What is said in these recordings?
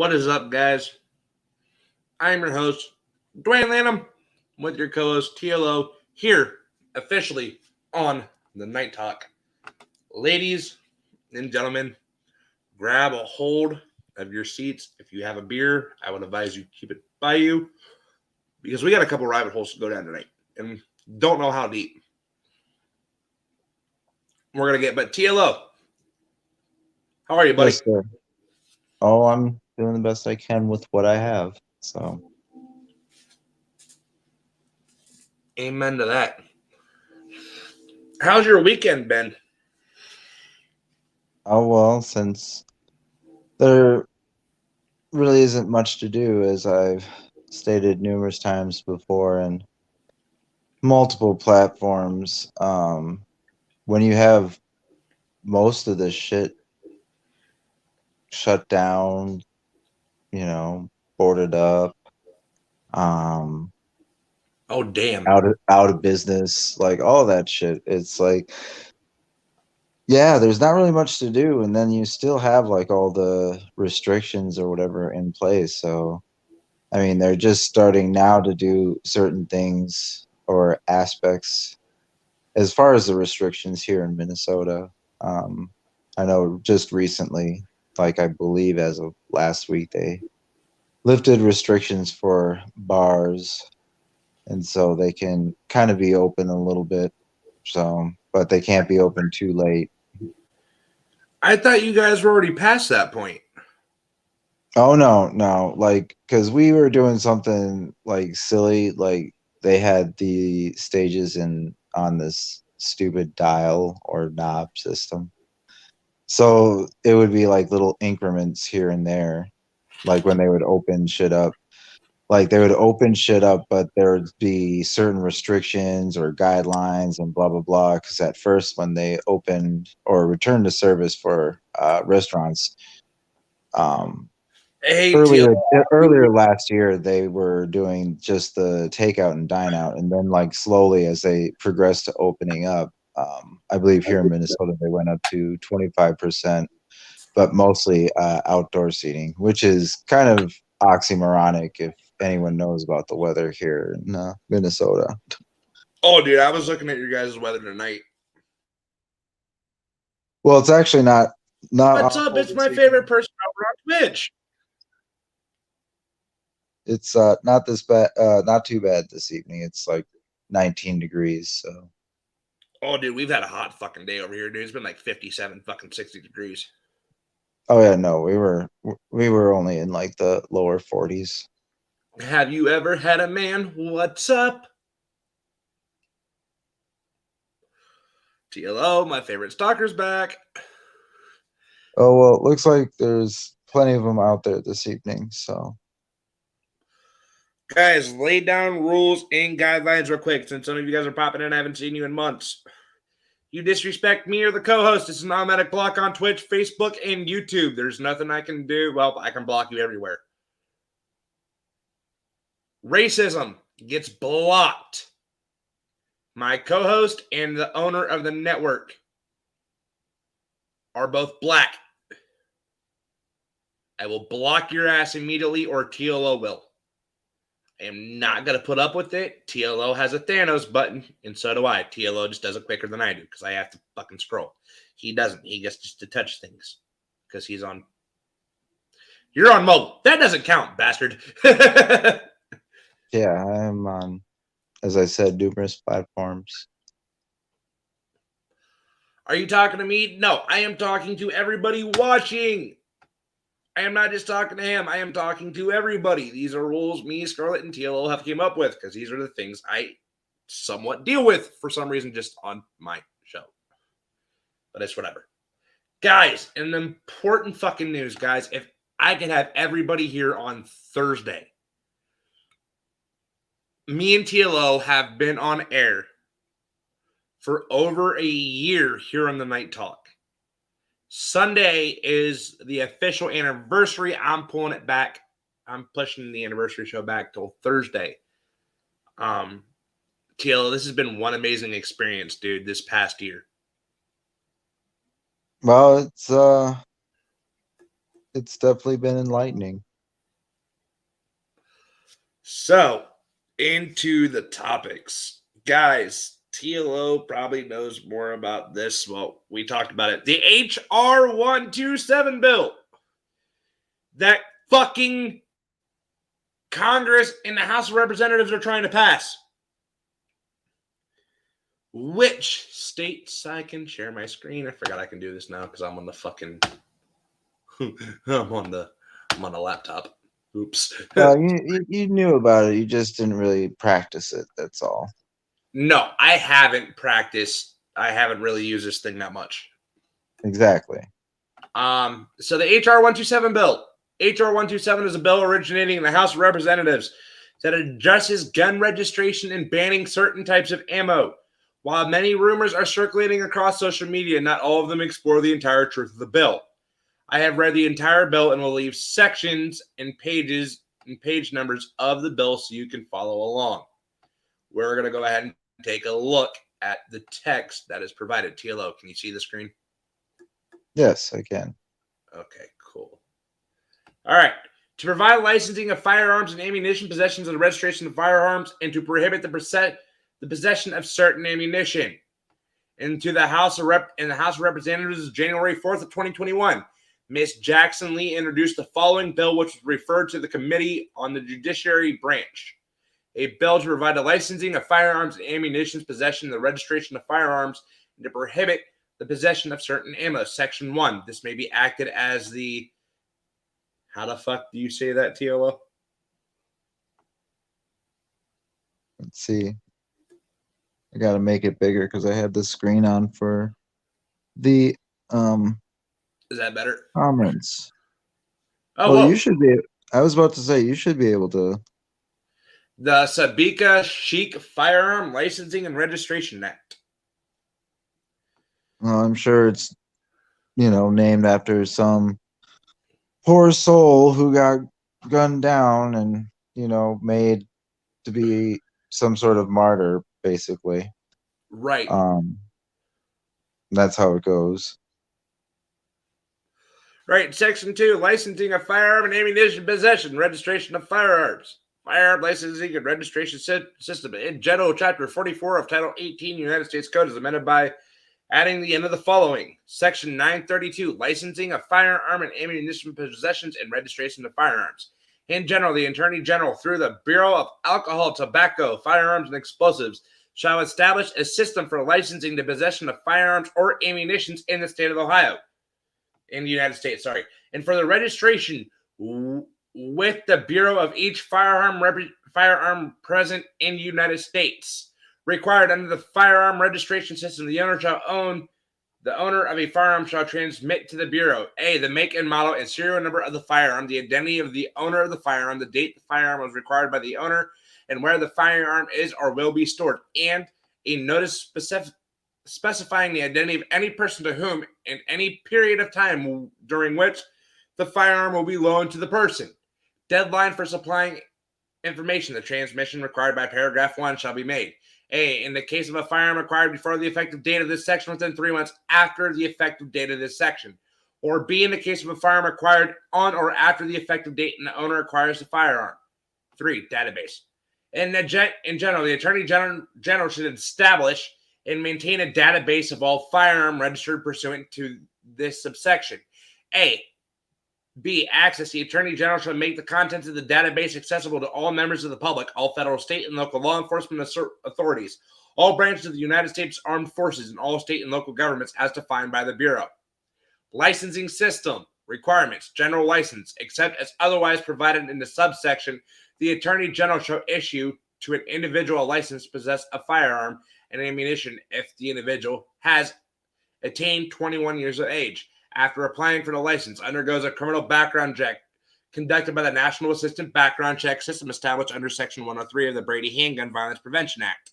What is up, guys? I'm your host, Dwayne Lanham, with your co-host TLO here officially on the Night Talk. Ladies and gentlemen, grab a hold of your seats. If you have a beer, I would advise you keep it by you because we got a couple rabbit holes to go down tonight and don't know how deep. We're gonna get, but TLO, how are you, buddy? Yes, sir. Oh, I'm doing the best I can with what I have. So, Amen to that. How's your weekend been? oh well, since there really isn't much to do, as I've stated numerous times before, and multiple platforms, when you have most of this shit shut down, boarded up, um, Oh, damn. out of business, like all that shit, it's like, yeah, there's not really much to do, and then you still have like all the restrictions or whatever in place. So, I mean, they're just starting now to do certain things or aspects as far as the restrictions here in Minnesota. Um, I know just recently, like I believe as of last week, they lifted restrictions for bars, and so they can kind of be open a little bit. So, but they can't be open too late. I thought you guys were already past that point. Oh no, like because we were doing something like silly, like they had the stages in on this stupid dial or knob system. So it would be like little increments here and there, like when they would open shit up. Like they would open shit up, but there would be certain restrictions or guidelines and blah blah blah. Because at first, when they opened or returned to service for restaurants, um, Hey, TL. earlier last year they were doing just the takeout and dine out, and then like slowly as they progressed to opening up, I believe here in Minnesota they went up to 25%, but mostly outdoor seating, which is kind of oxymoronic if anyone knows about the weather here in Minnesota. Oh, dude, I was looking at your guys' weather tonight. Well, it's actually not What's up? awful It's this my favorite evening. person over on Twitch. It's not this bad, not too bad this evening. It's like 19 degrees, so. Oh, dude, we've had a hot fucking day over here, dude. It's been like 57, fucking 60 degrees. Oh yeah, no, we were only in like the lower 40s. Have you ever had a man? What's up? TLO, my favorite stalker's back. Oh well, it looks like there's plenty of them out there this evening. So Guys, lay down rules and guidelines real quick since some of you guys are popping in. I haven't seen you in months. You disrespect me or the co-host, it's an automatic block on Twitch, Facebook, and YouTube. There's nothing I can do. Well, I can block you everywhere. Racism gets blocked. My co-host and the owner of the network are both black. I will block your ass immediately, or TLO will. I am not going to put up with it. TLO has a Thanos button, and so do I. TLO just does it quicker than I do because I have to fucking scroll. He doesn't. He gets just to touch things because he's on. You're on mobile. That doesn't count, bastard. yeah, I'm on, as I said, numerous platforms. Are you talking to me? No, I am talking to everybody watching. I am not just talking to him. I am talking to everybody. These are rules me, Scarlett, and TLO have came up with because these are the things I somewhat deal with for some reason just on my show. But it's whatever. Guys, and important fucking news, guys. If I could have everybody here on Thursday, me and TLO have been on air for over a year here on the Night Talk. Sunday is the official anniversary. I'm pulling it back. I'm pushing the anniversary show back till Thursday. TLO, this has been one amazing experience, dude, this past year. Well, it's definitely been enlightening. So, into the topics. Guys, TLO probably knows more about this. Well, we talked about it. The HR 127 bill that fucking Congress and the House of Representatives are trying to pass. Which states I can share my screen? I forgot I can do this now because I'm on the fucking I'm on the laptop. Oops. You knew about it. You just didn't really practice it. That's all. No, I haven't practiced. I haven't really used this thing that much. Exactly. So the HR 127 bill. HR 127 is a bill originating in the House of Representatives that addresses gun registration and banning certain types of ammo. While many rumors are circulating across social media, not all of them explore the entire truth of the bill. I have read the entire bill and will leave sections and pages and page numbers of the bill so you can follow along. We're going to go ahead and take a look at the text that is provided. TLO, can you see the screen? Yes, I can. Okay, cool. All right. To provide licensing of firearms and ammunition, possessions and registration of firearms, and to prohibit the possession of certain ammunition. And to the House of Representatives, January 4th of 2021, Ms. Jackson Lee introduced the following bill, which was referred to the Committee on the Judiciary Branch. A bill to provide the licensing of firearms and ammunition, possession, and the registration of firearms, and to prohibit the possession of certain ammo. Section 1. This may be acted as the... How the fuck do you say that, TLO? Let's see. I got to make it bigger because I had the screen on for the Is that better? comments. Oh, well, whoa. you should be. I was about to say you should be able to. The Sabika Sheik Firearm Licensing and Registration Act. Well, I'm sure it's, named after some poor soul who got gunned down and, made to be some sort of martyr, basically. Right. That's how it goes. Right. Section 2, licensing of firearm and ammunition possession, registration of firearms. Firearm licensing and registration system. In general, Chapter 44 of Title 18 United States Code is amended by adding the end of the following. Section 932, licensing of firearm and ammunition possessions and registration of firearms. In general, the Attorney General, through the Bureau of Alcohol, Tobacco, Firearms, and Explosives, shall establish a system for licensing the possession of firearms or ammunition in the state of Ohio. In the United States, and for the registration with the Bureau of each firearm present in the United States. Required under the firearm registration system, the owner of a firearm shall transmit to the Bureau A, the make and model and serial number of the firearm, the identity of the owner of the firearm, the date the firearm was required by the owner, and where the firearm is or will be stored, and a notice specifying the identity of any person to whom in any period of time during which the firearm will be loaned to the person. Deadline for supplying information. The transmission required by paragraph 1 shall be made. A, in the case of a firearm acquired before the effective date of this section within 3 months after the effective date of this section. Or B, in the case of a firearm acquired on or after the effective date and the owner acquires the firearm. 3, database. In general, the Attorney General should establish and maintain a database of all firearm registered pursuant to this subsection. A. B. Access. The Attorney General shall make the contents of the database accessible to all members of the public, all federal, state, and local law enforcement authorities, all branches of the United States Armed Forces, and all state and local governments as defined by the Bureau. Licensing system. Requirements. General license. Except as otherwise provided in the subsection, the Attorney General shall issue to an individual a license to possess a firearm and ammunition if the individual has attained 21 years of age. After applying for the license, undergoes a criminal background check conducted by the National Assistant Background Check System established under Section 103 of the Brady Handgun Violence Prevention Act.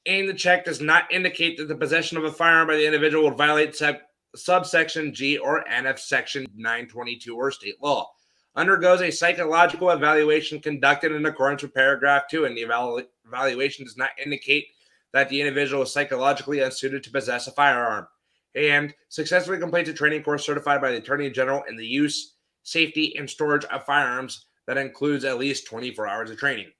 And the check does not indicate that the possession of a firearm by the individual would violate subsection G or N of Section 922 or state law. Undergoes a psychological evaluation conducted in accordance with paragraph 2, and the evaluation does not indicate that the individual is psychologically unsuited to possess a firearm, and successfully completes a training course certified by the Attorney General in the use, safety, and storage of firearms that includes at least 24 hours of training.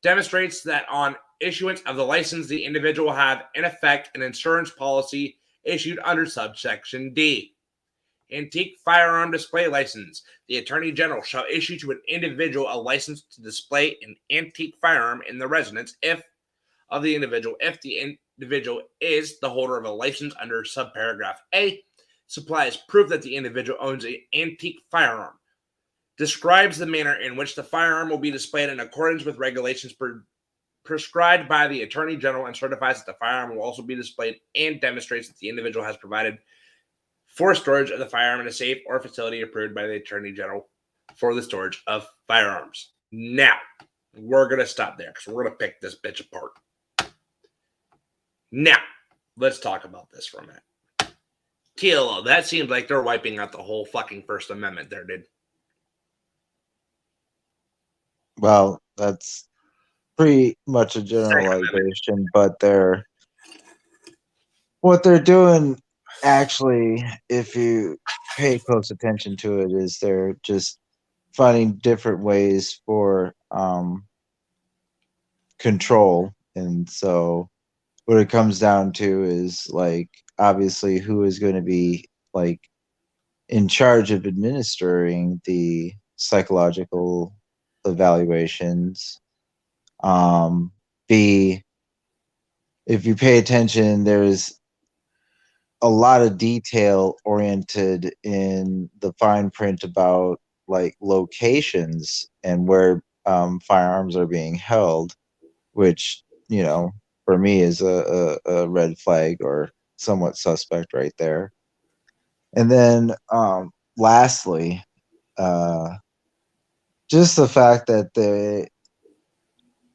Demonstrates that on issuance of the license, the individual will have in effect an insurance policy issued under subsection D. Antique firearm display license. The Attorney General shall issue to an individual a license to display an antique firearm in the residence if the individual is the holder of a license under subparagraph A, supplies proof that the individual owns an antique firearm, describes the manner in which the firearm will be displayed in accordance with regulations prescribed by the Attorney General, and certifies that the firearm will also be displayed, and demonstrates that the individual has provided for storage of the firearm in a safe or facility approved by the Attorney General for the storage of firearms. Now, we're going to stop there because we're going to pick this bitch apart. Now, let's talk about this for a minute. TLO, that seems like they're wiping out the whole fucking First Amendment there, dude. Well, that's pretty much a generalization, but what they're doing actually, if you pay close attention to it, is they're just finding different ways for control. And so what it comes down to is, like, obviously who is going to be like in charge of administering the psychological evaluations. B, if you pay attention, there's a lot of detail oriented in the fine print about like locations and where firearms are being held, which, you know, for me is a red flag or somewhat suspect right there. And then lastly, just the fact that they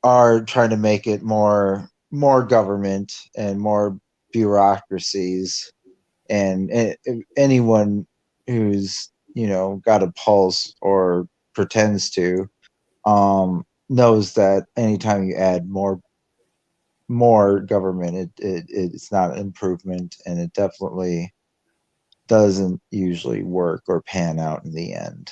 are trying to make it more government and more bureaucracies, and anyone who's, you know, got a pulse or pretends to knows that anytime you add more government, it's not an improvement, and it definitely doesn't usually work or pan out in the end.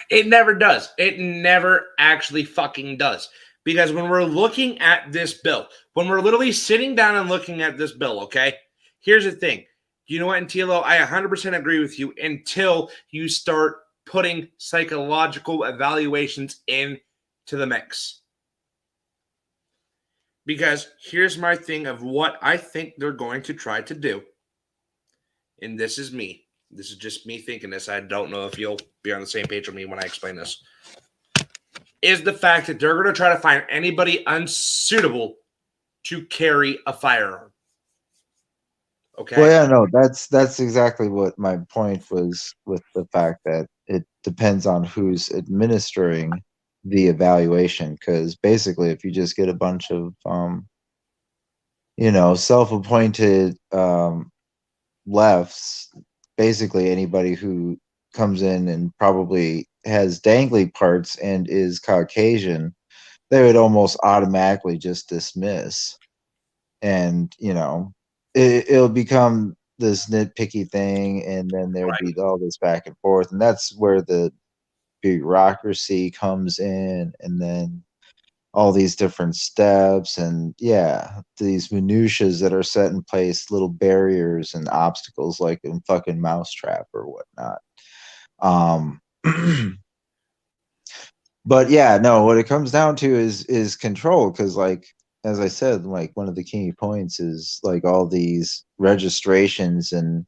It never does. It never actually fucking does. Because when we're looking at this bill, when we're literally sitting down and looking at this bill, okay, here's the thing. You know what, Antilo, I 100% agree with you until you start putting psychological evaluations into the mix. Because here's my thing of what I think they're going to try to do. And this is me. This is just me thinking this. I don't know if you'll be on the same page with me when I explain this. Is the fact that they're going to try to find anybody unsuitable to carry a firearm. Okay. Well, yeah, no, that's exactly what my point was, with the fact that it depends on who's administering the evaluation. Because basically, if you just get a bunch of you know, self-appointed lefts, basically anybody who comes in and probably has dangly parts and is Caucasian, they would almost automatically just dismiss. And, you know, it'll become this nitpicky thing, and then there would be all this back and forth, and that's where the bureaucracy comes in, and then all these different steps, and yeah, these minutiae that are set in place, little barriers and obstacles like in fucking Mousetrap or whatnot. But yeah, no, what it comes down to is control, because, like, as I said, like, one of the key points is like all these registrations and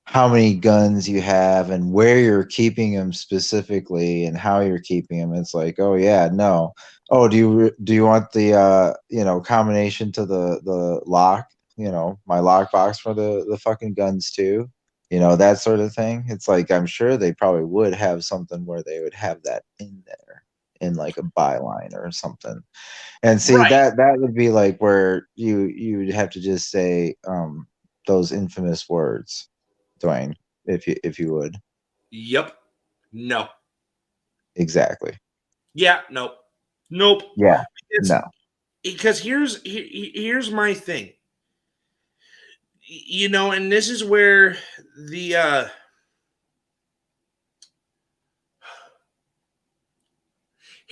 how many guns you have and where you're keeping them specifically and how you're keeping them. It's like, oh yeah, no. Oh, do you want the you know, combination to the lock, you know, my lockbox for the fucking guns too? You know, that sort of thing. It's like, I'm sure they probably would have something where they would have that in there in like a byline or something. And see, Right. that would be like where you'd have to just say those infamous words, Dwayne, if you would. Yep. No. Exactly. Yeah. Nope. Nope. Yeah. No. Because here's my thing. You know, and this is where the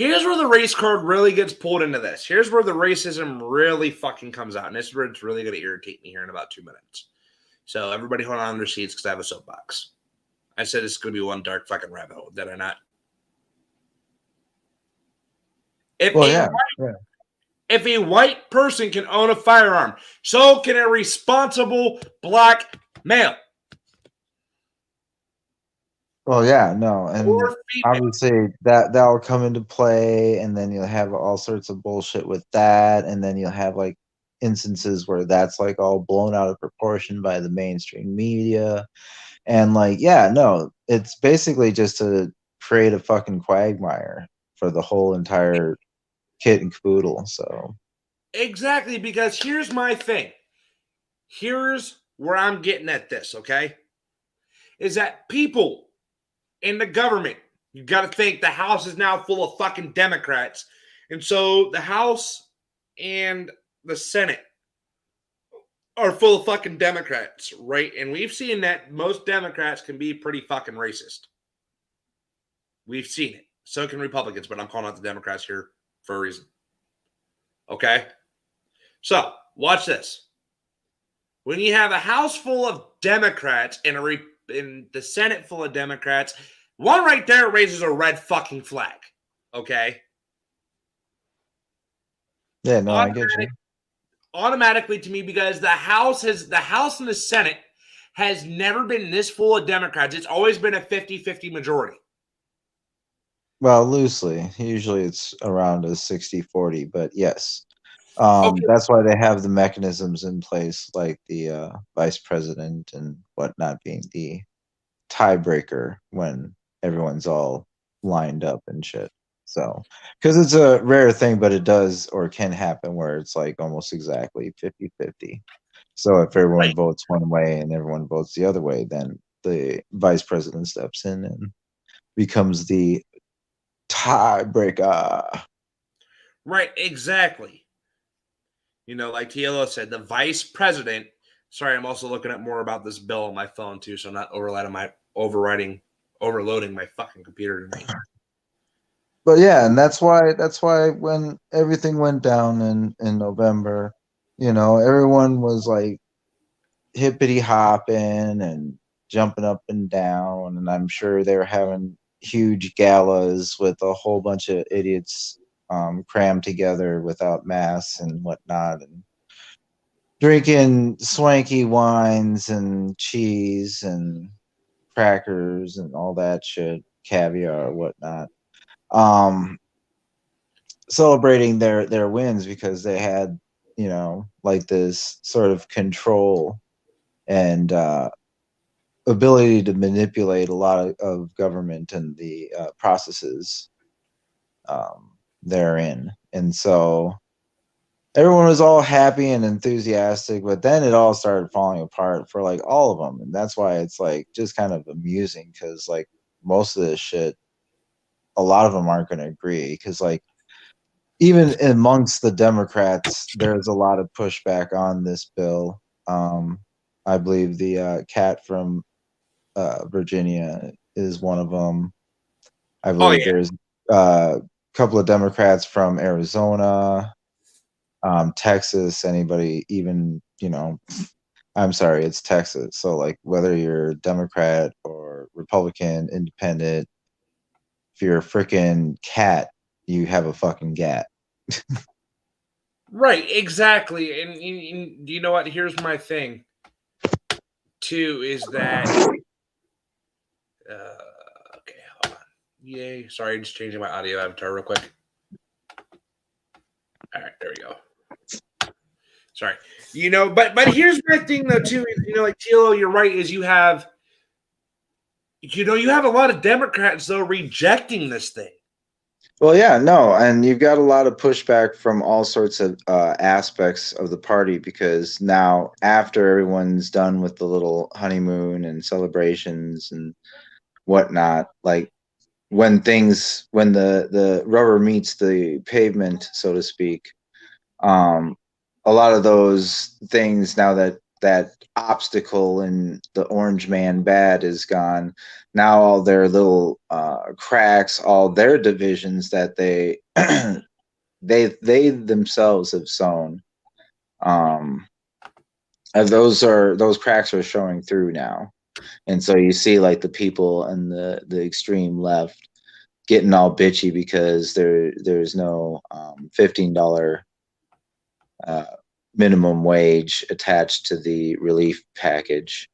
Here's where the race card really gets pulled into this. Here's where the racism really fucking comes out. And this is where it's really going to irritate me here in about 2 minutes. So everybody hold on to their seats because I have a soapbox. I said it's going to be one dark fucking rabbit hole. Did I not? If a white person can own a firearm, so can a responsible black male. Well, yeah, no, and obviously that'll come into play, and then you'll have all sorts of bullshit with that, and then you'll have like instances where that's like all blown out of proportion by the mainstream media, and like, yeah, no, it's basically just to create a fucking quagmire for the whole entire kit and caboodle. So exactly, because here's my thing. Here's where I'm getting at this, okay? Is that people in the government, you got to think the House is now full of fucking Democrats. And so the House and the Senate are full of fucking Democrats, right? And we've seen that most Democrats can be pretty fucking racist. We've seen it. So can Republicans, but I'm calling out the Democrats here for a reason. Okay? So, watch this. When you have a House full of Democrats and in the Senate full of Democrats, one right there raises a red fucking flag. Okay? yeah, no, I get you. Automatically to me, because the House and the Senate has never been this full of Democrats. It's always been a 50-50 majority. Well, loosely. Usually it's around a 60-40, but yes. Okay. That's why they have the mechanisms in place, like the vice president and whatnot being the tiebreaker when everyone's all lined up and shit. So, because it's a rare thing, but it does or can happen where it's like almost exactly 50-50. So if everyone votes one way and everyone votes the other way, then the vice president steps in and becomes the tiebreaker. Right, exactly. You know, like TLO said, the vice president. Sorry, I'm also looking at more about this bill on my phone too, so I'm not overloading my fucking computer tonight. But yeah, and that's why when everything went down in November, you know, everyone was like hippity hopping and jumping up and down, and I'm sure they were having huge galas with a whole bunch of idiots crammed together without masks and whatnot, and drinking swanky wines and cheese and crackers and all that shit, caviar, whatnot. Celebrating their wins because they had, you know, like this sort of control and ability to manipulate a lot of government and the processes therein. And so everyone was all happy and enthusiastic, but then it all started falling apart for like all of them. And that's why it's like just kind of amusing, because like most of this shit, a lot of them aren't going to agree, because like even amongst the Democrats, there's a lot of pushback on this bill. I believe the cat from Virginia is one of them. I believe there's a couple of Democrats from Arizona, Texas, anybody, even, you know, I'm sorry, it's Texas. So like whether you're Democrat or Republican, independent, if you're a freaking cat, you have a fucking gat. Right, exactly. And you know what? Here's my thing, too, is that... okay, hold on. Yay. Sorry, just changing my audio avatar real quick. All right, there we go. Sorry. You know, but here's my thing, though, too. Is, you know, like, TLO, you're right, is you have a lot of Democrats, though, rejecting this thing. Well, yeah, no, and you've got a lot of pushback from all sorts of aspects of the party, because now after everyone's done with the little honeymoon and celebrations and whatnot, like when the rubber meets the pavement, so to speak, a lot of those things, now that that obstacle and the orange man bad is gone. Now all their little cracks, all their divisions that they they themselves have sown, those cracks are showing through now. And so you see like the people in the extreme left getting all bitchy because there's no $15 minimum wage attached to the relief package,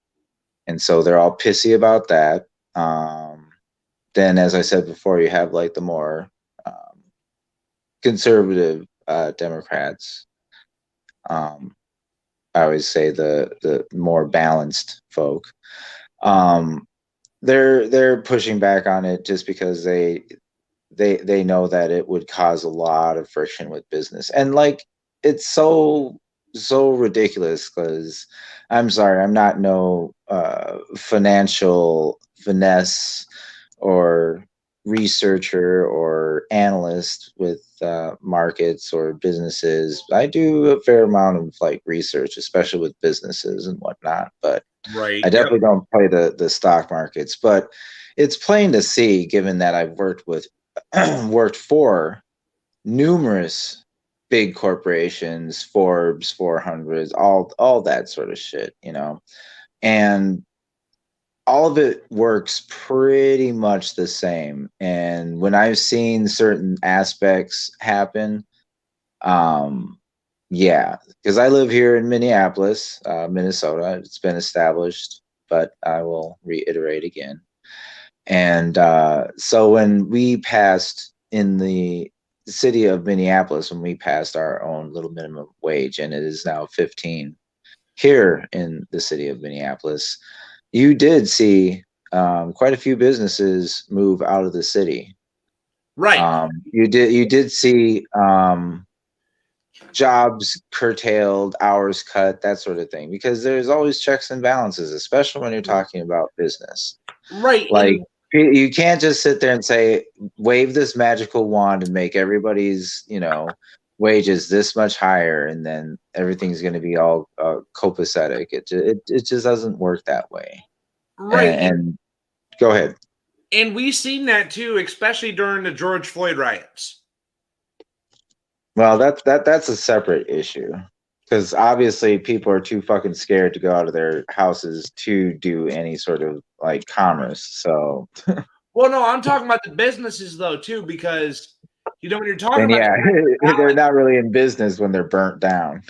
and so they're all pissy about that. Then, as I said before, you have like the more conservative Democrats. I always say the more balanced folk. They're pushing back on it just because they know that it would cause a lot of friction with business, and like it's so ridiculous because I'm sorry, I'm not no financial finesse or researcher or analyst with markets or businesses. I do a fair amount of like research, especially with businesses and whatnot, but Right. I Yep. definitely don't play the stock markets. But it's plain to see, given that I've worked with worked for numerous big corporations, Forbes 400s, all that sort of shit, you know, and all of it works pretty much the same. And when I've seen certain aspects happen, yeah, because I live here in Minneapolis, Minnesota. It's been established, but I will reiterate again. And so when we passed in the city of Minneapolis, when we passed our own little minimum wage, and it is now 15 here in the city of Minneapolis, you did see quite a few businesses move out of the city. Right. You did see jobs curtailed, hours cut, that sort of thing, because there's always checks and balances, especially when you're talking about business. Right. Like you can't just sit there and say, wave this magical wand and make everybody's, you know, wages this much higher, and then everything's going to be all copacetic. It just doesn't work that way. Right. And go ahead. And we've seen that too, especially during the George Floyd riots. Well, that's a separate issue, because obviously people are too fucking scared to go out of their houses to do any sort of like commerce. So, Well, no, I'm talking about the businesses though too, because you know when you're talking and about yeah, they're not really in business when they're burnt down.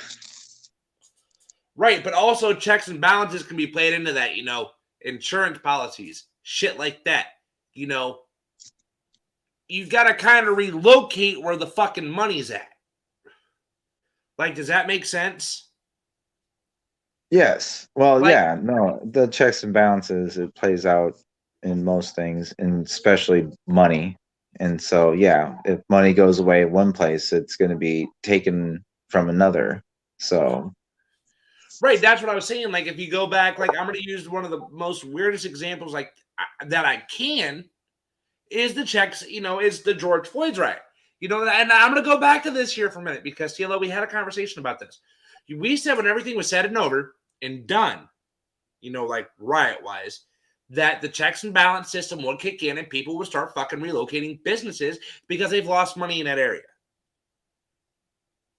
right, but also checks and balances can be played into that, you know, insurance policies, shit like that. You know, you got to kind of relocate where the fucking money's at. Like, does that make sense? Yes. Well, Like, yeah, no, the checks and balances, it plays out in most things, and especially money. And so, yeah, if money goes away one place, it's going to be taken from another. So, right, that's what I was saying. Like, if you go back, like, I'm going to use one of the most weirdest examples, like, that I can, is the checks, you know, is the George Floyd's riot. You know, and I'm going to go back to this here for a minute because, TLO, we had a conversation about this. We said when everything was said and over and done, you know, like riot wise, that the checks and balance system would kick in and people would start fucking relocating businesses because they've lost money in that area.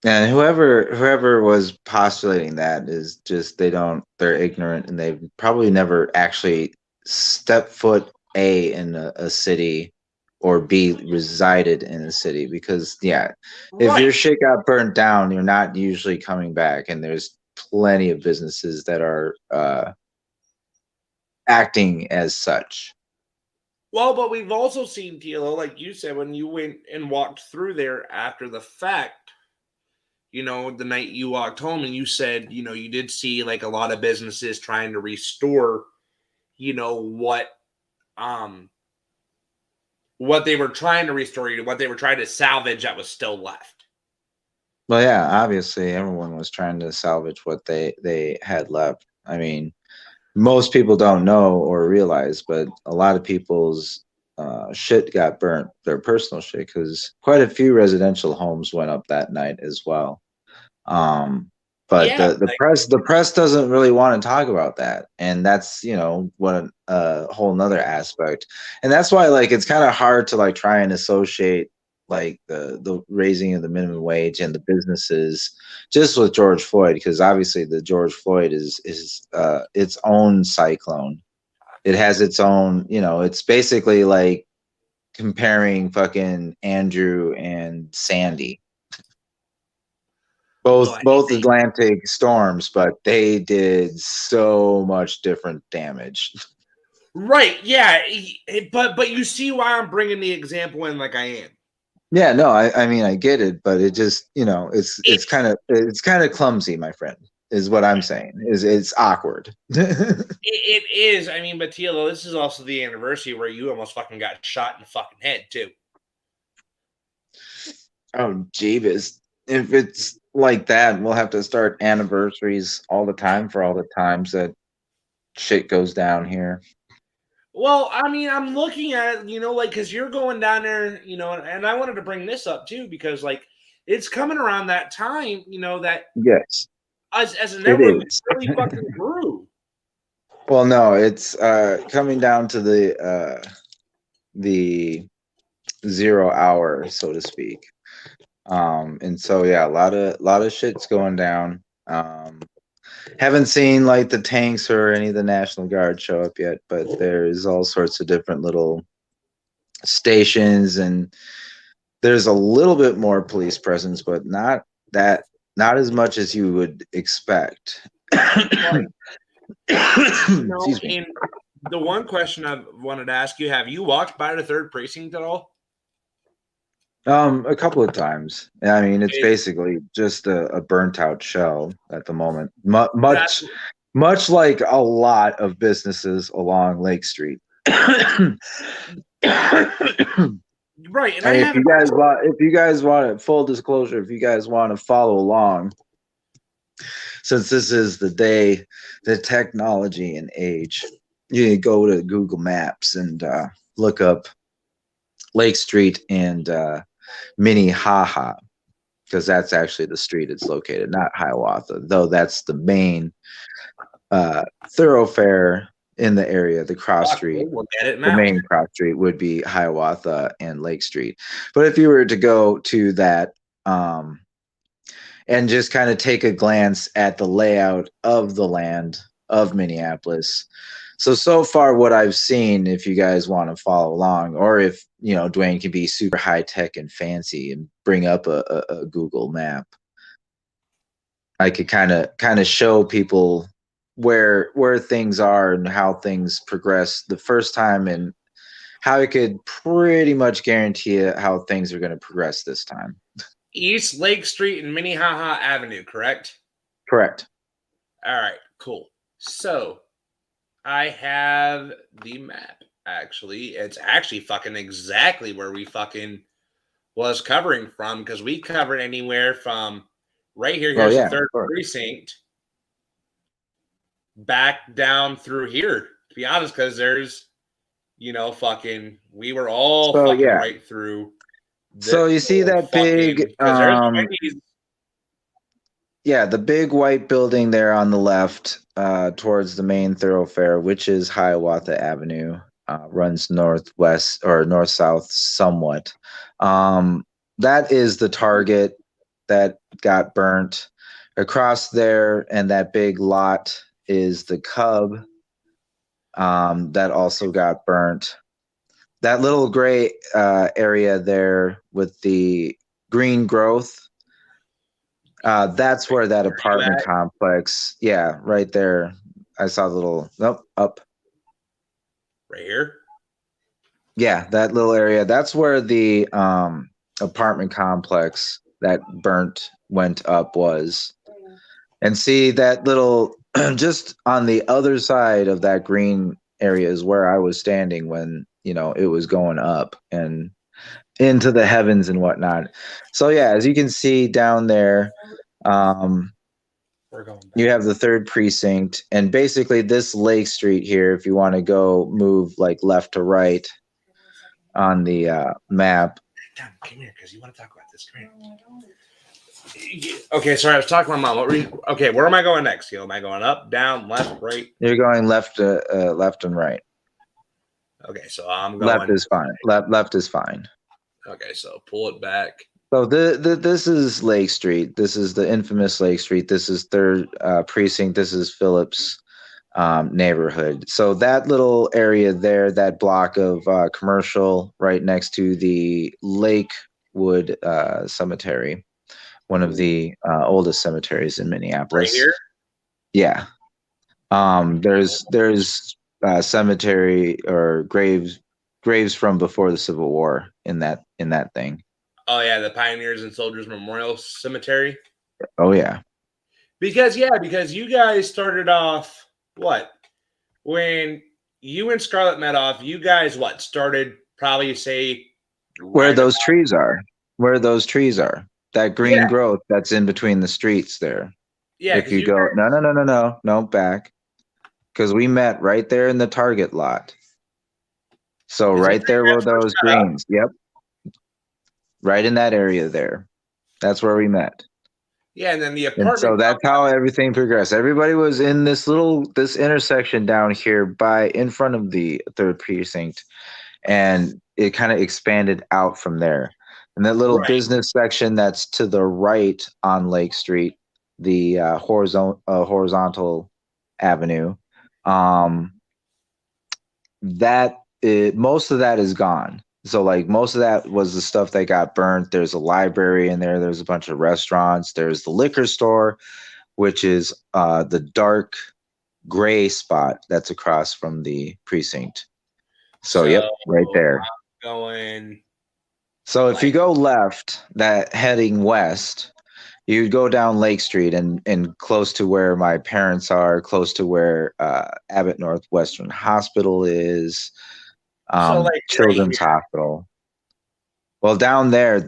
and whoever was postulating that is just they're ignorant, and they've probably never actually stepped foot in a city, or B, resided in a city, because yeah, if your shit got burnt down, you're not usually coming back, and there's plenty of businesses that are acting as such. Well, but we've also seen, TLO, like you said, when you went and walked through there after the fact, you know, the night you walked home and you said, you know, you did see like a lot of businesses trying to restore, you know, what they were trying to restore, what they were trying to salvage that was still left. Well, yeah, obviously everyone was trying to salvage what they had left. I mean, most people don't know or realize, but a lot of people's shit got burnt, their personal shit, because quite a few residential homes went up that night as well. But Yeah, the press doesn't really want to talk about that, and that's what a whole nother aspect, and that's why like it's kind of hard to like try and associate like the raising of the minimum wage and the businesses just with George Floyd, because obviously the George Floyd is its own cyclone. It has its own, it's basically like comparing fucking Andrew and Sandy, well, both Atlantic storms, but they did so much different damage. right? Yeah, but you see why I'm bringing the example in like I am. Yeah, no, I mean I get it, but it just it's kind of clumsy, my friend, is what I'm saying. Is it's awkward. It is. I mean, but TLO, this is also the anniversary where you almost fucking got shot in the fucking head too. Oh, Jeebus. If it's like that, we'll have to start anniversaries all the time for all the times that shit goes down here. Well, I mean, I'm looking at it, like, because you're going down there, and I wanted to bring this up too, because, like, it's coming around that time, that Yes, as a it network, we is. really fucking grew. Well, no, it's coming down to the 0 hour, so to speak. And so yeah, a lot of shit's going down. Haven't seen like the tanks or any of the National Guard show up yet, but there's all sorts of different little stations, and there's a little bit more police presence, but not as much as you would expect. Excuse me. And the one question I wanted to ask you: have you walked by the third precinct at all? A couple of times. I mean, it's basically just a burnt out shell at the moment. Much like a lot of businesses along Lake Street. Right, and if you guys want it, full disclosure, if you guys want to follow along, since this is the technology and age, you go to Google Maps and look up Lake Street and Minnehaha, because that's actually the street it's located, not Hiawatha, though that's the main thoroughfare in the area. The cross street, the main cross street would be Hiawatha and Lake Street. But if you were to go to that and just kind of take a glance at the layout of the land of Minneapolis, so far what I've seen, if you guys want to follow along, or if Dwayne can be super high tech and fancy and bring up a Google map, I could kind of show people where things are and how things progress the first time, and how I could pretty much guarantee how things are going to progress this time. East Lake Street and Minnehaha Avenue, correct? Correct. All right, cool. So I have the map. Actually, it's actually fucking exactly where we fucking was covering from, because we covered anywhere from right here. Here's the third precinct, back down through here. To be honest, because there's, fucking, we were all right through. So you see that big, the big white building there on the left, towards the main thoroughfare, which is Hiawatha Avenue, runs northwest or north-south somewhat. That is the target that got burnt. Across there, and that big lot is the Cub, that also got burnt. That little gray area there with the green growth, that's where that apartment complex, right there. I saw the little, up. Right here? Yeah, that little area. That's where the apartment complex that went up was. And see that little, just on the other side of that green area is where I was standing when, it was going up and into the heavens and whatnot. So yeah, as you can see down there, you have the third precinct, and basically this Lake Street here, if you want to go move like left to right on the map. Come here, because you want to talk about this. Come here. Okay, sorry, I was talking to my mom. Okay, where am I going next? Am I going up, down, left, right? You're going left and right. Okay, so I'm Left going. is fine. Left is fine. Okay, so pull it back. So this is Lake Street. This is the infamous Lake Street. This is third precinct. This is Phillips neighborhood. So that little area there, that block of commercial right next to the Lakewood Cemetery, one of the oldest cemeteries in Minneapolis. Right here? Yeah. There's cemetery or graves from before the Civil War in that thing. Oh yeah, the Pioneers and Soldiers Memorial Cemetery. Oh yeah. Because you guys started off what? When you and Scarlett met off, you guys started probably say where those trees are. Where those trees are. That green growth that's in between the streets there. Yeah. If you go no, back. Because we met right there in the Target lot. So right there were those greens. Yep. Right in that area there. That's where we met. Yeah, and then the apartment. And so that's how everything progressed. Everybody was in this intersection down here in front of the third precinct, and it kind of expanded out from there. And that little business section that's to the right on Lake Street, the horizontal avenue, most of that is gone. So like most of that was the stuff that got burnt. There's a library in there. There's a bunch of restaurants. There's the liquor store, which is the dark gray spot that's across from the precinct. So yep, right there. Going. So if you go left, that heading west, you go down Lake Street and close to where my parents are, close to where Abbott Northwestern Hospital is. Children's Hospital. Well, down there,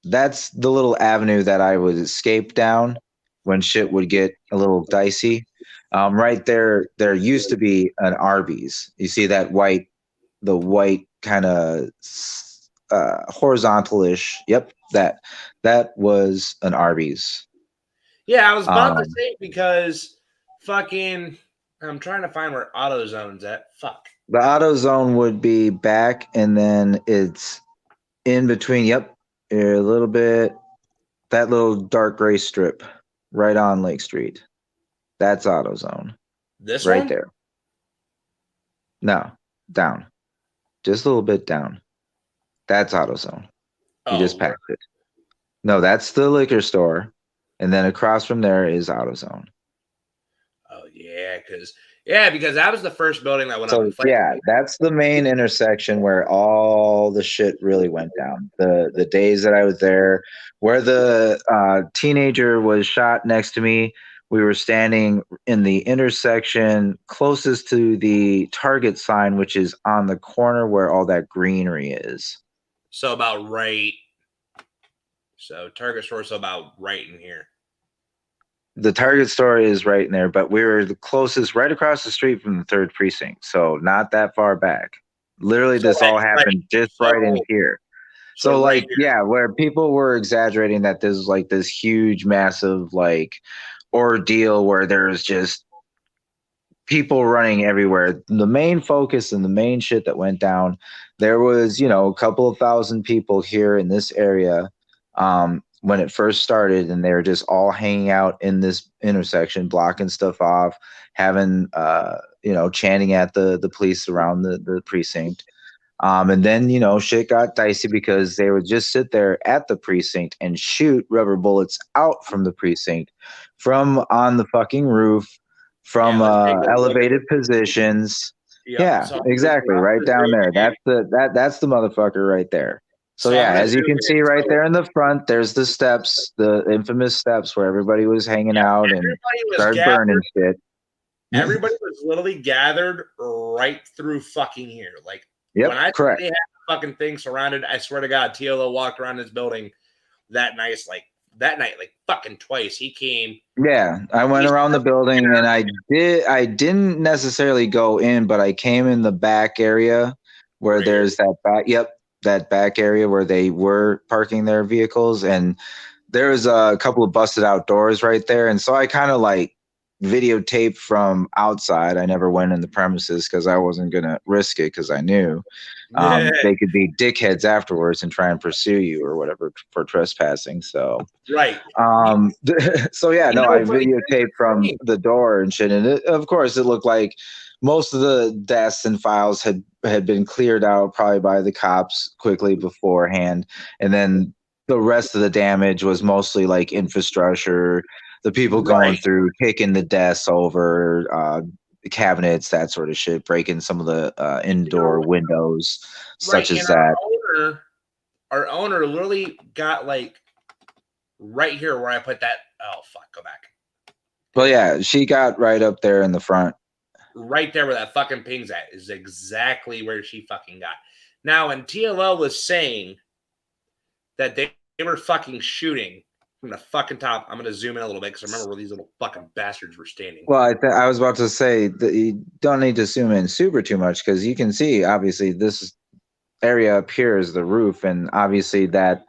that's the little avenue that I would escape down when shit would get a little dicey. Right there used to be an Arby's. You see the white kind of horizontal-ish. Yep, that was an Arby's. Yeah, I was about to say because fucking I'm trying to find where AutoZone's at. Fuck. The AutoZone would be back, and then it's in between. Yep, a little bit. That little dark gray strip right on Lake Street. That's AutoZone. This right one? There. No, down. Just a little bit down. That's AutoZone. You just passed it. No, that's the liquor store, and then across from there is AutoZone. Oh yeah, because that was the first building that went up. Yeah, that's the main intersection where all the shit really went down. The days that I was there, where the teenager was shot next to me, we were standing in the intersection closest to the Target sign, which is on the corner where all that greenery is. So about right. So Target store, so about right in here. The Target store is right in there, but we were the closest, right across the street from the third precinct, so not that far back. Literally, this all happened just right in here. So like, yeah, where people were exaggerating that this is like this huge, massive like ordeal where there's just people running everywhere. The main focus and the main shit that went down, there was, a couple of thousand people here in this area. When it first started, and they were just all hanging out in this intersection, blocking stuff off, having, chanting at the police around the precinct. And then, shit got dicey because they would just sit there at the precinct and shoot rubber bullets out from the precinct, from on the fucking roof, from elevated positions. Yeah, exactly. Right down there. That's the motherfucker right there. So yeah, as you can see right there in the front, there's the steps, the infamous steps where everybody was hanging out and started burning shit. Everybody was literally gathered right through fucking here. Like, when I correct. They had the fucking thing surrounded, I swear to God, TLO walked around this building that night, like fucking twice. He came. Yeah, I went around the building and I didn't necessarily go in, but I came in the back area where there's that back. Yep. That back area where they were parking their vehicles, and there was a couple of busted out doors right there, and so I kind of like videotaped from outside. I never went in the premises because I wasn't gonna risk it because I knew they could be dickheads afterwards and try and pursue you or whatever for trespassing. So Right. so yeah, You no, know, I but here's videotaped the from thing. the door and shit, and of course it looked like most of the desks and files had been cleared out probably by the cops quickly beforehand, and then the rest of the damage was mostly like infrastructure, the people going Right. through, kicking the desks over, cabinets, that sort of shit, breaking some of the You know, indoor windows, right. such as And that. our owner literally got like right here where I put that. Oh fuck, go back. Well, yeah, she got right up there in the front. Right there where that fucking ping's at is exactly where she fucking got. Now, when TLL was saying that they were fucking shooting from the fucking top, I'm gonna zoom in a little bit because I remember where these little fucking bastards were standing. Well, I was about to say that you don't need to zoom in super too much because you can see obviously this area up here is the roof, and obviously that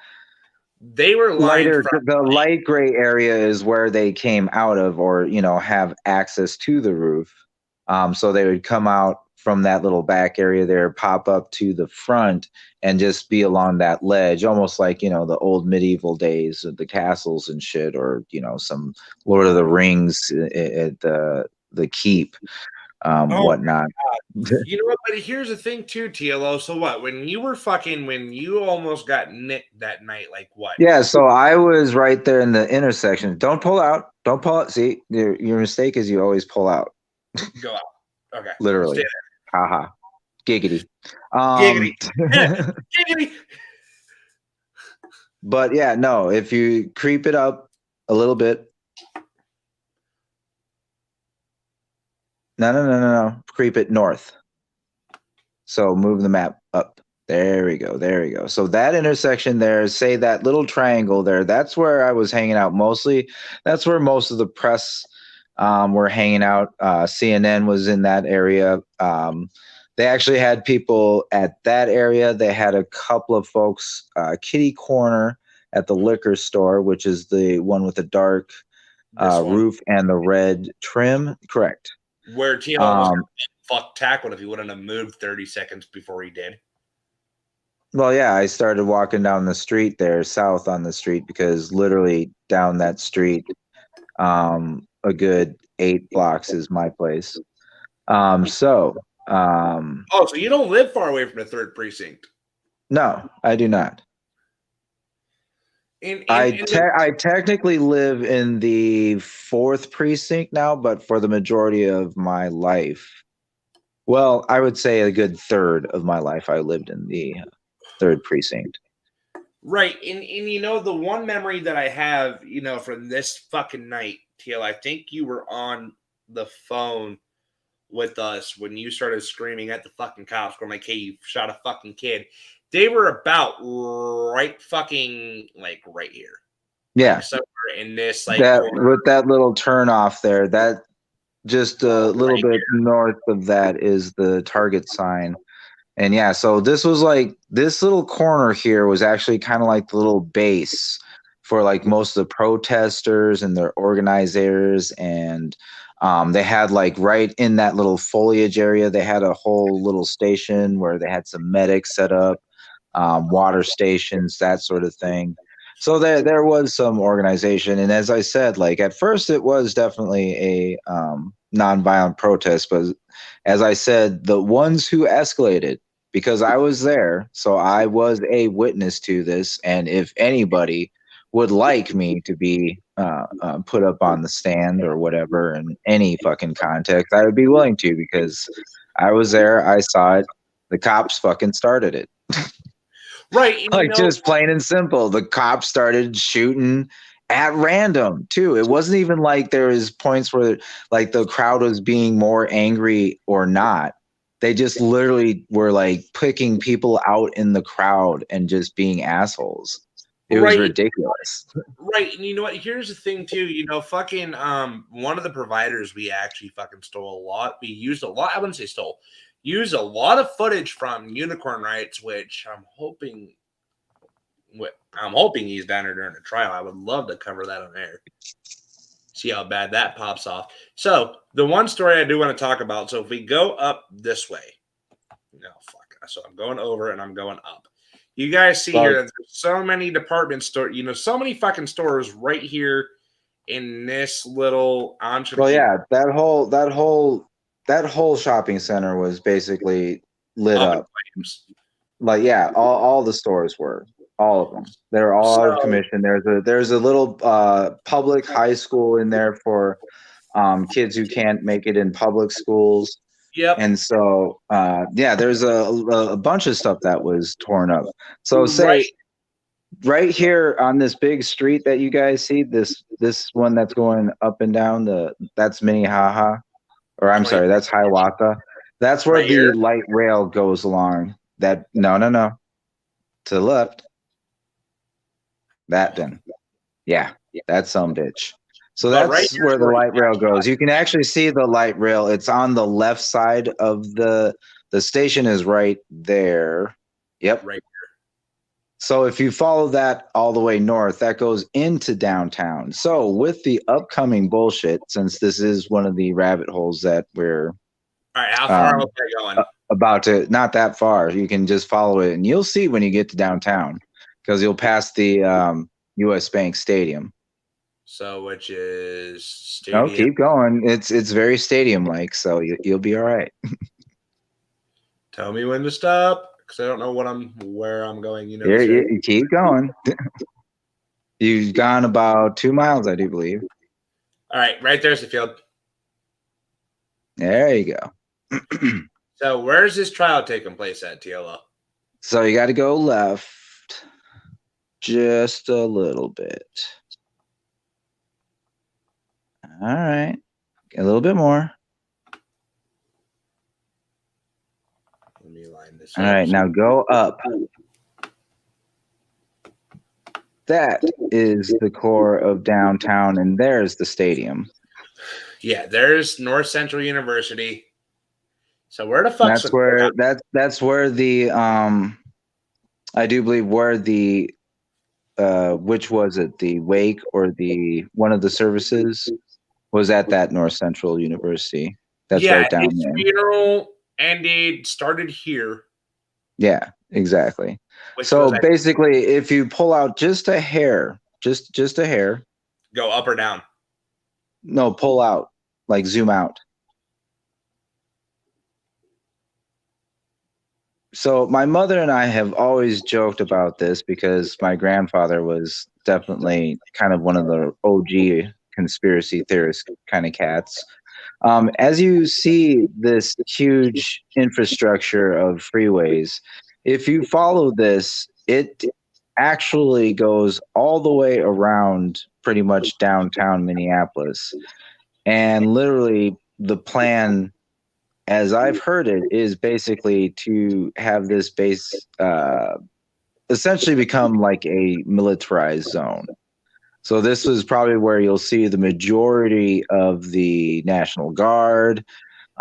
They were lined from the light gray area is where they came out of, or have access to the roof. So they would come out from that little back area there, pop up to the front, and just be along that ledge, almost like the old medieval days of the castles and shit, or some Lord of the Rings at the keep, oh whatnot. you know what? But here's the thing too, TLO. So what? When you almost got nicked that night, like what? Yeah, so I was right there in the intersection. Don't pull out. Don't pull out. See, your mistake is you always pull out. Go out. Okay. Literally. Stay Haha. Giggity. there. Giggity. Giggity. But yeah, no, if you creep it up a little bit. No. Creep it north. So move the map up. There we go. There we go. So that intersection there, say that little triangle there, that's where I was hanging out mostly. That's where most of the press were hanging out. CNN was in that area. They actually had people at that area. They had a couple of folks, kitty corner at the liquor store, which is the one with the dark roof and the red trim. Correct. Where TL almost fuck tackled if he wouldn't have moved 30 seconds before he did. Well, yeah, I started walking down the street there, south on the street, because literally down that street, a good 8 blocks is my place. So you don't live far away from the 3rd precinct? No, I do not. I technically live in the 4th precinct now, but for the majority of my life, well, I would say a good third of my life I lived in the 3rd precinct. Right. And the one memory that I have, from this fucking night, TL, I think you were on the phone with us when you started screaming at the fucking cops, going like, hey, you shot a fucking kid. They were about right fucking right here. Yeah. Like somewhere in this corner. With that little turn off there, that just a little bit north of that is the target sign. And yeah, so this was this little corner here was actually kind of like the little base for most of the protesters and their organizers. And they had right in that little foliage area, they had a whole little station where they had some medics set up, water stations, that sort of thing. So there was some organization. And as I said, at first it was definitely a nonviolent protest, but as I said, the ones who escalated, because I was there, so I was a witness to this, and if anybody would like me to be put up on the stand or whatever in any fucking context, I would be willing to, because I was there, I saw it, the cops fucking started it. Right. Just plain and simple. The cops started shooting at random too. It wasn't even like there was points where the crowd was being more angry or not. They just literally were picking people out in the crowd and just being assholes. It was ridiculous. Right. And you know what? Here's the thing too, fucking one of the providers we actually fucking stole a lot. We used a lot, I wouldn't say stole. Used a lot of footage from Unicorn Rights, which I'm hoping I'm hoping he's down there during the trial. I would love to cover that on air. See how bad that pops off. So the one story I do want to talk about. So if we go up this way, no fuck. So I'm going over and I'm going up. You guys see here that there's so many department stores. So many fucking stores right here in this little entrepreneur. Well, yeah, that whole shopping center was basically lit up. Like, yeah, all the stores were, all of them. They're all out of commission. There's a little public high school in there for kids who can't make it in public schools. Yep. And so, yeah, there's a bunch of stuff that was torn up. So say right here on this big street that you guys see, this one that's going up and down, that's Minnehaha, or I'm sorry, that's Hiawatha. That's where the light rail goes along. That no, to the left. That then, yeah, that's some bitch. So that's where the light rail goes. You can actually see the light rail. It's on the left side of the station is right there. Yep. Right here. So if you follow that all the way north, that goes into downtown. So with the upcoming bullshit, since this is one of the rabbit holes that we're all right, how far am I going? About to, not that far. You can just follow it, and you'll see when you get to downtown, because you'll pass the U.S. Bank Stadium. So, which is stadium. No, keep going. It's very stadium-like, so you'll be all right. Tell me when to stop, because I don't know where I'm going. You keep going. You've gone about 2 miles, I do believe. All right, right there's the field. There you go. So, where's this trial taking place at, TLO? So you got to go left just a little bit. All right. A little bit more. Let me line this up. All right, now go up. That is the core of downtown, and there's the stadium. Yeah, there's North Central University. So where the fuck? That's where the I do believe where the which was it, the wake or the one of the services was at that North Central University. That's right down there. Funeral started here. Yeah, exactly. So basically, if you pull out just a hair, just a hair, go up or down. No, pull out, like zoom out. So my mother and I have always joked about this because my grandfather was definitely kind of one of the OG conspiracy theorist kind of cats. As you see this huge infrastructure of freeways, if you follow this, it actually goes all the way around pretty much downtown Minneapolis. And literally the plan, as I've heard it, is basically to have this base essentially become like a militarized zone. So this is probably where you'll see the majority of the National Guard,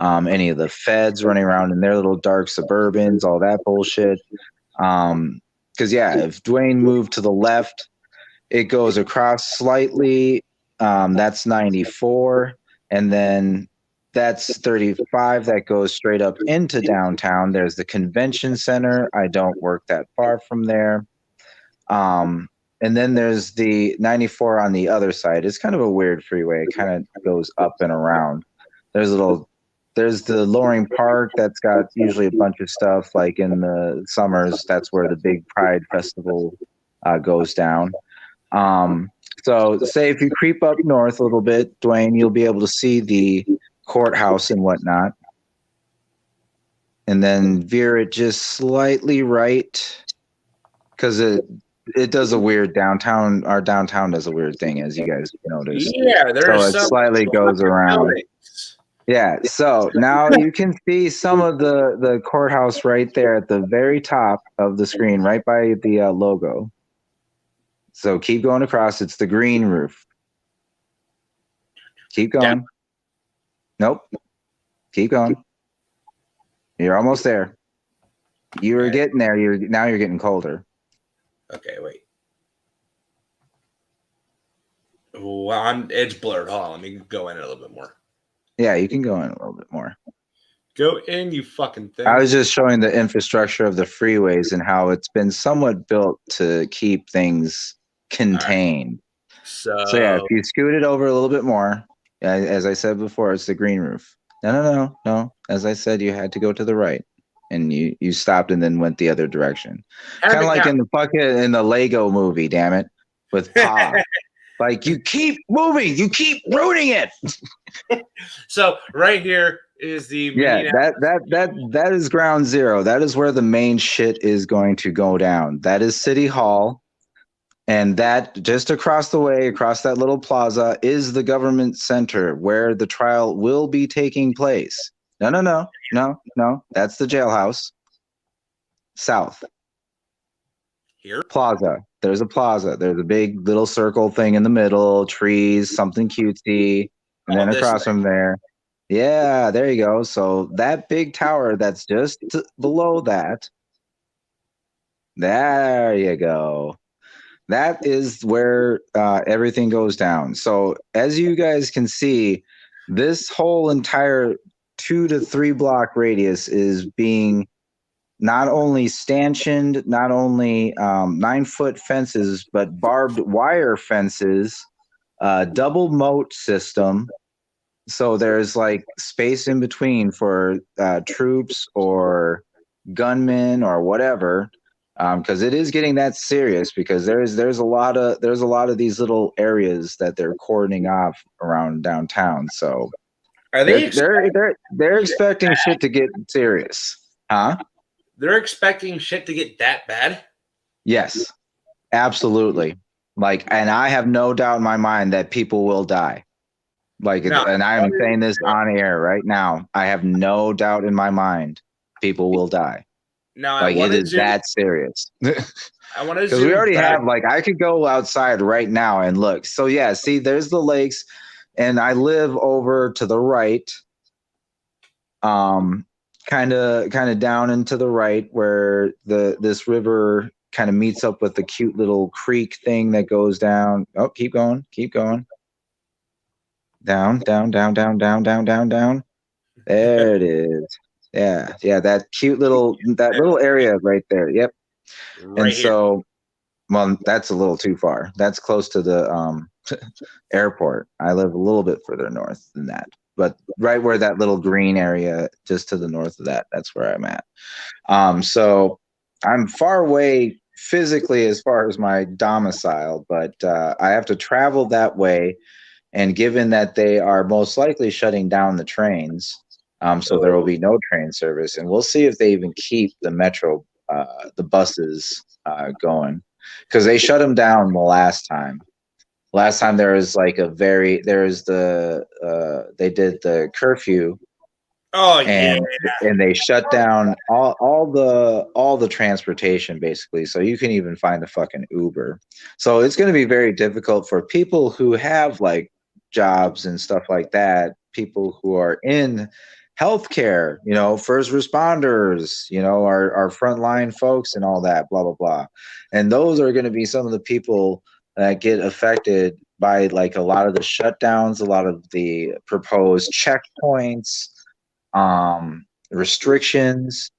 any of the feds running around in their little dark Suburbans, all that bullshit. Because, yeah, if Dwayne moved to the left, it goes across slightly. That's 94. And then that's 35 that goes straight up into downtown. There's the convention center. I don't work that far from there. And then there's the 94 on the other side. It's kind of a weird freeway. It kind of goes up and around. There's the Loring Park that's got usually a bunch of stuff. Like in the summers, that's where the big Pride Festival goes down. So say if you creep up north a little bit, Dwayne, you'll be able to see the courthouse and whatnot. And then veer it just slightly right, because it does a weird downtown. Our downtown does a weird thing, as you guys noticed. Yeah, so it slightly goes around. Buildings. Yeah, so now you can see some of the courthouse right there at the very top of the screen, right by the logo. So keep going across. It's the green roof. Keep going. Yeah. Nope. Keep going. You're almost there. You were getting there. Now you're getting colder. Okay, wait. Well, it's blurred. Hold on, let me go in a little bit more. Yeah, you can go in a little bit more. Go in, you fucking thing. I was just showing the infrastructure of the freeways and how it's been somewhat built to keep things contained. So Yeah, if you scoot it over a little bit more, as I said before, it's the green roof. No. As I said, you had to go to the right, and you stopped and then went the other direction. Kind of like in the Lego movie, damn it, with Pa. Like, you keep moving, you keep ruining it. So right here is the that is ground zero. That is where the main shit is going to go down. That is City Hall. And that just across the way, across that little plaza, is the government center where the trial will be taking place. No. That's the jailhouse. South. Here? Plaza. There's a plaza. There's a big little circle thing in the middle, trees, something cutesy. And then across from there. Yeah, there you go. So that big tower that's just below that. There you go. That is where everything goes down. So as you guys can see, this whole entire 2 to 3 block radius is being not only stanchioned, not only 9-foot fences, but barbed wire fences, double moat system. So there's like space in between for troops or gunmen or whatever. Because it is getting that serious, because there's a lot of these little areas that they're cordoning off around downtown. So are they're expecting shit to get serious, huh? They're expecting shit to get that bad? Yes, absolutely. Like, and I have no doubt in my mind that people will die. Like, no, and I am saying this on air right now. I have no doubt in my mind people will die. Now, like, it is that serious. I want to because we already have, like, I could go outside right now and look. So yeah, see, there's the lakes, and I live over to the right, kind of down into the right where this river kind of meets up with the cute little creek thing that goes down. Oh, keep going. Down. There it is. Yeah, that cute little area right there. Yep. Right, and so here. Well, that's a little too far. That's close to the airport. I live a little bit further north than that, but right where that little green area, just to the north of that, that's where I'm at. So I'm far away physically as far as my domicile, but I have to travel that way. And given that they are most likely shutting down the trains, so there will be no train service, and we'll see if they even keep the metro, the buses going, because they shut them down the last time. Last time there was like they did the curfew. Oh, and they shut down all the transportation basically, so you can even find a fucking Uber. So it's going to be very difficult for people who have like jobs and stuff like that, people who are in healthcare, first responders, our frontline folks and all that, blah blah blah. And those are going to be some of the people that get affected by like a lot of the shutdowns, a lot of the proposed checkpoints, restrictions,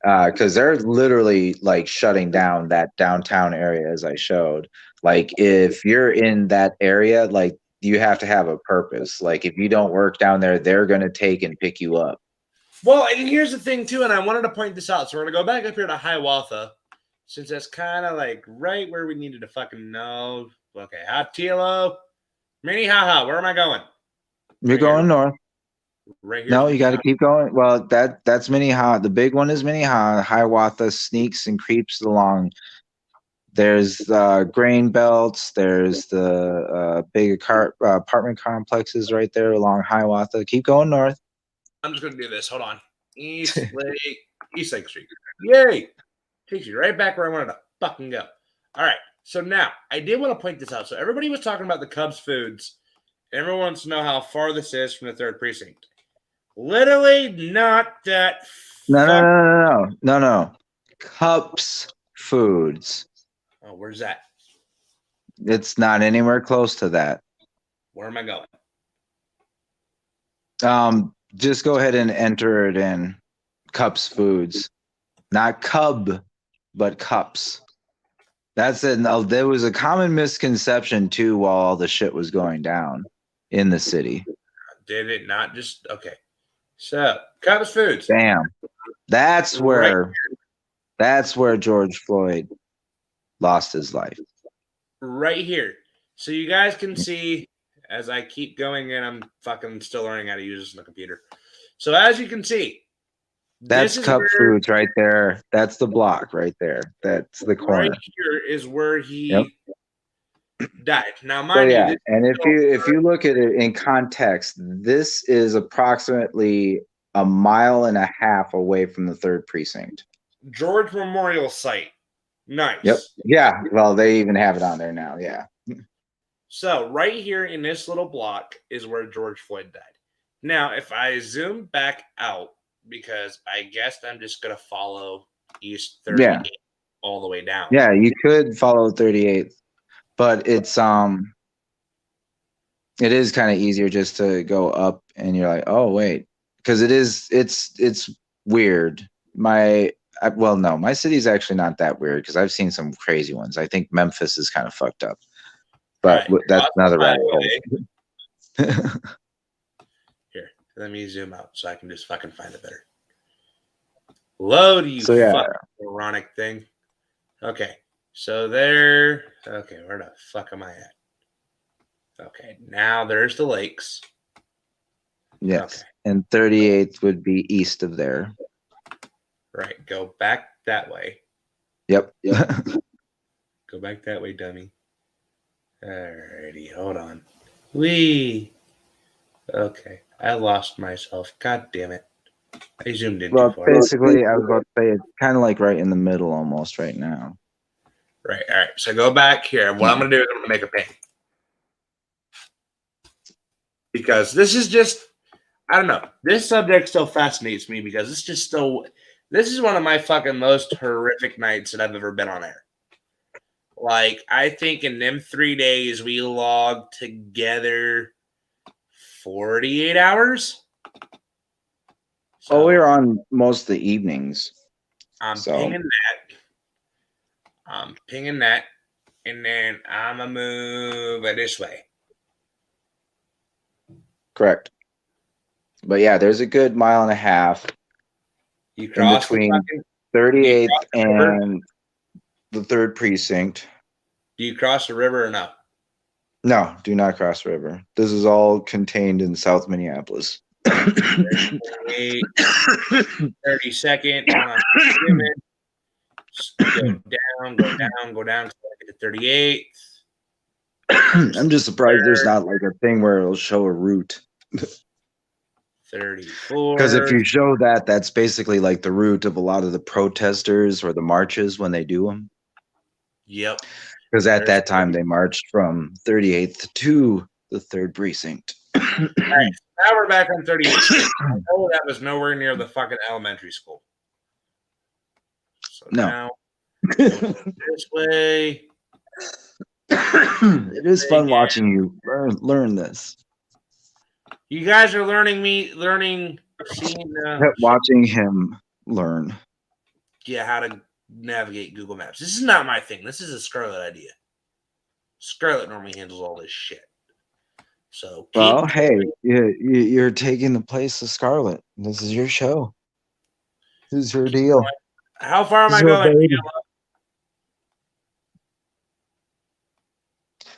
because they're literally like shutting down that downtown area, as I showed. Like, if you're in that area, like, you have to have a purpose. Like, if you don't work down there, they're going to take and pick you up. Well, and here's the thing too, and I wanted to point this out. So we're going to go back up here to Hiawatha, since that's kind of like right where we needed to fucking know. Okay, Hatilo, Minnehaha, where am I going? You're going north. Right here. No, you got to keep going. Well, that's Minnehaha. The big one is Minnehaha. Hiawatha sneaks and creeps along. There's grain belts. There's the big apartment complexes right there along Hiawatha. Keep going north. I'm just going to do this. Hold on. East Lake Street. Yay! Takes you right back where I wanted to fucking go. All right. So now, I did want to point this out. So everybody was talking about the Cubs foods. Everyone wants to know how far this is from the 3rd precinct. Literally not that. No. Cups Foods. Oh, where's that? It's not anywhere close to that. Where am I going? Just go ahead and enter it in. Cups Foods. Not Cub, but Cups. That's it. No, there was a common misconception too while all the shit was going down in the city. Did it not just okay? So Cubs Foods. Bam. That's where George Floyd lost his life. Right here. So you guys can see as I keep going in, I'm fucking still learning how to use this on the computer. So as you can see, That's Cup Foods right there. That's the block right there. That's the corner. Right here is where he died. Now, mind so, yeah, you, and if you look at it in context, this is approximately 1.5 miles away from the 3rd precinct. George Memorial Site. Nice. Yep. Yeah. Well, they even have it on there now. Yeah. So right here in this little block is where George Floyd died. Now, if I zoom back out, because I guess I'm just gonna follow East 38 all the way down. Yeah, you could follow 38th, but it is kind of easier just to go up and you're like, oh wait, because it's weird. My city's actually not that weird because I've seen some crazy ones. I think Memphis is kind of fucked up, but that's another rabbit hole. Here, let me zoom out so I can just fucking find it better. Load, you fucking moronic thing. Okay, so there. Okay, where the fuck am I at? Okay, now there's the lakes. Yes, okay. And 38th would be east of there. Right, go back that way. Yep. Go back that way, dummy. Alrighty, hold on. Wee. Okay, I lost myself. God damn it. I zoomed in too far. Basically, I was about to say it's kind of like right in the middle almost right now. Right, all right. So go back here. What I'm going to do is I'm going to make a ping. Because this is just, I don't know. This subject still fascinates me because it's just still, this is one of my fucking most horrific nights that I've ever been on air. Like, I think in them 3 days, we logged together 48 hours. So, we were on most of the evenings. I'm pinging that. And then I'm going to move it this way. Correct. But yeah, there's a good 1.5 miles you cross in between 38th and the 3rd precinct. Do you cross the river or no? No, do not cross the river. This is all contained in South Minneapolis. 32nd. Go down to 38th. I'm just surprised there's not like a thing where it'll show a route. 34. Because if you show that, that's basically like the route of a lot of the protesters or the marches when they do them. Yep. Because at that time they marched from 38th to the 3rd precinct. All right, now we're back on 38th. Oh, that was nowhere near the fucking elementary school. So now this way. It is fun watching you learn this. You guys are watching him learn. Yeah, how to navigate Google Maps. This is not my thing. This is a Scarlett idea. Scarlett normally handles all this shit. So, hey, you're taking the place of Scarlett. This is your show. This is your deal. How far am I going?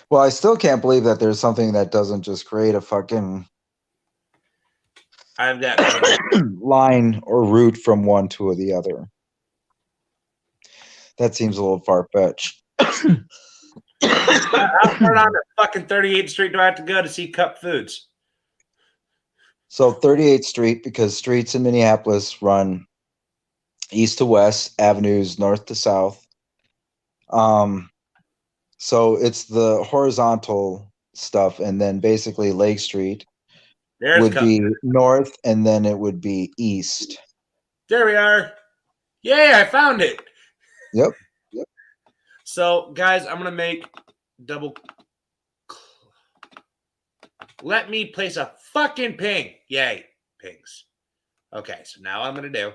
Well, I still can't believe that there's something that doesn't just create a fucking I've got line or route from one to the other. That seems a little far-fetched. How far on the fucking 38th Street do I have to go to see Cup Foods? So 38th Street, because streets in Minneapolis run east to west, avenues north to south. So it's the horizontal stuff, and then basically Lake Street would be north, and then it would be east. There we are. Yay, I found it. Yep. So, guys, I'm gonna make double. Let me place a fucking ping. Yay, pings. Okay, so now what I'm gonna do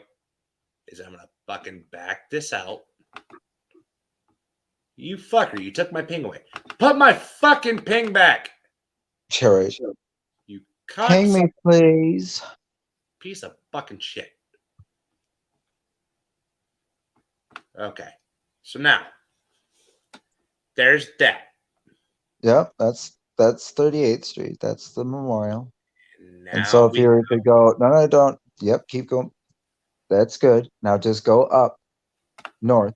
is I'm gonna fucking back this out. You fucker, you took my ping away. Put my fucking ping back. Cherry. You Ping me, please. piece of fucking shit. Okay, so now there's that. Yep, that's 38th Street. That's the memorial. Now And so if you were to go, no, don't. Yep, keep going. That's good. Now just go up north.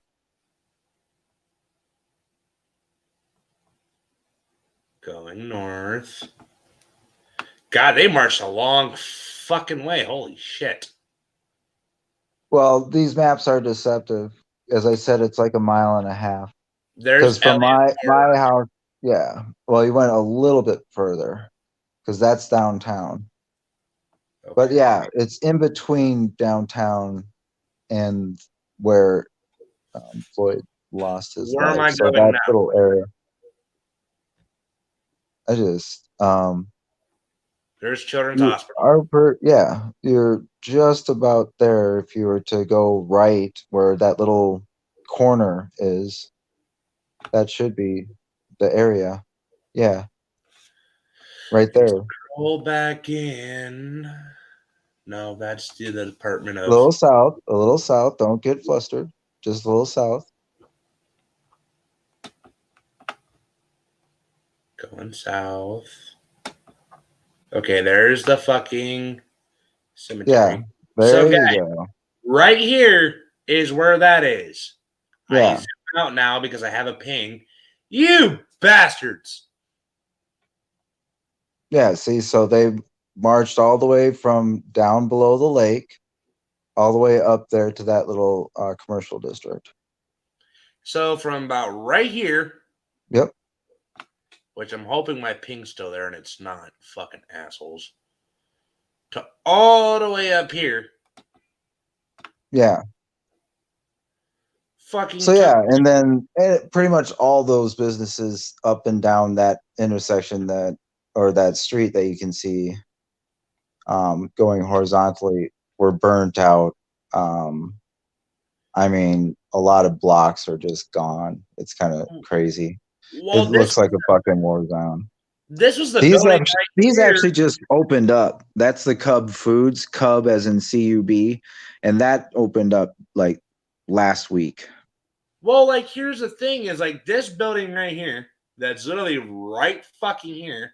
going north. God, they marched a long fucking way. Holy shit. Well, these maps are deceptive. As I said, it's like a mile and a half. There's Because from my house, yeah. Well, you went a little bit further because that's downtown. Okay. But yeah, it's in between downtown and where Floyd lost his Where life. am I So going that now? little area. I just There's Children's you Hospital. yeah, you're just about there if you were to go right where that little corner is. That should be the area. Yeah. Right there. Roll back in. No, that's the Department A of. little south, a little south. Don't get flustered. Just a little south. Going south. Okay, there's the fucking cemetery. Yeah. There So, you guys, go. right here is where that is. I Yeah. zoom out now because I have a ping. You bastards. Yeah. See, so they marched all the way from down below the lake, all the way up there to that little commercial district. So from about right here, Yep. which I'm hoping my ping's still there and it's not, fucking assholes, to all the way up here. Yeah. Fucking So yeah, and then pretty much all those businesses up and down that intersection or that street that you can see going horizontally were burnt out. I mean, a lot of blocks are just gone. It's kind of crazy. It Well, looks like a fucking war zone. this was the These building actually, right these here. actually just opened up. That's the Cub Foods, Cub as in CUB, and that opened up like last week. Well, like here's the thing: is like this building right here, that's literally right fucking here,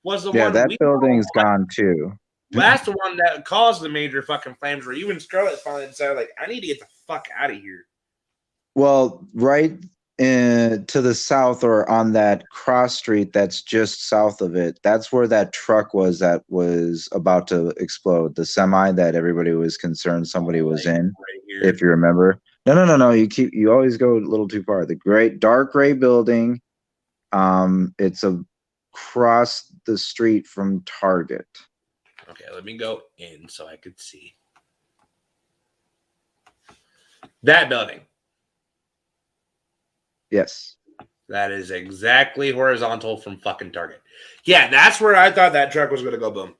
was the one. That building's gone too. That's the one that caused the major fucking flames. Where even Scarlett finally decided, like, I need to get the fuck out of here. Well, right to the south or on that cross street that's just south of it, that's where that truck was that was about to explode. The semi that everybody was concerned somebody was in, right here. if you remember. No. You always go a little too far. The dark gray building. It's across the street from Target. Okay, let me go in so I could see that building. Yes. That is exactly horizontal from fucking Target. Yeah, that's where I thought that truck was going to go boom.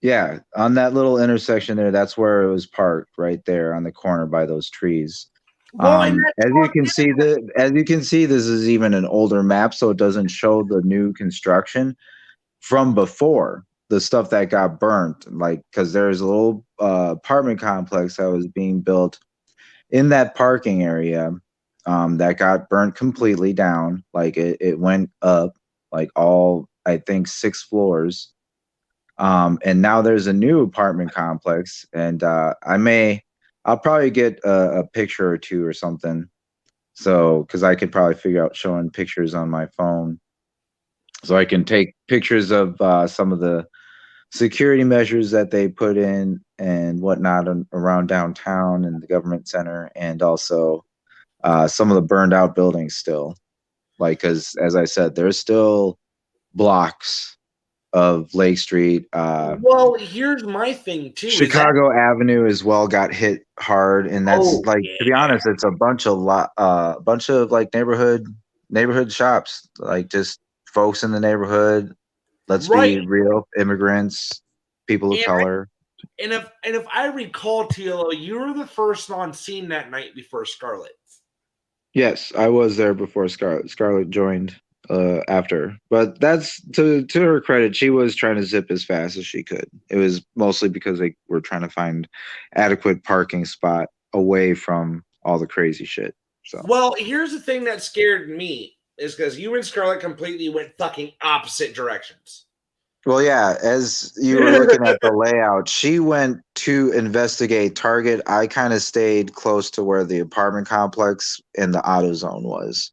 Yeah, on that little intersection there, that's where it was parked, right there on the corner by those trees. Well, As you can see, this is even an older map, so it doesn't show the new construction from before, the stuff that got burnt. Like, because there's a little apartment complex that was being built in that parking area that got burnt completely down. Like it went up like all, I think, 6 floors. And now there's a new apartment complex, and I'll probably get a picture or two or something. So, because I could probably figure out showing pictures on my phone, so I can take pictures of some of the security measures that they put in and whatnot around downtown and the government center, and also some of the burned out buildings still. Like, because as I said, there's still blocks of Lake Street. Well, here's my thing too. Chicago Avenue as well got hit hard, and that's like, to be Yeah. honest, it's a bunch of like neighborhood shops, like just folks in the neighborhood. Let's Right. be real, immigrants, people of color. And if I recall, TLO, you were the first on scene that night before Scarlett. Yes, I was there before Scarlett. Scarlett joined after, but that's to her credit. She was trying to zip as fast as she could. It was mostly because they were trying to find adequate parking spot away from all the crazy shit. So, well, here's the thing that scared me is because you and Scarlett completely went fucking opposite directions. well, yeah, as you were looking at the layout, she went to investigate Target. I kind of stayed close to where the apartment complex and the AutoZone was.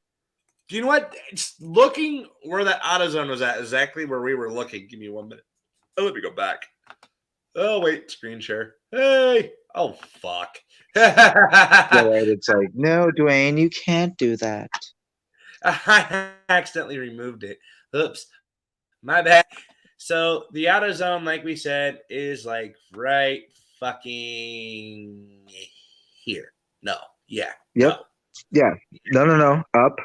Do you know what? It's looking where that AutoZone was at, exactly where we were looking. Give me 1 minute. Oh, let me go back. Oh, wait, screen share. Hey. Oh, fuck. Yeah, right. It's like, no, Dwayne, you can't do that. I accidentally removed it. Oops. My bad. So the AutoZone, like we said, is like right fucking here. No. Yeah. Yep. No. Yeah. No. Up.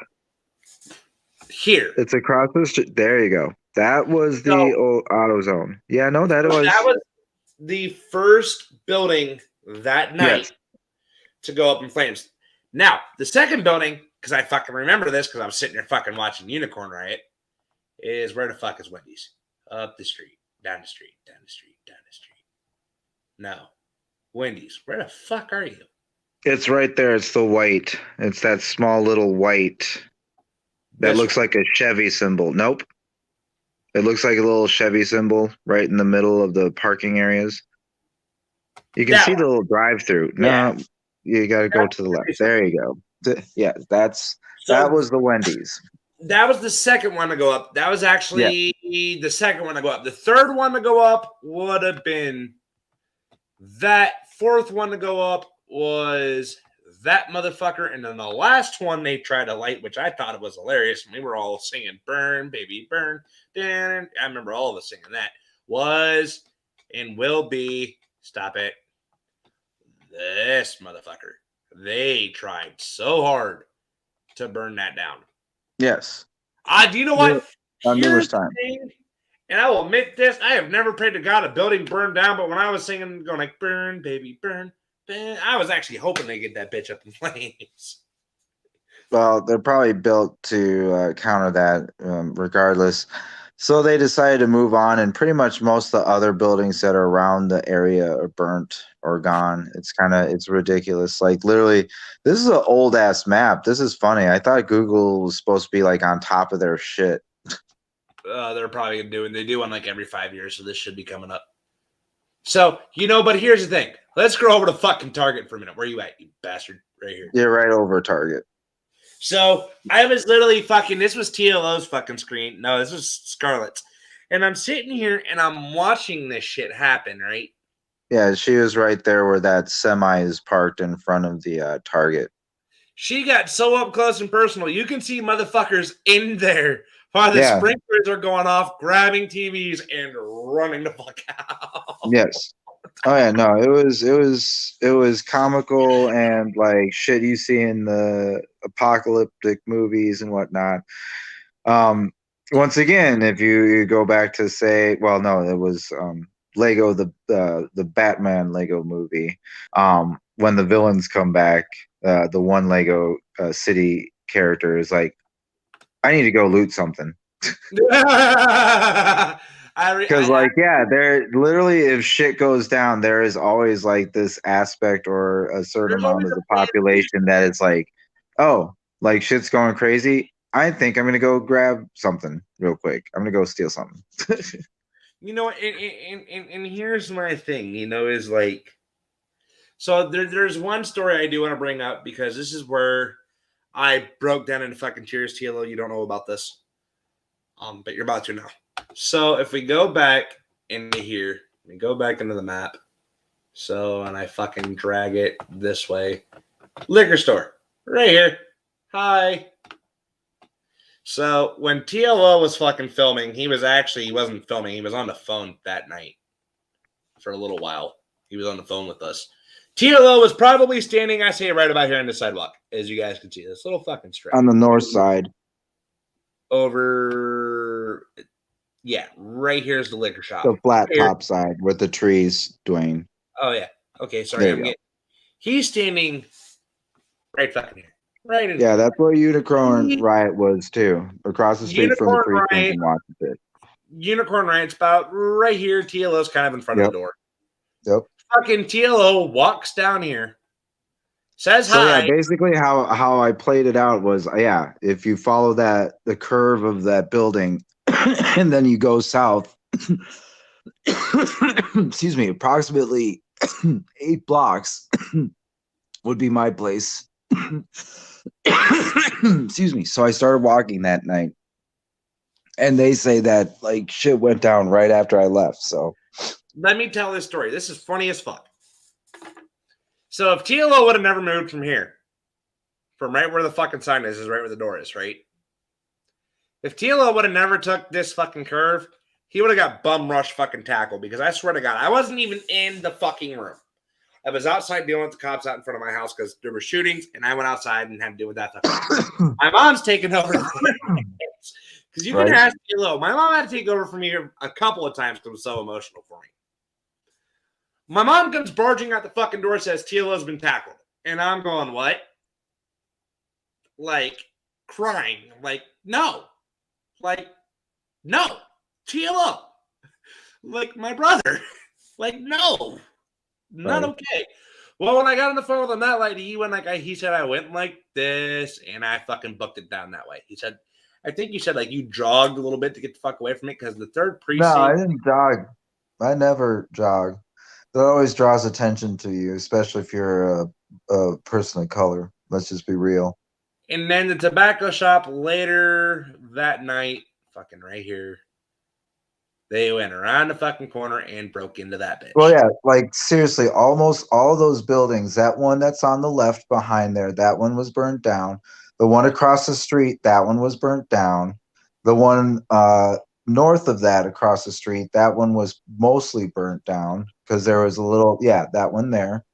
Here. It's across the street. There you go. That was the old AutoZone. Yeah, no, that was the first building that night to go up in flames. Now, the second building, because I fucking remember this because I was sitting there fucking watching Unicorn Riot, is where the fuck is Wendy's? Up the street, down the street, down the street, down the street. No. Wendy's, where the fuck are you? It's right there. It's the white. It's that small little white that looks like a Chevy symbol. Nope. It looks like a little Chevy symbol right in the middle of the parking areas. You can see the little drive-through. No, you got to go to the left. There you go. Yeah, that was the Wendy's. That was the second one to go up. That was actually the second one to go up. The third one to go up would have been that. Fourth one to go up was that motherfucker. And then the last one they tried to light, which I thought it was hilarious. And we were all singing "Burn, Baby, Burn." I remember all of us singing that. Was and will be, stop it, this motherfucker. They tried so hard to burn that down. Yes. Do you know what? Numerous times. And I will admit this, I have never prayed to God a building burned down, but when I was singing, going like, burn, baby, burn, burn, I was actually hoping they get that bitch up in flames. Well, they're probably built to counter that regardless. So they decided to move on, and pretty much most of the other buildings that are around the area are burnt or gone. It's ridiculous. Like, literally, this is an old ass map. This is funny. I thought Google was supposed to be like on top of their shit. They're probably gonna do it. They do one like every 5 years, so this should be coming up. So, but here's the thing. Let's go over to fucking Target for a minute. Where you at, you bastard? Right here. You're right over Target. So I was literally this was TLO's fucking screen. No, this was Scarlett's. And I'm sitting here and I'm watching this shit happen, right? Yeah, she was right there where that semi is parked in front of the Target. She got so up close and personal. You can see motherfuckers in there while the sprinklers are going off, grabbing TVs and running the fuck out. Yes. Oh yeah, no, it was comical and like shit you see in the apocalyptic movies and whatnot. Once again, if you go back to say, well, no, it was Lego, the Batman Lego movie. When the villains come back, the one Lego City character is like, I need to go loot something. Because there literally, if shit goes down, there is always like this aspect or a certain amount of the population that it's like, oh, like shit's going crazy. I think I'm gonna go grab something real quick. I'm gonna go steal something. And here's my thing, is like, so there's one story I do want to bring up because this is where I broke down into fucking tears. TLO, you don't know about this, but you're about to now. So if we go back into here, we go back into the map. So, and I fucking drag it this way. Liquor store, right here. Hi. So when TLO was fucking filming, he wasn't filming. He was on the phone that night for a little while. He was on the phone with us. TLO was probably standing, I say, right about here on the sidewalk, as you guys can see. This little fucking strip. On the north side. Over, yeah, right here's the liquor shop. The flat top side with the trees, Dwayne. Oh, yeah. Okay, sorry. He's standing right fucking here. Right in Yeah, that's where Unicorn Riot was too. Across the street from the precinct in Washington. Unicorn Riot's about right here. TLO's kind of in front of the door. Yep. Fucking TLO walks down here, says hi. So yeah, basically how I played it out was, yeah, if you follow the curve of that building and then you go south, excuse me, approximately 8 blocks would be my place. Excuse me. So I started walking that night, and they say that like shit went down right after I left. So let me tell this story. This is funny as fuck. So if TLO would have never moved from here, from right where the fucking sign is right where the door is, right? If TLO would have never took this fucking curve, he would have got bum rush fucking tackle, because I swear to God, I wasn't even in the fucking room. I was outside dealing with the cops out in front of my house because there were shootings, and I went outside and had to deal with that. My mom's taken over because you can ask TLO. My mom had to take over from me a couple of times because it was so emotional for me. My mom comes barging out the fucking door, says TLO's been tackled, and I'm going, what? Like crying, like no, TLO, like my brother, like no. Not okay. Well, when I got on the phone with him that night, he said I went like this, and I fucking booked it down that way. He said, I think you said like you jogged a little bit to get the fuck away from it because the third precinct. No, I didn't jog. I never jog. That always draws attention to you, especially if you're a person of color. Let's just be real. And then the tobacco shop later that night, fucking right here. They went around the fucking corner and broke into that bitch. Well, yeah, like seriously, almost all those buildings, that one that's on the left behind there, that one was burnt down. The one across the street, that one was burnt down. The one north of that across the street, that one was mostly burnt down because there was a little, that one there.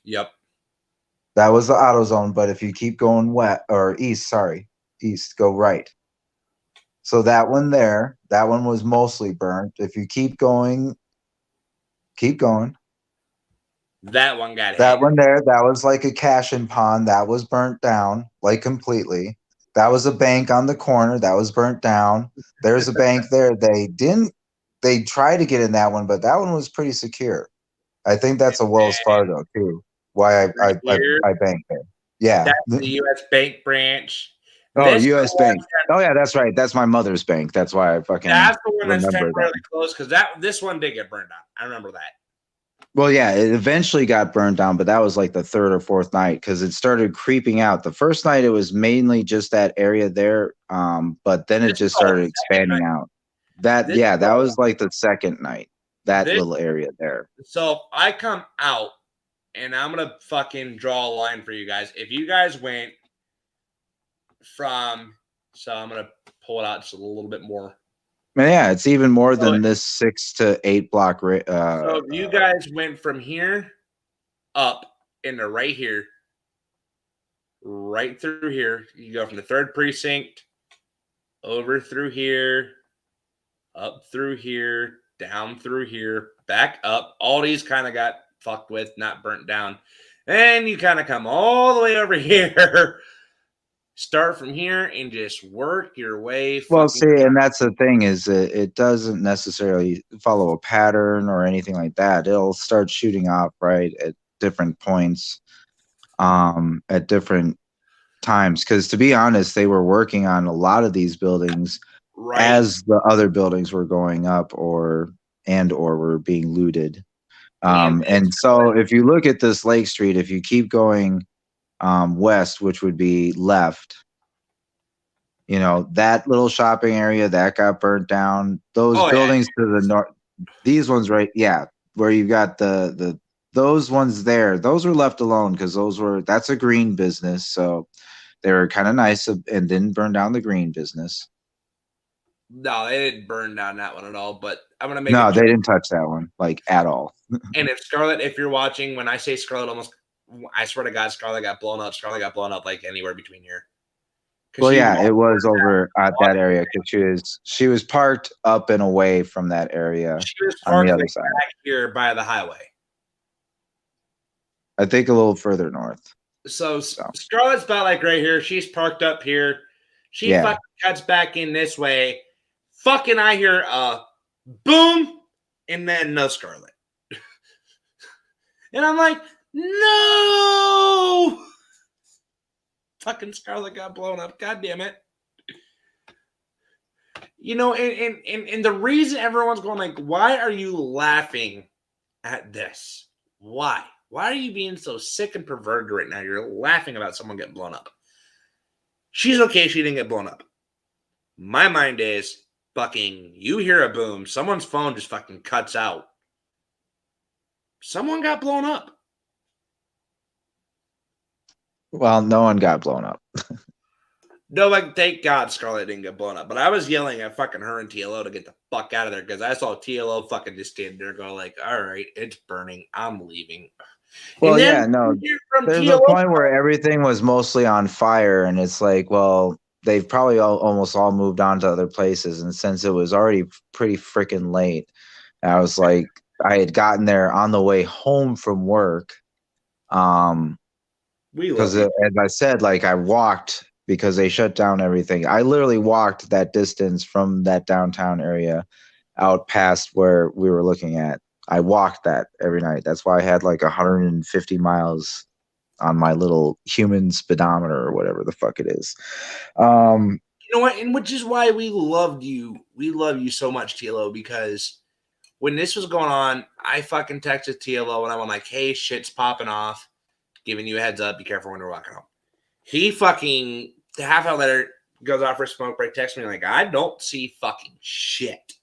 Yep. That was the AutoZone, but if you keep going east, go right. So that one there, that one was mostly burnt. If you keep going. That one got that hit. One there, that was like a cash in pond. That was burnt down, like completely. That was a bank on the corner. That was burnt down. There's a bank there. They tried to get in that one, but that one was pretty secure. I think that's a Wells Fargo too. Why I banked there. Yeah. That's the U.S. Bank branch. Oh, U.S. Bank. Oh, yeah, that's right. That's my mother's bank. That's why I fucking that's the one that's temporarily that. closed because this one did get burned down. I remember that. Well, yeah, it eventually got burned down, but that was like the third or fourth night because it started creeping out. The first night, it was mainly just that area there, but then it just started expanding out. That was like the second night, little area there. So I come out, and I'm going to fucking draw a line for you guys. If you guys went from, so I'm going to pull it out just a little bit more. Yeah, it's even more than this 6 to 8 block. So if you guys went from here up into right here, right through here, you go from the third precinct over through here, up through here, down through here, back up. All these kind of got fucked with, not burnt down. And you kind of come all the way over here. Start from here and just work your way. Well, see, and that's the thing is it doesn't necessarily follow a pattern or anything like that. It'll start shooting up right at different points, at different times. Because to be honest, they were working on a lot of these buildings as the other buildings were going up or were being looted. And so if you look at this Lake Street, if you keep going west, which would be left, that little shopping area that got burnt down, those buildings to the north, these ones where you got those ones there, those were left alone because that's a green business. So They were kind of nice and didn't burn down the green business. No, they didn't burn down that one at all. But I'm gonna make No, they didn't touch that one like at all. And if Scarlett, if you're watching, when I say Scarlett, I swear to God, Scarlett got blown up. Scarlett got blown up like anywhere between here. Well, yeah, it was over at that area because she was parked up and away from that area She was on the parked other side. back here by the highway. I think a little further north. So Scarlett's about like right here. She's parked up here. She fucking cuts back in this way. Fucking I hear a boom and then no Scarlett. And I'm like, no! Fucking Scarlett got blown up. God damn it. You know, and the reason everyone's going like, why are you laughing at this? Why? Why are you being so sick and perverted right now? You're laughing about someone getting blown up. She's okay. She didn't get blown up. My mind is fucking, you hear a boom. Someone's phone just fucking cuts out. Someone got blown up. Well, no one got blown up. No, like, thank God Scarlett didn't get blown up. But I was yelling at fucking her and TLO to get the fuck out of there because I saw TLO fucking just stand there go like, all right, it's burning. I'm leaving. Well, yeah, no. There's a point where everything was mostly on fire, and it's like, well, they've probably almost all moved on to other places. And since it was already pretty freaking late, I was like, I had gotten there on the way home from work. Because as I said, like I walked because they shut down everything. I literally walked that distance from that downtown area out past where we were looking at. I walked that every night. That's why I had like 150 miles on my little human speedometer or whatever the fuck it is. You know what? And which is why we loved you. We love you so much, TLO, because when this was going on, I fucking texted TLO and I'm like, hey, shit's popping off. Giving you a heads up. Be careful when you're walking home. He fucking, the half hour later, goes out for a smoke break, texts me like, I don't see fucking shit.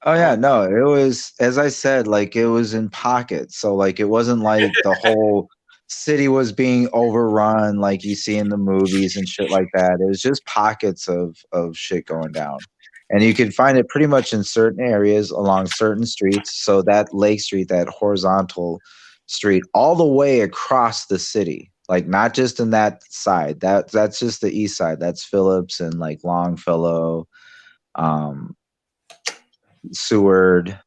Oh, yeah. No, it was, as I said, like it was in pockets. So, like, it wasn't like the whole city was being overrun like you see in the movies and shit like that. It was just pockets of shit going down. And you could find it pretty much in certain areas along certain streets. So that Lake Street, that horizontal street, all the way across the city, like not just in that side. That's just the east side. That's Phillips and like Longfellow, Seward,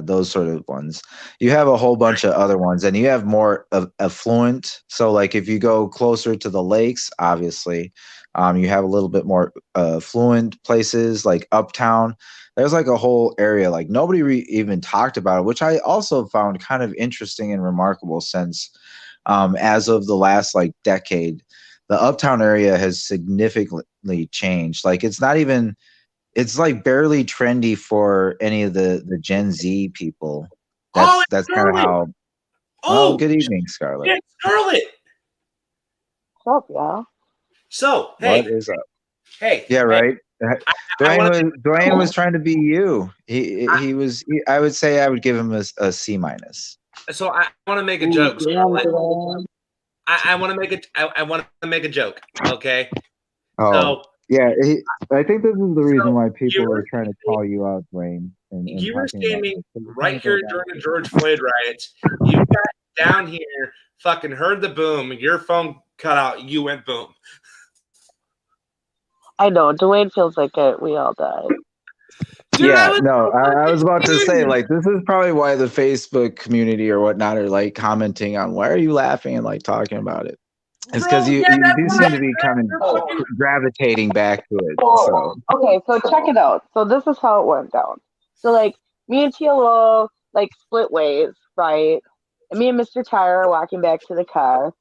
those sort of ones. You have a whole bunch of other ones, and you have more affluent. So like if you go closer to the lakes, obviously, you have a little bit more affluent places like Uptown. There's like a whole area like nobody even talked about it, which I also found kind of interesting and remarkable since as of the last like decade, the Uptown area has significantly changed. Like it's not even, it's like barely trendy for any of the Gen Z people. That's kind of how. Oh, good evening, Scarlett. Yeah, Scarlett. What's up, y'all? So, hey. What is up? Hey. Yeah, right. Dwayne was trying to be you. He was. I would say I would give him a C minus. So I want to make a joke. I want to make it. I want to make a joke. Okay. Oh. So, yeah, I think this is the reason why people are trying to call you out, Dwayne. And you were standing right here during the George Floyd riots. You got down here, fucking heard the boom. Your phone cut out. You went boom. I know. Dwayne feels like we all died. Dude, yeah, I was about to say, like, this is probably why the Facebook community or whatnot are like commenting on why are you laughing and like talking about it. It's because you do seem to be kind of gravitating back to it. So. Okay, so check it out. So this is how it went down. So like me and TLO like split ways, right? And me and Mr. Tire are walking back to the car.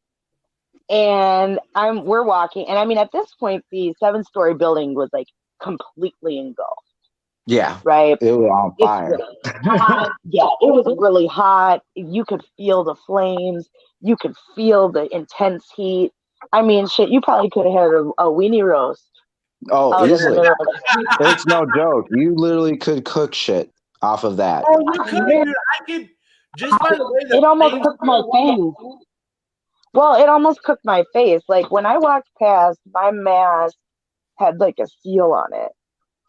And we're walking, and I mean at this point the 7-story building was like completely engulfed. Yeah. Right. It was on fire. Really yeah, it was really hot. You could feel the flames. You could feel the intense heat. I mean, shit, you probably could have had a weenie roast. Oh, easily. It's no joke. You literally could cook shit off of that. Oh, you could, dude. I could, just by the way that it almost cooked my face. Well, it almost cooked my face. Like when I walked past, my mask had like a seal on it.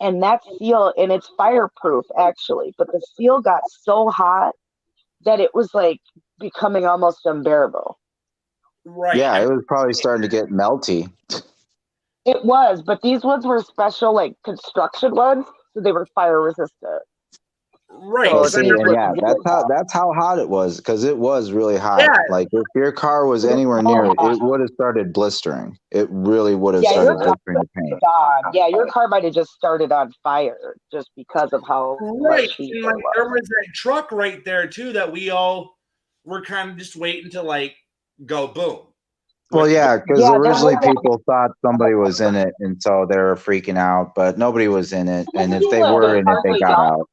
And that seal, and it's fireproof actually, but the seal got so hot that it was like becoming almost unbearable. Right. Yeah, it was probably starting to get melty. It was, but these ones were special, like construction ones, so they were fire resistant. Right. So Well, Because I see, remember. and yeah, that's how hot it was because it was really hot. Yeah. Like if your car was anywhere near it, it would have started blistering. It really would have Yeah, started your car, blistering the paint. God, yeah, your car might have just started on fire just because of how Right. much heat And there like there was. was that truck right there too that we all were kind of just waiting to like go boom. Well, With the yeah, because Yeah, there originally was that. people thought somebody was in it, and so they were freaking out, but nobody was in it. And if they People have were been in it, they parking got all out.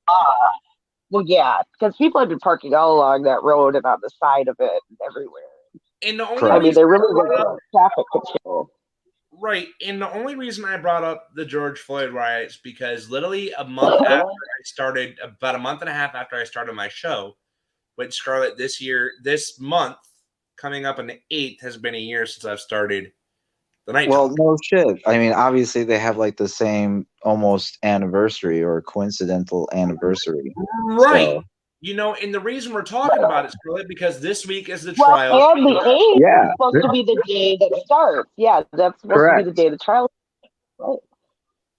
well, yeah, because people have been parking all along that road and on the side of it and everywhere. and the only Correct. I mean, reason there I really brought was up no traffic control. right, and the only reason I brought up the George Floyd riots because literally a month after I started, about a month and a half after I started my show with Scarlett this month, coming up on the 8th, has been a year since I've started the Night Well, Talk. no shit. I mean, obviously they have like the same almost anniversary or coincidental anniversary. Right. So You know, and the reason we're talking about it, Scarlett, because this week is the Well, trial. and the 8th yeah, is supposed to be the day that starts. Yeah, that's supposed to be correct. the day the trial. Right.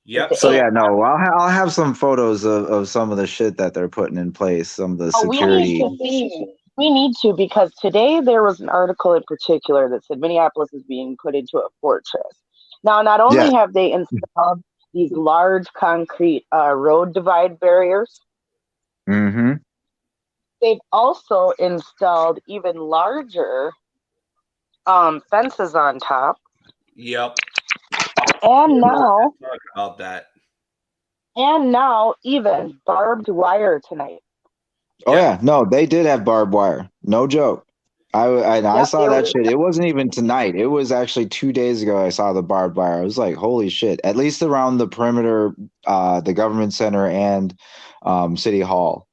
Yep. The So So yeah, no, I'll have some photos of some of the shit that they're putting in place, some of the Oh, we need security. to see. We need to because today there was an article in particular that said Minneapolis is being put into a fortress. Now, not Yeah. only have they installed these large concrete road divide barriers, Mm-hmm. they've also installed even larger fences on top. yep. And now, Talk about that. even barbed wire tonight. Oh Yep. yeah, no, they did have barbed wire. No joke. I Yep, saw they that were- shit. It wasn't even tonight. It was actually 2 days ago. I saw the barbed wire. I was like, holy shit! At least around the perimeter, the government center and city hall.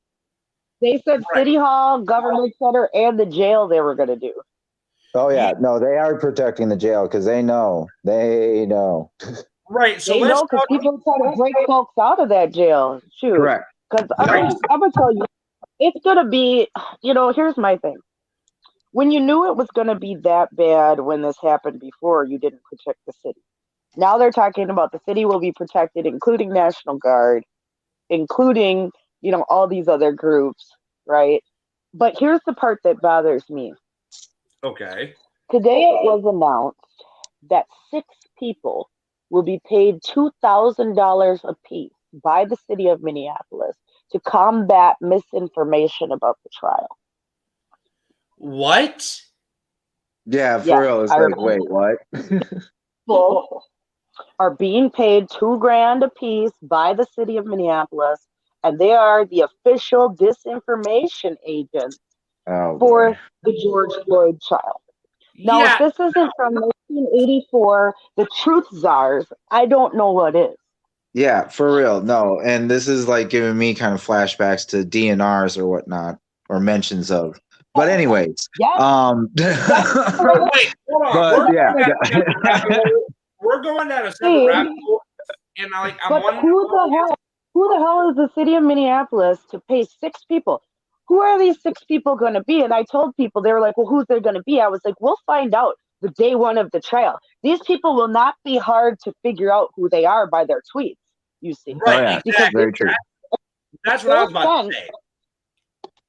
They said City Hall, Government Center, and the jail they were going to do. Oh yeah, no, they are protecting the jail because they know. They know. Right. So They let's know because talk. people try to break folks out of that jail. Shoot. Correct. Because Right. I'm going to tell you, it's going to be, here's my thing. When you knew it was going to be that bad when this happened before, you didn't protect the city. Now they're talking about the city will be protected, including National Guard, including, all these other groups, right? But here's the part that bothers me. Okay. Today it was announced that 6 people will be paid $2,000 apiece by the city of Minneapolis to combat misinformation about the trial. What? Yeah, for Yeah, real. It's I like, remember. wait, what? People are being paid $2,000 apiece by the city of Minneapolis, and they are the official disinformation agents Oh, for boy. the George Floyd trial. Now, Yeah. if this isn't from 1984, the truth czars, I don't know what is. Yeah, for real. No, and this is like giving me kind of flashbacks to DNRs or whatnot, or mentions of. But anyways, Yeah. So wait, hold on. But, We're yeah. going down a separate rabbit hole. We're going down a separate rabbit hole, and I'm But wondering. who the hell is the city of Minneapolis to pay 6 people? Who are these 6 people going to be? And I told people, they were like, well, who's they going to be? I was like, we'll find out the day one of the trial. These people will not be hard to figure out who they are by their tweets, you see. Right. Oh, yeah. Exactly. Very true. That's what I was about to say.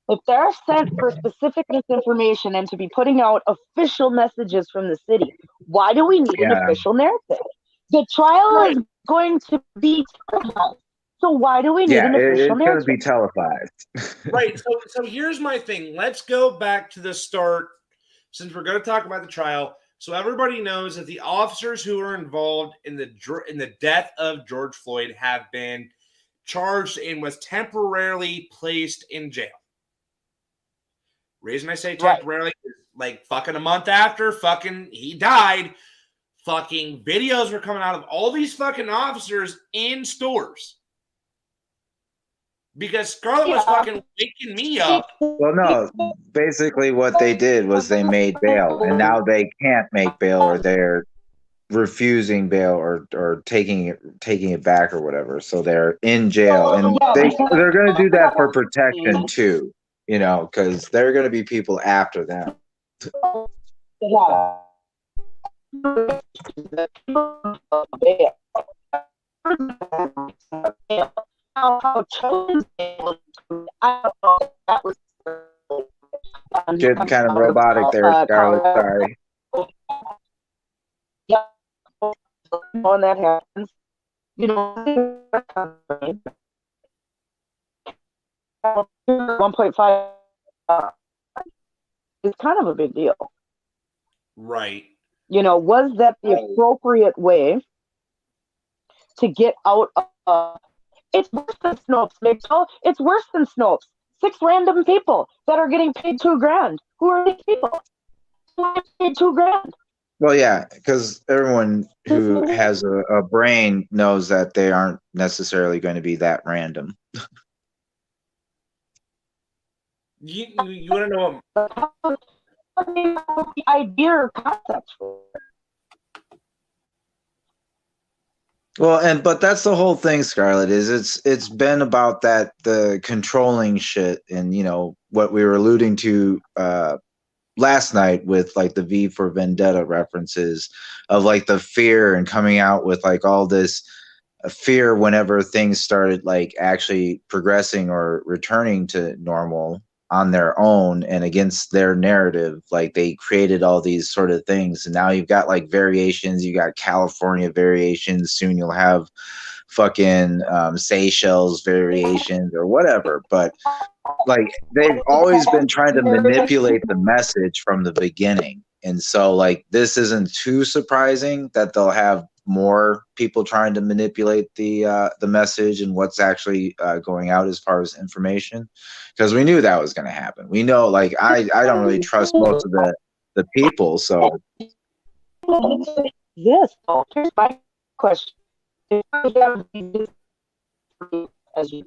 If they're sent for specific misinformation and to be putting out official messages from the city, why do we need an Yeah. official narrative? The trial is going to be televised. So why do we need Yeah, an official it's going to narrative? be televised. Right. So here's my thing. Let's go back to the start since we're going to talk about the trial. So everybody knows that the officers who were involved in the death of George Floyd have been charged and was temporarily placed in jail. Reason I say temporarily is like fucking a month after fucking he died, fucking videos were coming out of all these fucking officers in stores. because Scarlett was fucking waking me up. Well, no. Basically, what they did was they made bail, and now they can't make bail, or they're refusing bail, or taking it back or whatever. So they're in jail, and they're going to do that for protection too. You know, because there are going to be people after them. Yeah. Getting kind of robotic there, Scarlett. Sorry. Yeah. When that happens, you know, 1.5 is kind of a big deal. Right. You know, was that the appropriate way to get out of? It's worse than Snopes, Mitchell. It's worse than Snopes. 6 random people that are getting paid $2,000. Who are these people? Who are paid $2,000? Well, yeah, because everyone who has a brain knows that they aren't necessarily going to be that random. You want to know what? The idea or concept for it. Well, but that's the whole thing, Scarlett, is it's been about the controlling shit, and you know what we were alluding to last night with like the V for Vendetta references of like the fear and coming out with like all this fear whenever things started like actually progressing or returning to normal on their own and against their narrative. Like they created all these sort of things, and now you've got like variations. You got California variations. Soon you'll have fucking Seychelles variations or whatever. But like they've always been trying to manipulate the message from the beginning, and so like this isn't too surprising that they'll have more people trying to manipulate the message and what's actually going out as far as information, because we knew that was going to happen. We know, like I don't really trust most of the people, so Yes. Here's my question. As you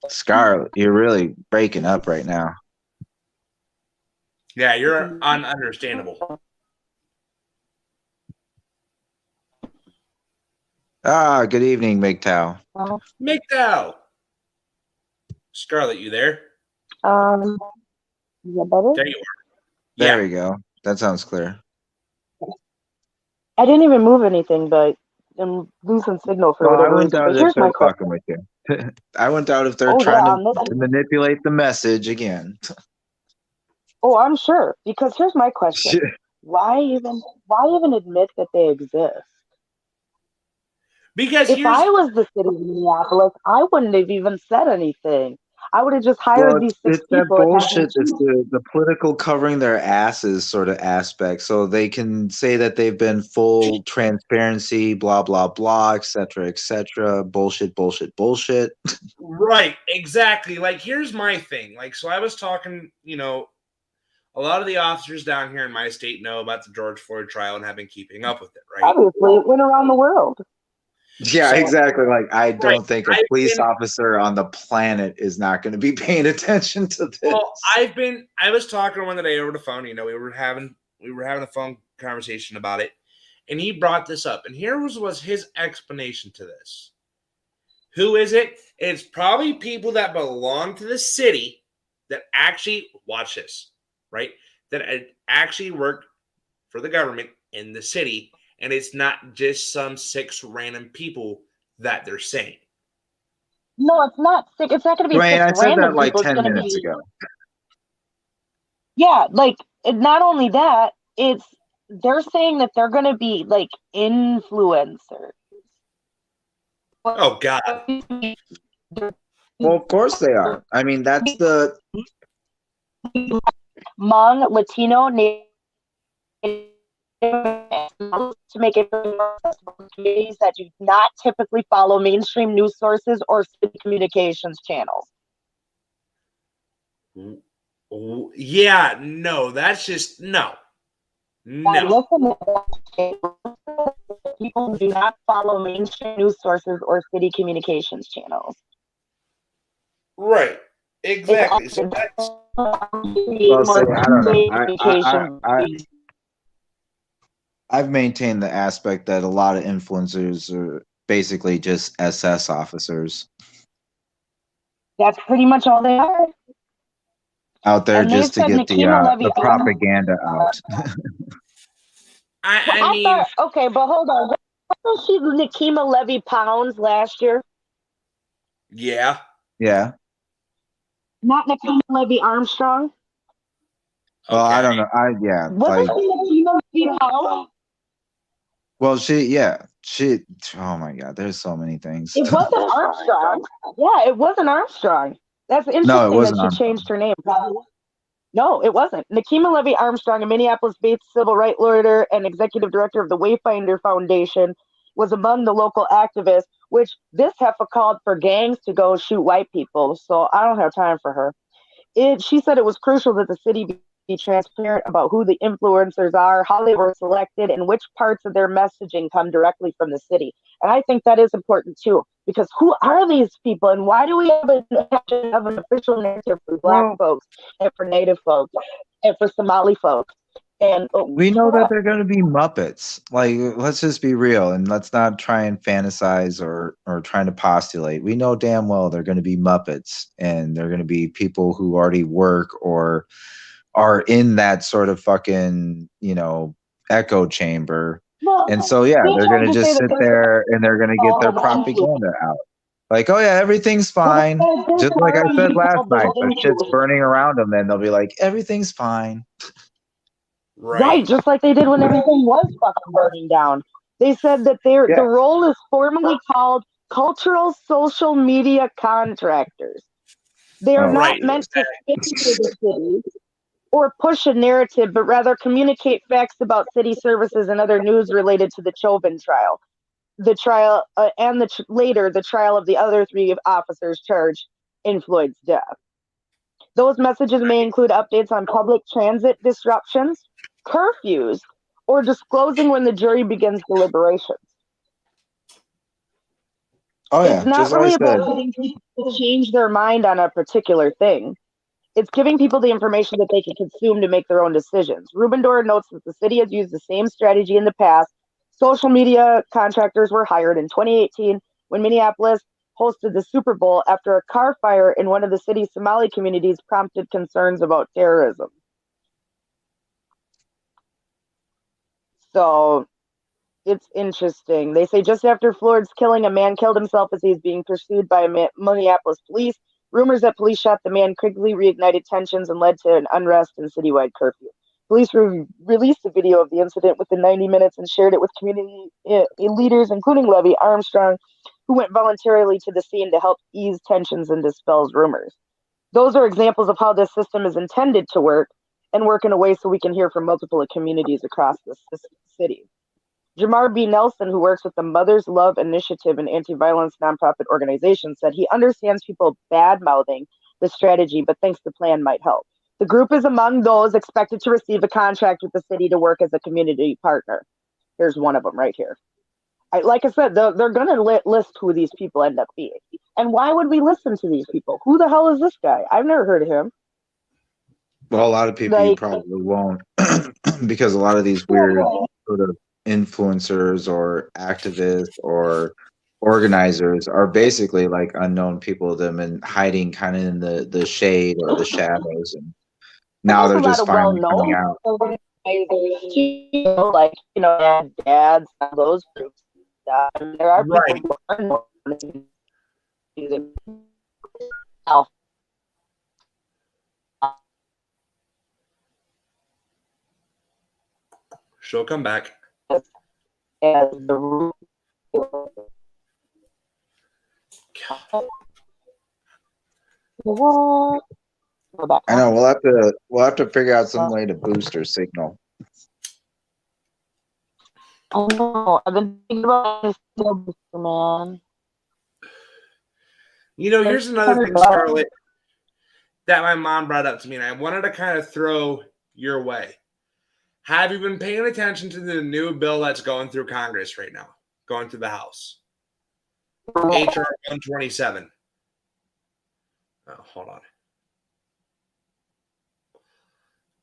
Scarlett, you're really breaking up right now. Yeah, you're ununderstandable. Good evening, MGTOW. MGTOW. Scarlett, you there? Is that better? There you are. There Yeah. we go. That sounds clear. I didn't even move anything, but I'm losing signal for Well, I whatever wouldn't reason. doubt But if here's my they're question. fucking with you. I wouldn't doubt if they're Oh, trying yeah, to manipulate the message again. Oh, I'm sure. Because here's my question. Why even admit that they exist? Because If I was the city of Minneapolis, I wouldn't have even said anything. I would have just hired these 6 It's that people. and had them bullshit. It's the political covering their asses sort of aspect, so they can say that they've been full transparency, blah blah blah, etc. etc. Bullshit, bullshit, bullshit. Right, exactly. Like, here's my thing. Like, so I was talking, you know, a lot of the officers down here in my state know about the George Floyd trial and have been keeping up with it, right? Obviously, it went around the world. Yeah, So- exactly. Like, I don't Right. think a police officer on the planet is not going to be paying attention to this. Well, I was talking to one today over the phone. You know, we were having a phone conversation about it, and he brought this up. And here was his explanation to this. Who is it? It's probably people that belong to the city that actually watch this, right? That actually work for the government in the city, and it's not just some 6 random people that they're saying. No, it's not. It's not going to be Dwayne, 6 I said random that like people. It's 10 gonna minutes be, ago. Yeah, like not only that, they're saying that they're going to be like influencers. Oh God! Well, of course they are. I mean, that's the Hmong, Latino, Native to make it more accessible to communities that do not typically follow mainstream news sources or city communications channels. Yeah, no, that's just no. Listen, people who do not follow mainstream news sources or city communications channels. Right. Exactly. So that's Well, see, I don't know. I've maintained the aspect that a lot of influencers are basically just SS officers That's pretty much all they are. out there And they just to said get Nikema Levy. the propaganda out. I mean, thought, okay, but hold on. Wasn't she Nikema Levy Pounds last year? yeah. Yeah. Not Nikema Levy Armstrong? Well, I Okay. don't know. Wasn't she Nikema Levy Pounds? Well, oh my God, there's so many things. It wasn't Armstrong. Yeah, it wasn't Armstrong. That's interesting No, it that wasn't she Armstrong. changed her name. No, it wasn't. Nikema Levy Armstrong, a Minneapolis-based civil rights lawyer and executive director of the Wayfinder Foundation, was among the local activists, which this heifer called for gangs to go shoot white people. So I don't have time for her. She said it was crucial that the city be transparent about who the influencers are, how they were selected, and which parts of their messaging come directly from the city. And I think that is important too, because who are these people, and why do we have an official narrative for Black folks and for Native folks and for Somali folks? And we know that they're going to be Muppets. Like, let's just be real, and let's not try and fantasize or trying to postulate. We know damn well they're going to be Muppets, and they're going to be people who already work or are in that sort of fucking, echo chamber. And so, yeah, they're going to just sit there and they're going to get their propaganda out. Like, oh yeah, everything's fine. Just like I said last night, the shit's burning around them, and they'll be like, everything's fine. Right, just like they did when everything was fucking burning down. They said that the role is formally called cultural social media contractors. They are not meant to speak to the city or push a narrative, but rather communicate facts about city services and other news related to the Chauvin trial. The trial and later the trial of the other 3 officers charged in Floyd's death. Those messages may include updates on public transit disruptions, curfews, or disclosing when the jury begins deliberations. Oh yeah, it's not really about getting people to change their mind on a particular thing. It's giving people the information that they can consume to make their own decisions. Rubendorf notes that the city has used the same strategy in the past. Social media contractors were hired in 2018 when Minneapolis hosted the Super Bowl after a car fire in one of the city's Somali communities prompted concerns about terrorism. So it's interesting. They say just after Floyd's killing, a man killed himself as he's being pursued by Minneapolis police. Rumors that police shot the man quickly reignited tensions and led to an unrest and citywide curfew. Police released a video of the incident within 90 minutes and shared it with community leaders, including Levy Armstrong, who went voluntarily to the scene to help ease tensions and dispel rumors. Those are examples of how this system is intended to work and work in a way so we can hear from multiple communities across the city. Jamar B. Nelson, who works with the Mother's Love Initiative, an anti-violence nonprofit organization, said he understands people bad-mouthing the strategy, but thinks the plan might help. The group is among those expected to receive a contract with the city to work as a community partner. Here's one of them right here. Like I said, they're going to list who these people end up being. And why would we listen to these people? Who the hell is this guy? I've never heard of him. Well, a lot of people you probably won't, because a lot of these weird sort of influencers or activists or organizers are basically like unknown people to them and hiding kind of in the shade or the shadows, and now they're just finally coming out. Like, dads, those groups. There are people who are She'll come back. As the I know we'll have to figure out some way to boost her signal. I know. I've been thinking about this, man. Here's another thing, Scarlett, that my mom brought up to me, and I wanted to kind of throw your way. Have you been paying attention to the new bill that's going through Congress right now? Going through the House? HR 127. Oh, hold on.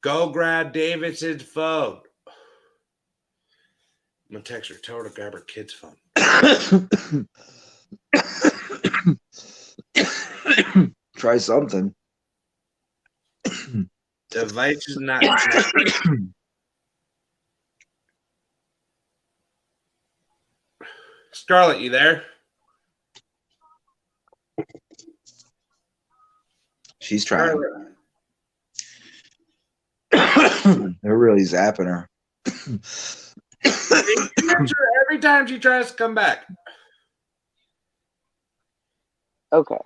Go grab Davidson's phone. I'm going to text her. Tell her to grab her kid's phone. Try something. Device is not connected. Scarlett, you there? She's trying. They're really zapping her. Every time she tries to come back. Okay.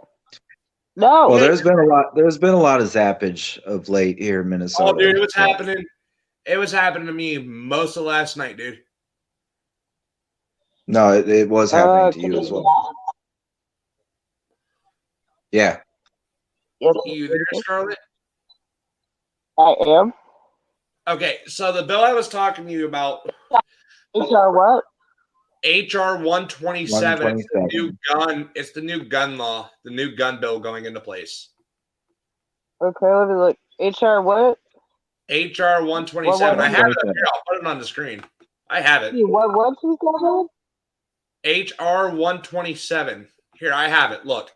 No. Well, there's been a lot. There's been a lot of zappage of late here in Minnesota. Oh, dude, what's happening? It was happening to me most of last night, dude. No, it was happening to you as well. Yeah. Yes, Are you there, Scarlett? I am. Okay, so the bill I was talking to you about, HR what? HR 127, it's the 127. new gun. It's the new gun law, the new gun bill going into place. Okay, let me look. HR what? HR 127. I have it up here. I'll put it on the screen. I have it. What you said? HR 127. Here, I have it. Look.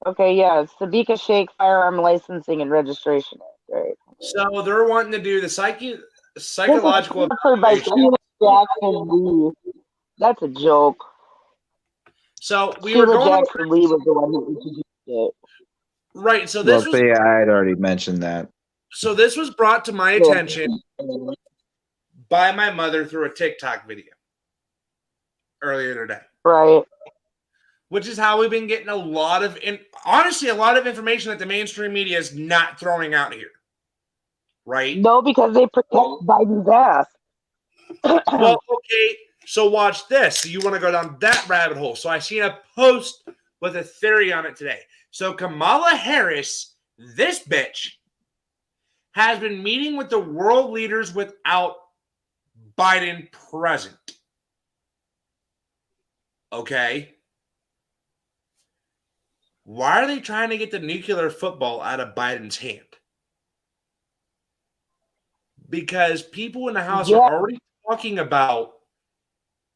Okay, yeah, it's the Sabika Sheikh Firearm Licensing and Registration Act, right? So they're wanting to do the psychological Sponsored by Sheila Jackson Lee. That's a joke. So we Sheila were going Jackson Lee was the one who introduced it. right. So this was I had already mentioned that. so this was brought to my attention by my mother through a TikTok video earlier today. Right. Which is how we've been getting a lot of honestly a lot of information that the mainstream media is not throwing out here. Right? No, because they protect Biden's ass. Well, okay. So watch this. So you want to go down that rabbit hole. So I seen a post with a theory on it today. So Kamala Harris, this bitch, has been meeting with the world leaders without Biden present. Okay. Why are they trying to get the nuclear football out of Biden's hand? Because people in the House are already talking about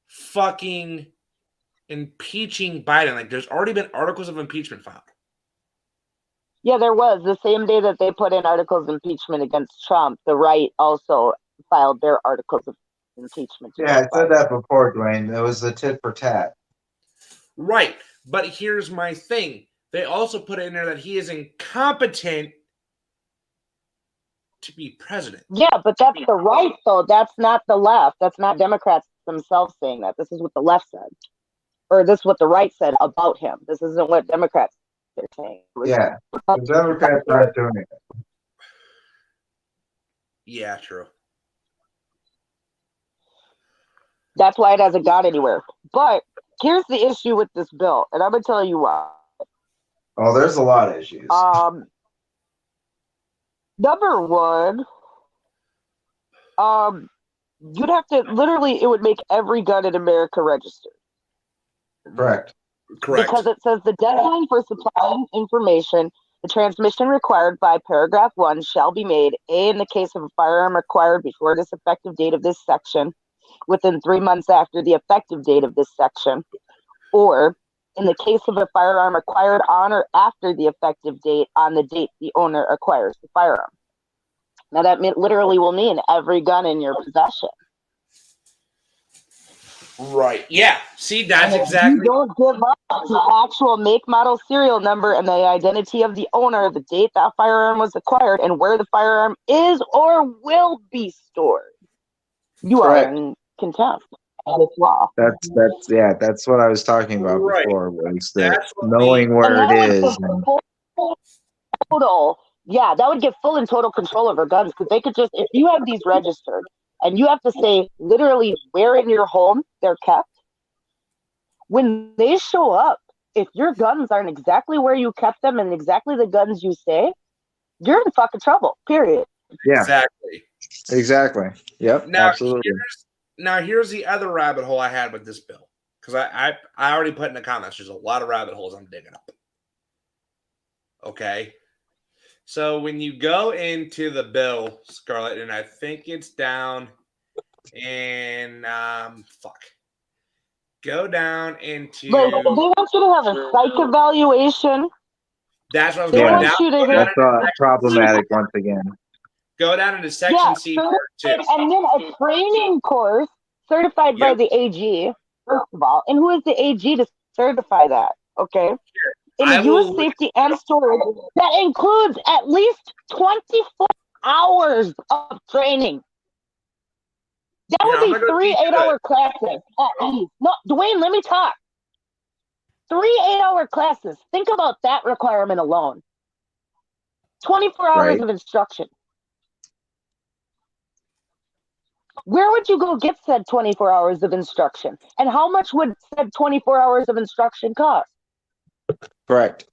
fucking impeaching Biden. Like, there's already been articles of impeachment filed. Yeah, there was. The same day that they put in articles of impeachment against Trump, the right also filed their articles of impeachment. Yeah, I said that before, Dwayne. It was a tit for tat. Right. But here's my thing. They also put in there that he is incompetent to be president. Yeah, but that's the right, though. That's not the left. That's not Democrats themselves saying that. This is what the left said. Or this is what the right said about him. This isn't what Democrats are saying. Yeah, the Democrats aren't doing it. Yeah, true. That's why it hasn't got anywhere. But here's the issue with this bill, and I'm going to tell you why. Oh, there's a lot of issues. Number one, you'd have to literally, it would make every gun in America registered. Correct. Because it says the deadline for supplying information, the transmission required by paragraph 1 shall be made, A, in the case of a firearm acquired before this effective date of this section, within 3 months after the effective date of this section, or in the case of a firearm acquired on or after the effective date on the date the owner acquires the firearm. Now that literally will mean every gun in your possession. Right. Yeah. See, that's exactly. You don't give up the actual make, model, serial number, and the identity of the owner, the date that firearm was acquired, and where the firearm is or will be stored. You are in contempt of this law. That's what I was talking about before. Was that knowing where it is? Total. Yeah, that would get full and total control over guns, because they could just, if you have these registered and you have to say literally where in your home they're kept, when they show up, if your guns aren't exactly where you kept them and exactly the guns you say, you're in fucking trouble, period. Yeah. Exactly. Exactly. Yep. Now, Absolutely. here's the other rabbit hole I had with this bill, because I already put in the comments. There's a lot of rabbit holes I'm digging up. Okay, so when you go into the bill, Scarlett, and I think it's down in go down into. Like, they want you to have a psych evaluation. That's what I was They going want down. you to Go down have, That's problematic once again. go down into section C part 2. and then a training course certified by Yep. the AG, first of all. And who is the AG to certify that? Okay. In I the will use safety and storage, that includes at least 24 hours of training. That Here, I'm would gonna be go 3 deep into 8-hour classes at least. No, Dwayne, let me talk. 3 8-hour classes. Think about that requirement alone. 24 hours Right. of instruction. Where would you go get said 24 hours of instruction? And how much would said 24 hours of instruction cost? Correct.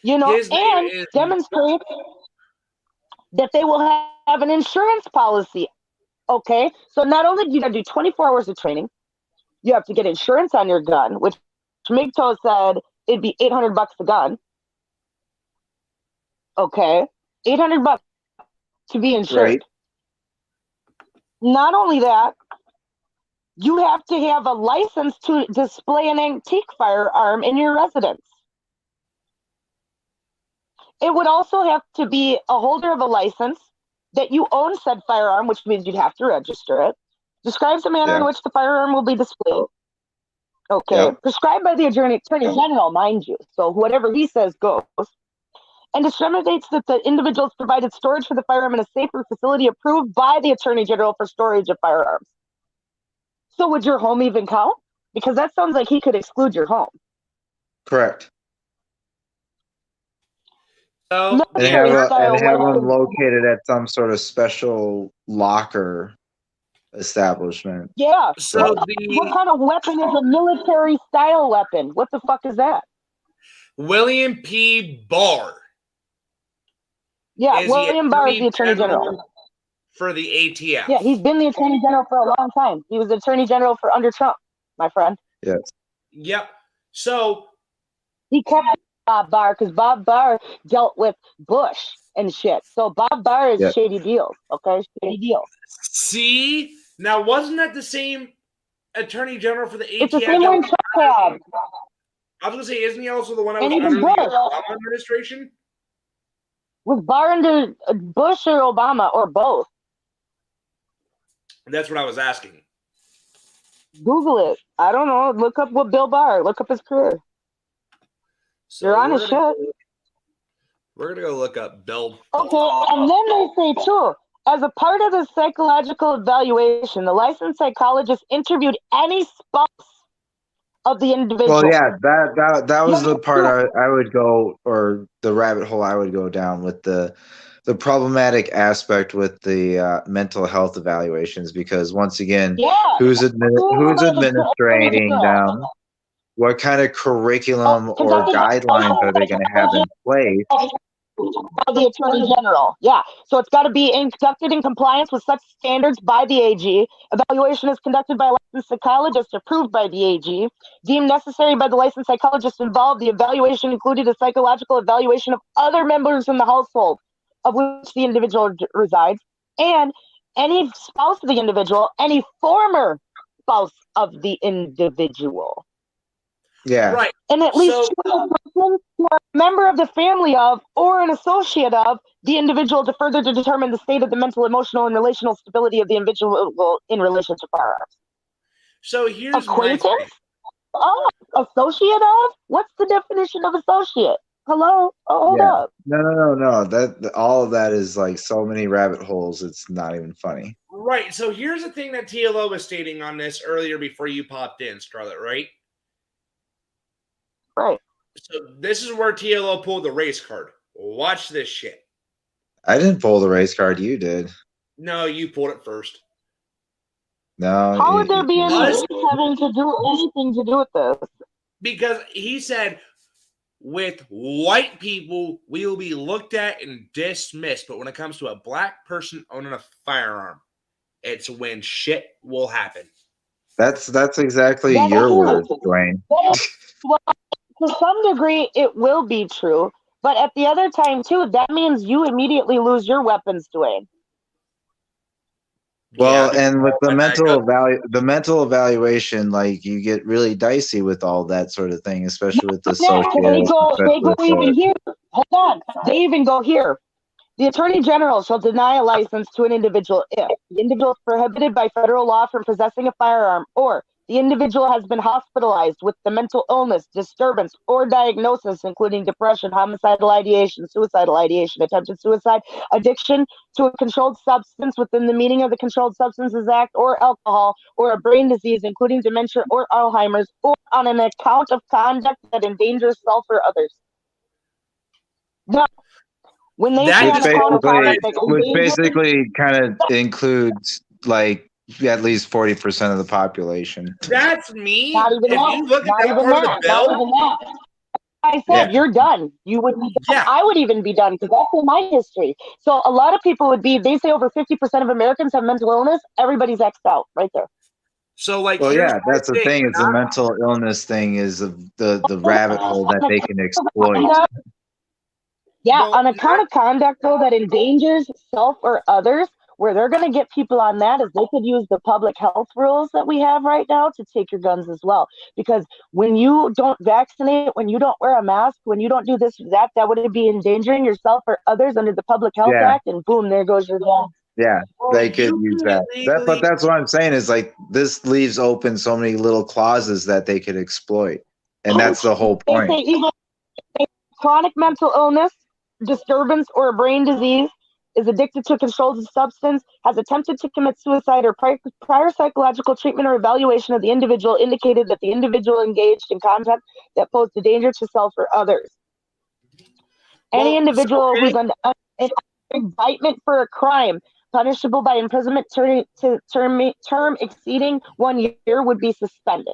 You know, His name and is demonstrate that they will have an insurance policy. Okay, so not only do you gotta do 24 hours of training, you have to get insurance on your gun, which MGTOW said it'd be $800 a gun. Okay, $800 to be insured. Right. Not only that, you have to have a license to display an antique firearm in your residence. It would also have to be a holder of a license that you own said firearm, which means you'd have to register it. Describes the manner in Yeah. which the firearm will be displayed. Okay. Yep. Prescribed by the Attorney General, mind you. So whatever he says goes. And disseminates that the individuals provided storage for the firearm in a safer facility approved by the Attorney General for storage of firearms. So would your home even count? Because that sounds like he could exclude your home. Correct. so No. And have them located at some sort of special locker establishment. Yeah. So What kind of weapon is a military style weapon? What the fuck is that? William P. Barr. Yeah, is William Barr is the Attorney General. For the ATF. Yeah, he's been the Attorney General for a long time. He was the Attorney General for under Trump, my friend. Yes. Yep. So he kept Bob Barr because Bob Barr dealt with Bush and shit. So Bob Barr is shady deals. Okay, shady deals. See, now wasn't that the same Attorney General for the ATF? It's the same one Trump had. I was gonna say, isn't he also the one that was And under even the Bush. Obama administration? Was Barr under Bush or Obama or both? That's what I was asking. Google it. I don't know. Look up what Bill Barr. Look up his career. So you're on his shit. We're gonna go look up Bill. Okay, and then they say too, as a part of the psychological evaluation, the licensed psychologist interviewed any spouse of the individual. Well, yeah, that was the part I would go, or the rabbit hole I would go down with the problematic aspect with the mental health evaluations, because once again, who's administrating them? What kind of curriculum or guidelines are they going to have in place? By the Attorney General. Yeah. So it's got to be conducted in compliance with such standards by the AG. Evaluation is conducted by a licensed psychologist approved by the AG. Deemed necessary by the licensed psychologist involved, the evaluation included a psychological evaluation of other members in the household of which the individual resides, and any spouse of the individual, any former spouse of the individual. Yeah. Right. And at least two persons who are a member of the family of or an associate of the individual to further to determine the state of the mental, emotional, and relational stability of the individual in relation to firearms. So here's acquaintance? my thing. Oh, associate of? What's the definition of associate? Hello? Oh, hold up. No. That all of that is like so many rabbit holes. It's not even funny. Right. So here's the thing that TLO was stating on this earlier before you popped in, Scarlett, right? Right. So this is where TLO pulled the race card. Watch this shit. I didn't pull the race card. You did. No, you pulled it first. No. How would there be any having to do anything to do with this? Because he said, with white people, we will be looked at and dismissed. But when it comes to a black person owning a firearm, it's when shit will happen. That's exactly That your is words, true. Dwayne. Well, to some degree, it will be true. But at the other time, too, that means you immediately lose your weapons, Dwayne. Well, Yeah, and with the and I mental evaluation, like you get really dicey with all that sort of thing, especially with the They socials, go especially with even here. Hold on. They even go here. The Attorney General shall deny a license to an individual if the individual is prohibited by federal law from possessing a firearm, or the individual has been hospitalized with the mental illness, disturbance, or diagnosis, including depression, homicidal ideation, suicidal ideation, attempted suicide, addiction to a controlled substance within the meaning of the Controlled Substances Act, or alcohol, or a brain disease, including dementia or Alzheimer's, or on an account of conduct that endangers self or others. No. When they say on account of conduct that which endangers, basically kind of includes like at least 40% of the population. That's me. not even If that. you look at Not that even part of the that. Not bill, even that. I said Yeah. you're done. You would be done. Yeah. I would even be done because that's in my history. So a lot of people would be. They say over 50% of Americans have mental illness. Everybody's X'd out right there. so like, Well, here's yeah, my that's the thing. Is the mental illness thing is the rabbit hole that they can exploit. Yeah, Well, on account of conduct though that endangers self or others, where they're going to get people on that is they could use the public health rules that we have right now to take your guns as well. Because when you don't vaccinate, when you don't wear a mask, when you don't do this or that, that would be endangering yourself or others under the Public Health Yeah. Act, and boom, there goes your gun. Yeah, well, they could you use can that. illegally- But that's what I'm saying is like this leaves open so many little clauses that they could exploit, and that's the whole They point. say either chronic mental illness, disturbance, or a brain disease, is addicted to a controlled substance, has attempted to commit suicide, or prior psychological treatment or evaluation of the individual indicated that the individual engaged in conduct that posed a danger to self or others. Any Well, individual okay. who's under indictment for a crime punishable by imprisonment term exceeding 1 year would be suspended.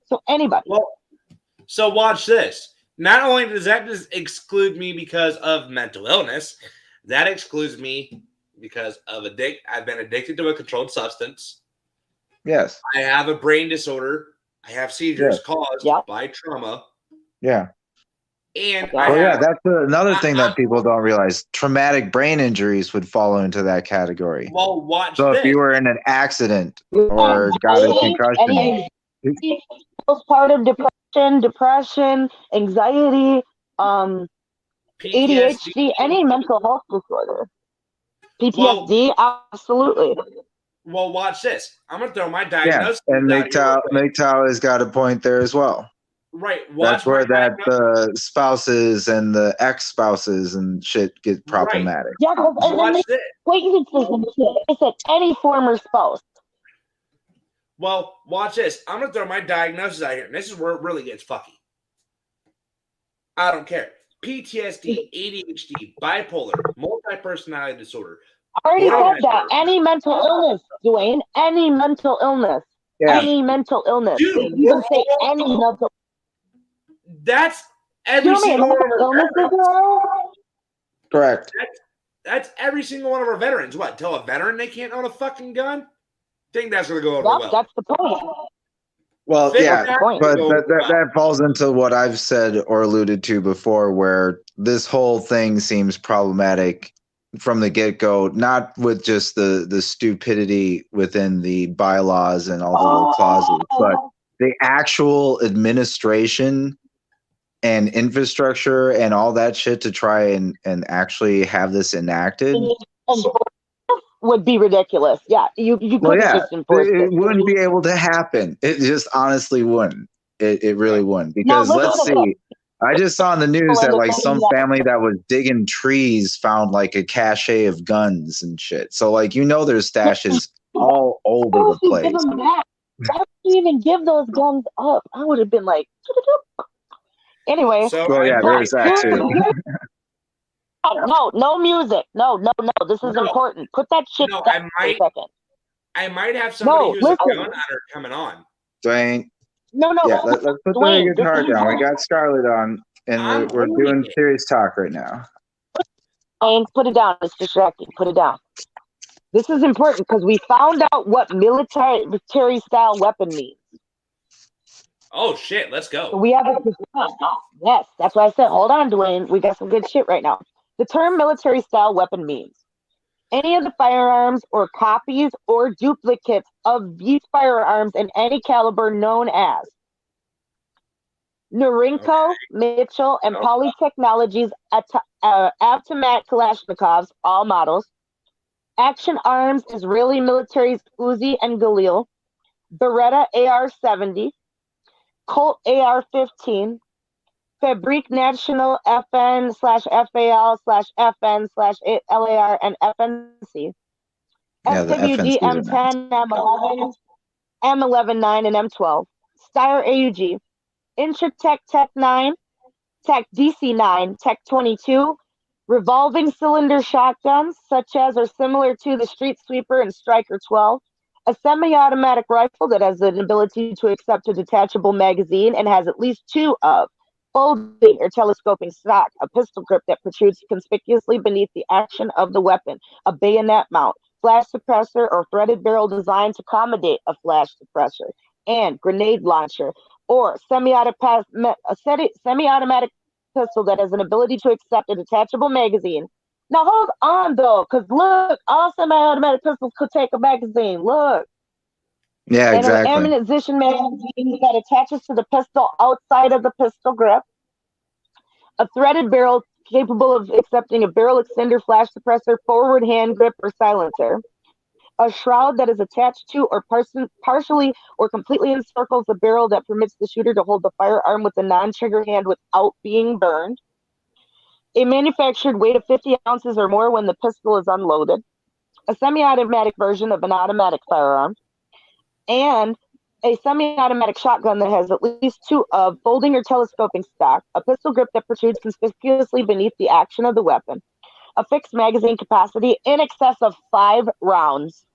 So anybody. Well, so watch this. Not only does that just exclude me because of mental illness, that excludes me because of I've been addicted to a controlled substance. Yes. I have a brain disorder. I have seizures caused by trauma. Yeah. And that's another thing that people don't realize. Traumatic brain injuries would fall into that category. Well, watch So this. if you were in an accident or got a concussion, Postpartum depression, anxiety, ADHD, any mental health disorder. PTSD, absolutely. Well, watch this. I'm going to throw my diagnosis and out here. MGTOW has got a point there as well. Right. That's where the spouses and the ex-spouses and shit get problematic. Yeah, watch this. It's at any former spouse. Well, watch this. I'm going to throw my diagnosis out here, and this is where it really gets fucky. I don't care. PTSD, ADHD, bipolar, multi-personality disorder. I already said that. Any mental illness, Dwayne. Any mental illness. Yeah. Any mental illness. Dude, you can say any mental. That's every single one of our veterans. Correct. That's every single one of our veterans. What? Tell a veteran they can't own a fucking gun? Think that's going to go over well. That's the point. Well, but that falls into what I've said or alluded to before, where this whole thing seems problematic from the get-go, not with just the stupidity within the bylaws and all the little clauses, but the actual administration and infrastructure and all that shit to try and actually have this enacted. Would be ridiculous. Yeah, you couldn't just enforce it. It wouldn't be able to happen. It just honestly wouldn't. It really wouldn't. Because let's see. I just saw in the news that like some family that was digging trees found like a cache of guns and shit. So like there's stashes all over the place. Why would you even give those guns up? I would have been like, anyway. There's that too. No music. No. This is important. Put that shit down for a second. I might have somebody who's a gun hunter coming on. Dwayne. No. Yeah, let's put the guitar down. We got Scarlett on. And I'm we're holding doing it. serious talk right now. And put it down. It's distracting. Put it down. This is important because we found out what military style weapon means. Oh shit, let's So go. we have a yes. That's why I said, hold on, Dwayne. We got some good shit right now. The term military style weapon means any of the firearms or copies or duplicates of these firearms in any caliber known as Norinco, Mitchell, and Poly Technologies Avtomat Kalashnikovs, all models. Action Arms Israeli Military's Uzi and Galil. Beretta AR-70. Colt AR-15. Fabrique National FN/FAL/FN/LAR and FNC. Yeah, the SWG FNCs are nice. M10, M11, M11-9, and M12. Steyr AUG. Intratec Tech 9, Tech DC-9, Tech 22, revolving cylinder shotguns, such as or similar to the Street Sweeper and Striker 12, a semi-automatic rifle that has an ability to accept a detachable magazine and has at least two of folding or telescoping stock, a pistol grip that protrudes conspicuously beneath the action of the weapon, a bayonet mount, flash suppressor or threaded barrel designed to accommodate a flash suppressor, and grenade launcher, or semi-automatic pistol that has an ability to accept a detachable magazine. Now hold on though, because look, all semi-automatic pistols could take a magazine. Look. Yeah, And exactly. an ammunition magazine that attaches to the pistol outside of the pistol grip. A threaded barrel capable of accepting a barrel extender, flash suppressor, forward hand grip, or silencer. A shroud that is attached to or partially or completely encircles the barrel that permits the shooter to hold the firearm with a non-trigger hand without being burned. A manufactured weight of 50 ounces or more when the pistol is unloaded. A semi-automatic version of an automatic firearm. And a semi-automatic shotgun that has at least two of folding or telescoping stock, a pistol grip that protrudes conspicuously beneath the action of the weapon, a fixed magazine capacity in excess of 5 rounds,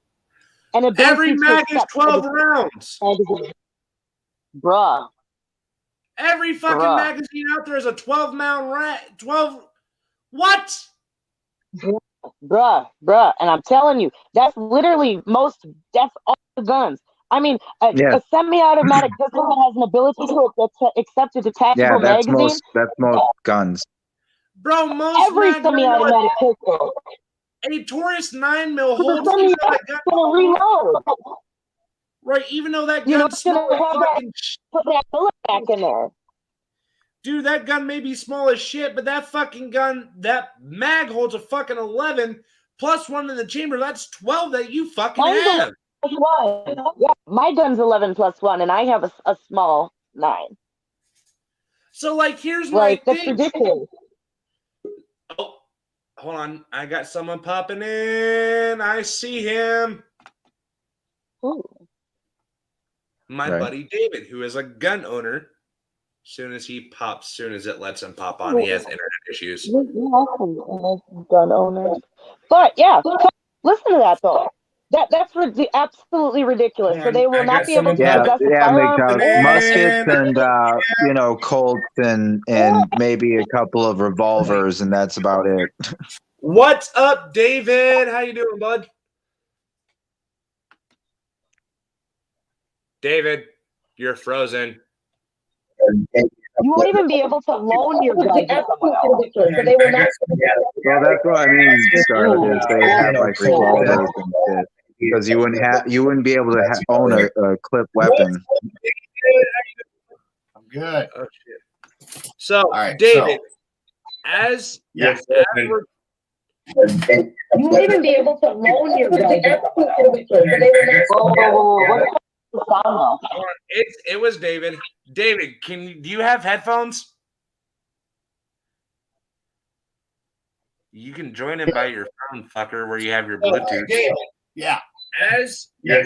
and Every mag is 12 rounds. Bruh. Every fucking magazine out there is a 12 what? Bruh. And I'm telling you, that's literally that's all the guns. I mean, a semi-automatic pistol that has an ability to accept a detachable magazine. That's most guns. Bro, most every semi-automatic pistol. A Taurus 9mm holds even though that gun reload. Right, even though that gun's small as fucking put that bullet back in there. Dude, that gun may be small as shit, but that fucking gun, that mag holds a fucking 11 plus one in the chamber. That's 12 that you fucking have. Yeah, my gun's 11 plus one, and I have a small 9. So, like, here's my that's thing. ridiculous. Oh, hold on. I got someone popping in. I see him. Ooh. My buddy David, who is a gun owner. Soon as he pops, soon as it lets him pop on, he has internet issues. Gun owners. But yeah, listen to that though. That's absolutely ridiculous. So they will not be able to possess a firearm. Muskets and Colts and maybe a couple of revolvers, and that's about it. What's up, David? How you doing, bud? David, you're frozen. You won't even be able to loan your gun to someone else. So they will not. Well, that's what I mean, Scarlett, is they have like revolvers and shit. Because you wouldn't be able to own a clip weapon. I'm good. Oh shit. So, right, David, as you won't even be able to loan your gun to someone else. It was David. David, do you have headphones? You can join in by your phone, fucker, where you have your Bluetooth. Yeah. You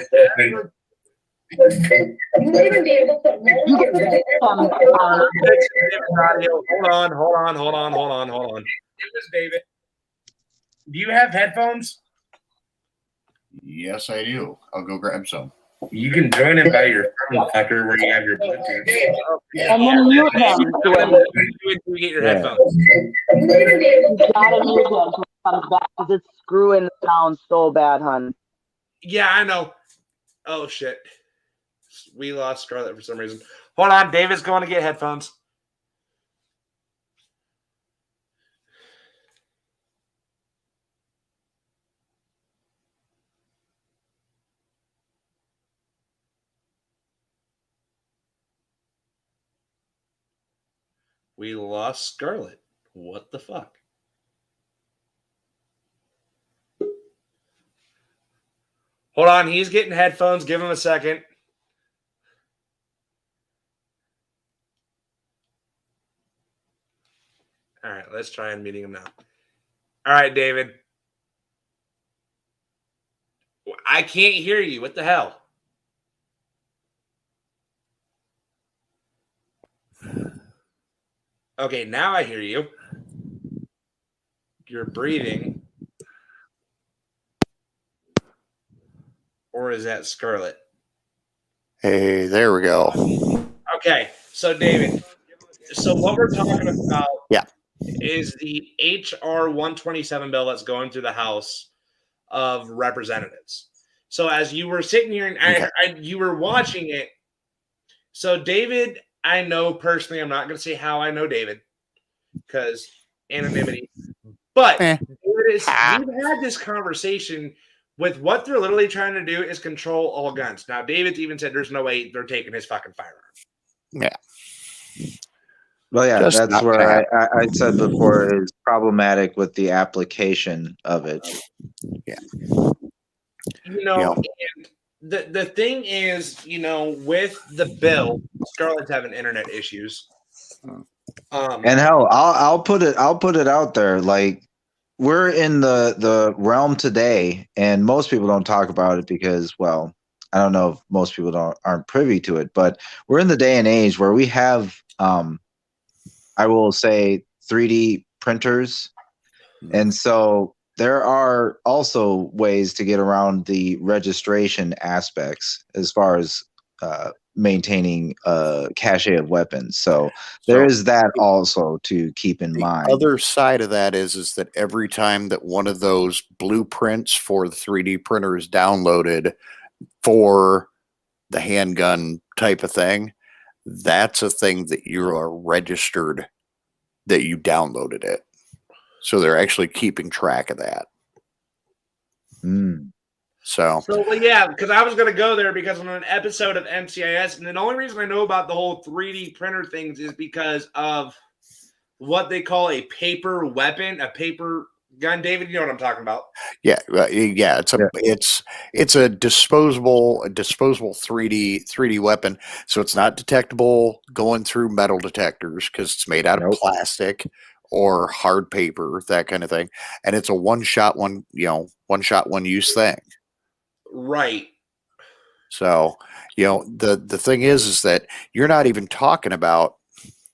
won't even be able to loan your gun. Hold on. It was David. Do you have headphones? Yes, I do. I'll go grab some. You can join him by your phone factor where you have your Bluetooth. And then mute him. You get your headphones. You gotta mute him until he comes back because it's screwing the sound so bad, hun. Yeah, I know. Oh shit. We lost Scarlett for some reason. Hold on, David's going to get headphones. We lost Scarlett. What the fuck? Hold on, he's getting headphones. Give him a second. All right, let's try and meeting him now. All right, David. I can't hear you. What the hell? Okay, now I hear you. You're breathing. Or is that Scarlett? Hey, there we go. Okay, so David, so what we're talking about is the HR 127 bill that's going through the House of Representatives. So as you were sitting here and you were watching it, so David, I know personally, I'm not going to say how I know David because anonymity, but David we've had this conversation with what they're literally trying to do is control all guns. Now, David's even said there's no way they're taking his fucking firearm. Yeah. Well, yeah, Just that's where I said before is problematic with the application of it. Yeah. And the thing is, with the bill, Scarlett's having internet issues. And hell, I'll put it out there. Like, we're in the realm today, and most people don't talk about it because, well, I don't know if most people aren't privy to it, but we're in the day and age where we have, I will say, 3D printers, and so there are also ways to get around the registration aspects as far as maintaining a cache of weapons. So there is that also to keep in mind. The other side of that is that every time that one of those blueprints for the 3D printer is downloaded for the handgun type of thing, that's a thing that you are registered that you downloaded it. So they're actually keeping track of that. So well, yeah, because I was going to go there because on an episode of NCIS, and the only reason I know about the whole 3D printer things is because of what they call a paper weapon, a paper gun. David, you know what I'm talking about? Yeah. It's a disposable 3D weapon. So it's not detectable going through metal detectors because it's made out of plastic or hard paper, that kind of thing. And it's a one shot, one use thing. Right. So, the thing is that you're not even talking about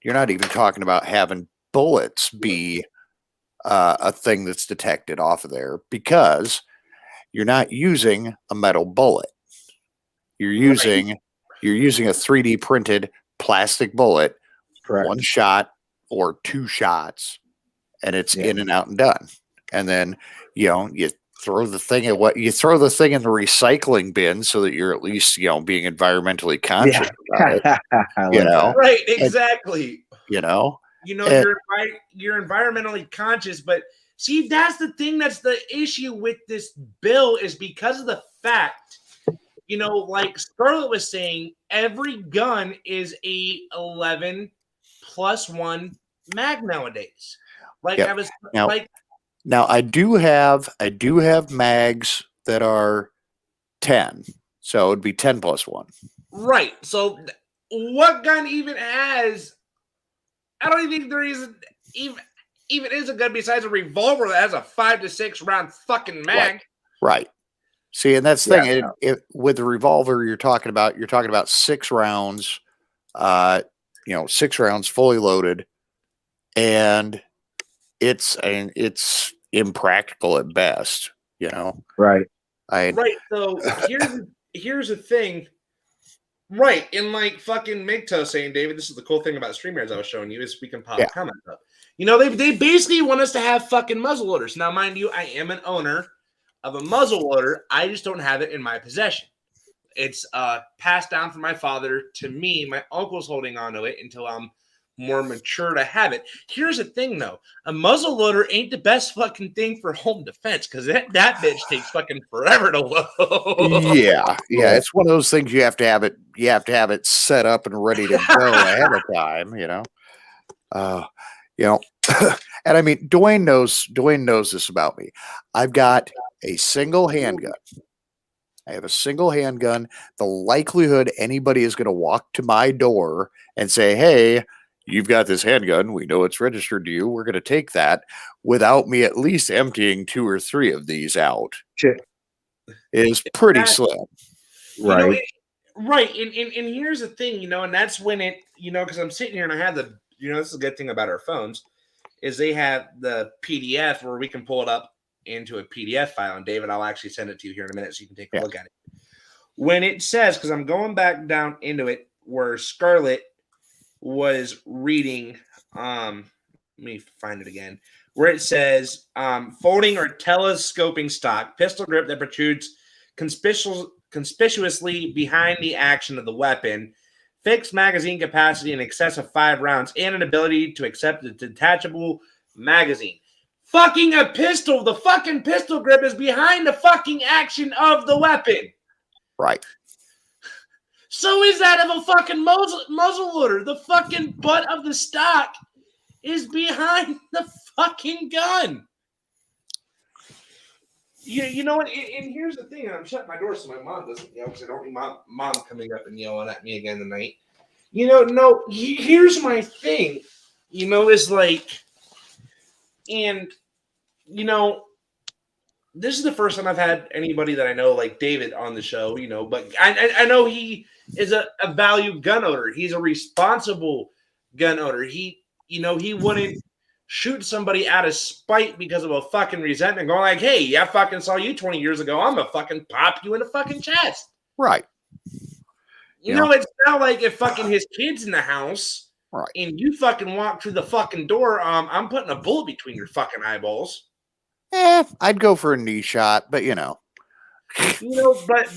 having bullets be a thing that's detected off of there because you're not using a metal bullet. You're using a 3D printed plastic bullet, one shot or two shots, and it's in and out and done. And then you throw the thing in the recycling bin so that you're at least being environmentally conscious about it. Right, exactly. You're environmentally conscious, but see, that's the thing. That's the issue with this bill is because of the fact, like Scarlett was saying, every gun is a 11+1 mag nowadays. Now I do have mags that are 10, so it'd be 10+1. Right. So what gun even has? I don't even think there is even is a gun besides a revolver that has a 5 to 6 round fucking mag. Right. See, and that's the thing. With the revolver, you're talking about 6 rounds. 6 rounds fully loaded, and it's impractical at best. Right. Right. So here's the thing. Right, and like fucking Migto saying, David, this is the cool thing about StreamYards I was showing you is we can pop comments up. You know, they basically want us to have fucking muzzle loaders. Now, mind you, I am an owner of a muzzle loader. I just don't have it in my possession. It's passed down from my father to me. My uncle's holding on to it until I'm more mature to have it. Here's the thing, though. A muzzle loader ain't the best fucking thing for home defense because that bitch takes fucking forever to load. Yeah. It's one of those things you have to have it. You have to have it set up and ready to go ahead of time. And I mean, Dwayne knows this about me. I've got a single handgun. I have a single handgun. The likelihood anybody is going to walk to my door and say, "Hey, you've got this handgun. We know it's registered to you. We're going to take that," without me at least emptying 2 or 3 of these out, is pretty slim. Right. Right. And here's the thing, and that's when it, because I'm sitting here and I have the, this is a good thing about our phones, is they have the PDF where we can pull it up into a PDF file. And David, I'll actually send it to you here in a minute so you can take a look at it. When it says, because I'm going back down into it, where Scarlett was reading, let me find it again, where it says folding or telescoping stock, pistol grip that protrudes conspicuously behind the action of the weapon, fixed magazine capacity in excess of 5 rounds, and an ability to accept a detachable magazine. Fucking a pistol. The fucking pistol grip is behind the fucking action of the weapon. Right. So is that of a fucking muzzle loader. The fucking butt of the stock is behind the fucking gun. You know what? And here's the thing. And I'm shutting my door so my mom doesn't yell because I don't need my mom coming up and yelling at me again tonight. No, here's my thing. Is like, and, this is the first time I've had anybody that I know, like David, on the show, but I know he is a valued gun owner. He's a responsible gun owner. He wouldn't shoot somebody out of spite because of a fucking resentment, going like, "Hey, I fucking saw you 20 years ago. I'm gonna fucking pop you in the fucking chest." Right. It's not like if fucking his kid's in the house, right, and you fucking walk through the fucking door, I'm putting a bullet between your fucking eyeballs. I'd go for a knee shot, but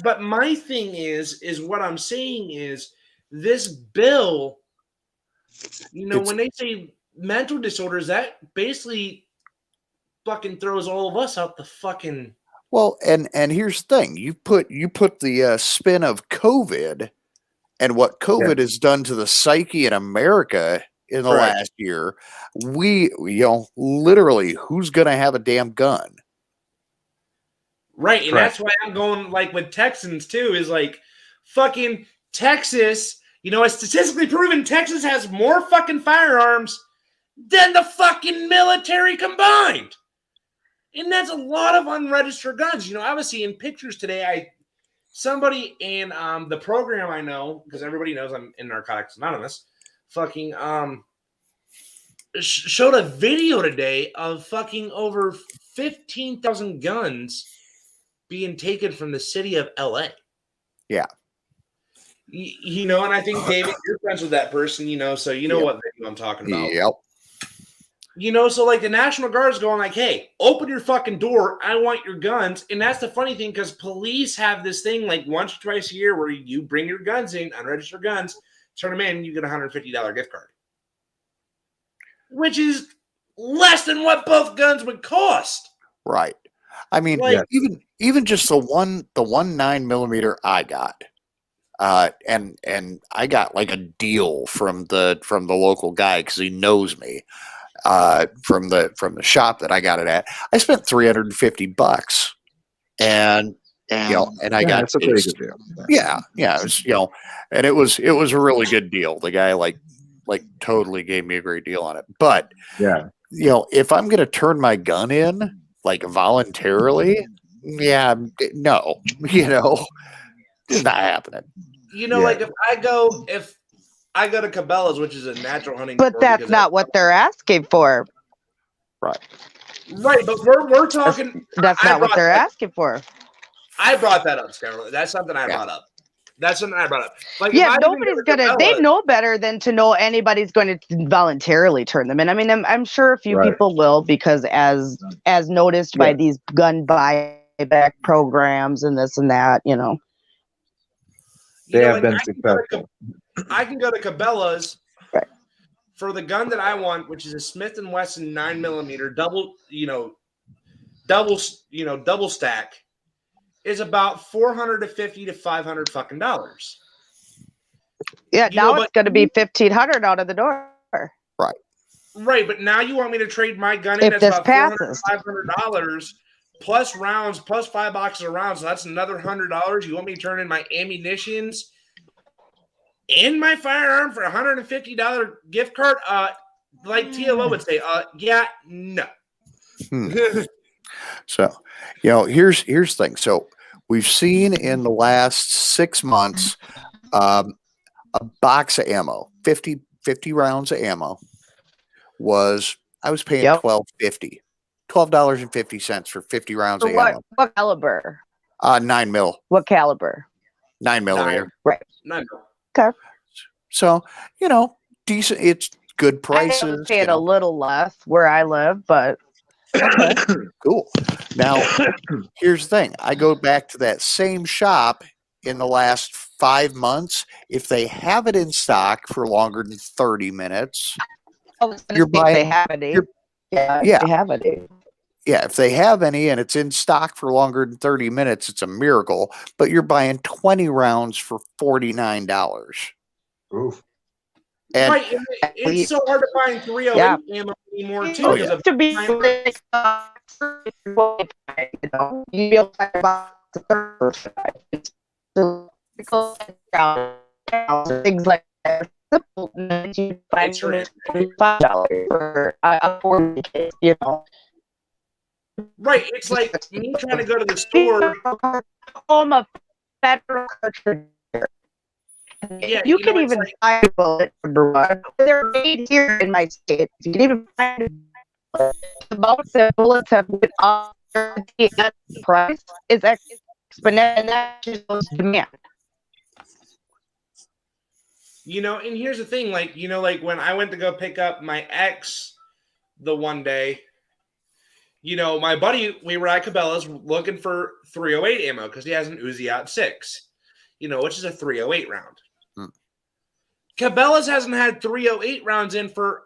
but my thing is what I'm saying is this bill, when they say mental disorders, that basically fucking throws all of us out the fucking. Well, and here's the thing: you put the spin of COVID and what COVID has done to the psyche in America in the last year. We, literally, who's gonna have a damn gun? Right, and that's why I'm going like with Texans too. Is like fucking Texas. It's statistically proven Texas has more fucking firearms than the fucking military combined. And that's a lot of unregistered guns. I was seeing pictures today. Somebody in the program I know, because everybody knows I'm in Narcotics Anonymous, fucking showed a video today of fucking over 15,000 guns being taken from the city of LA. Yeah. And I think, David, you're friends with that person, so what video I'm talking about. Yep. So like the National Guard's going like, "Hey, open your fucking door. I want your guns." And that's the funny thing, because police have this thing like once or twice a year where you bring your guns in, unregistered guns, turn them in, you get a $150 gift card, which is less than what both guns would cost. Right. I mean, even just the one 9mm I got, and I got like a deal from the local guy because he knows me, from the shop that I got it at. I spent $350, and I got that's a pretty good deal. Yeah, it was, and it was a really good deal. The guy like totally gave me a great deal on it. But if I'm gonna turn my gun in like voluntarily, no, it's not happening. Like if I go to Cabela's, which is a natural hunting, but that's not what they're asking for. Right. But we're talking. That's not what they're asking for. I brought that up, Scarlett. That's something I Yeah. brought up. That's something I brought up. Like, if Yeah, I didn't nobody's go to gonna. They Cabela's- know better than to know anybody's going to voluntarily turn them in. I mean, I'm sure a few Right. people will, because as noticed by Yeah. these gun buyback programs and this and that, you know. you They know, have like, been successful. I can go to Cabela's Right. for the gun that I want, which is a Smith and Wesson 9mm double stack, is about $450 to $500 fucking dollars. Yeah, You know, now it's going to be 1,500 out of the door. Right, but now you want me to trade my gun in If that's this about $400 passes. to $500 plus rounds, plus 5 boxes of rounds. So that's another $100. You want me to turn in my ammunitions and my firearm for a $150 gift card? Like TLO would say, yeah, no. So, here's the thing. So we've seen in the last 6 months a box of ammo, 50 rounds of ammo I was paying Yep. $12.50 for 50 rounds For of what, ammo. what caliber? 9 mil, What caliber? 9 millimeter. No. So, decent. It's good prices. I pay it a little less where I live, but Cool. Now, here's the thing. I go back to that same shop in the last 5 months. If they have it in stock for longer than 30 minutes, you're buying. they have any. Yeah. They have any. Yeah, if they have any and it's in stock for longer than 30 minutes, it's a miracle. But you're buying 20 rounds for $49. Oof. And Right, and it's so hard to find 308 Yeah. ammo anymore, too. Oh, because yeah. of- To be like, you be able to find about things like that. Simple, and then you find It's right. $25 for a 40 case, you know. Right, it's like me trying to go to the store. Home of federal cartridge. Yeah, you you can know, it's even like- buy a bullet number one. They're made here in my state. You can even find the amount that bullets have went up. The price is exponential, and that just shows demand. And here's the thing, like when I went to go pick up my ex the one day, my buddy, we were at Cabela's looking for 308 ammo because he has an Uzi out 6, which is a 308 round. Cabela's hasn't had 308 rounds in for,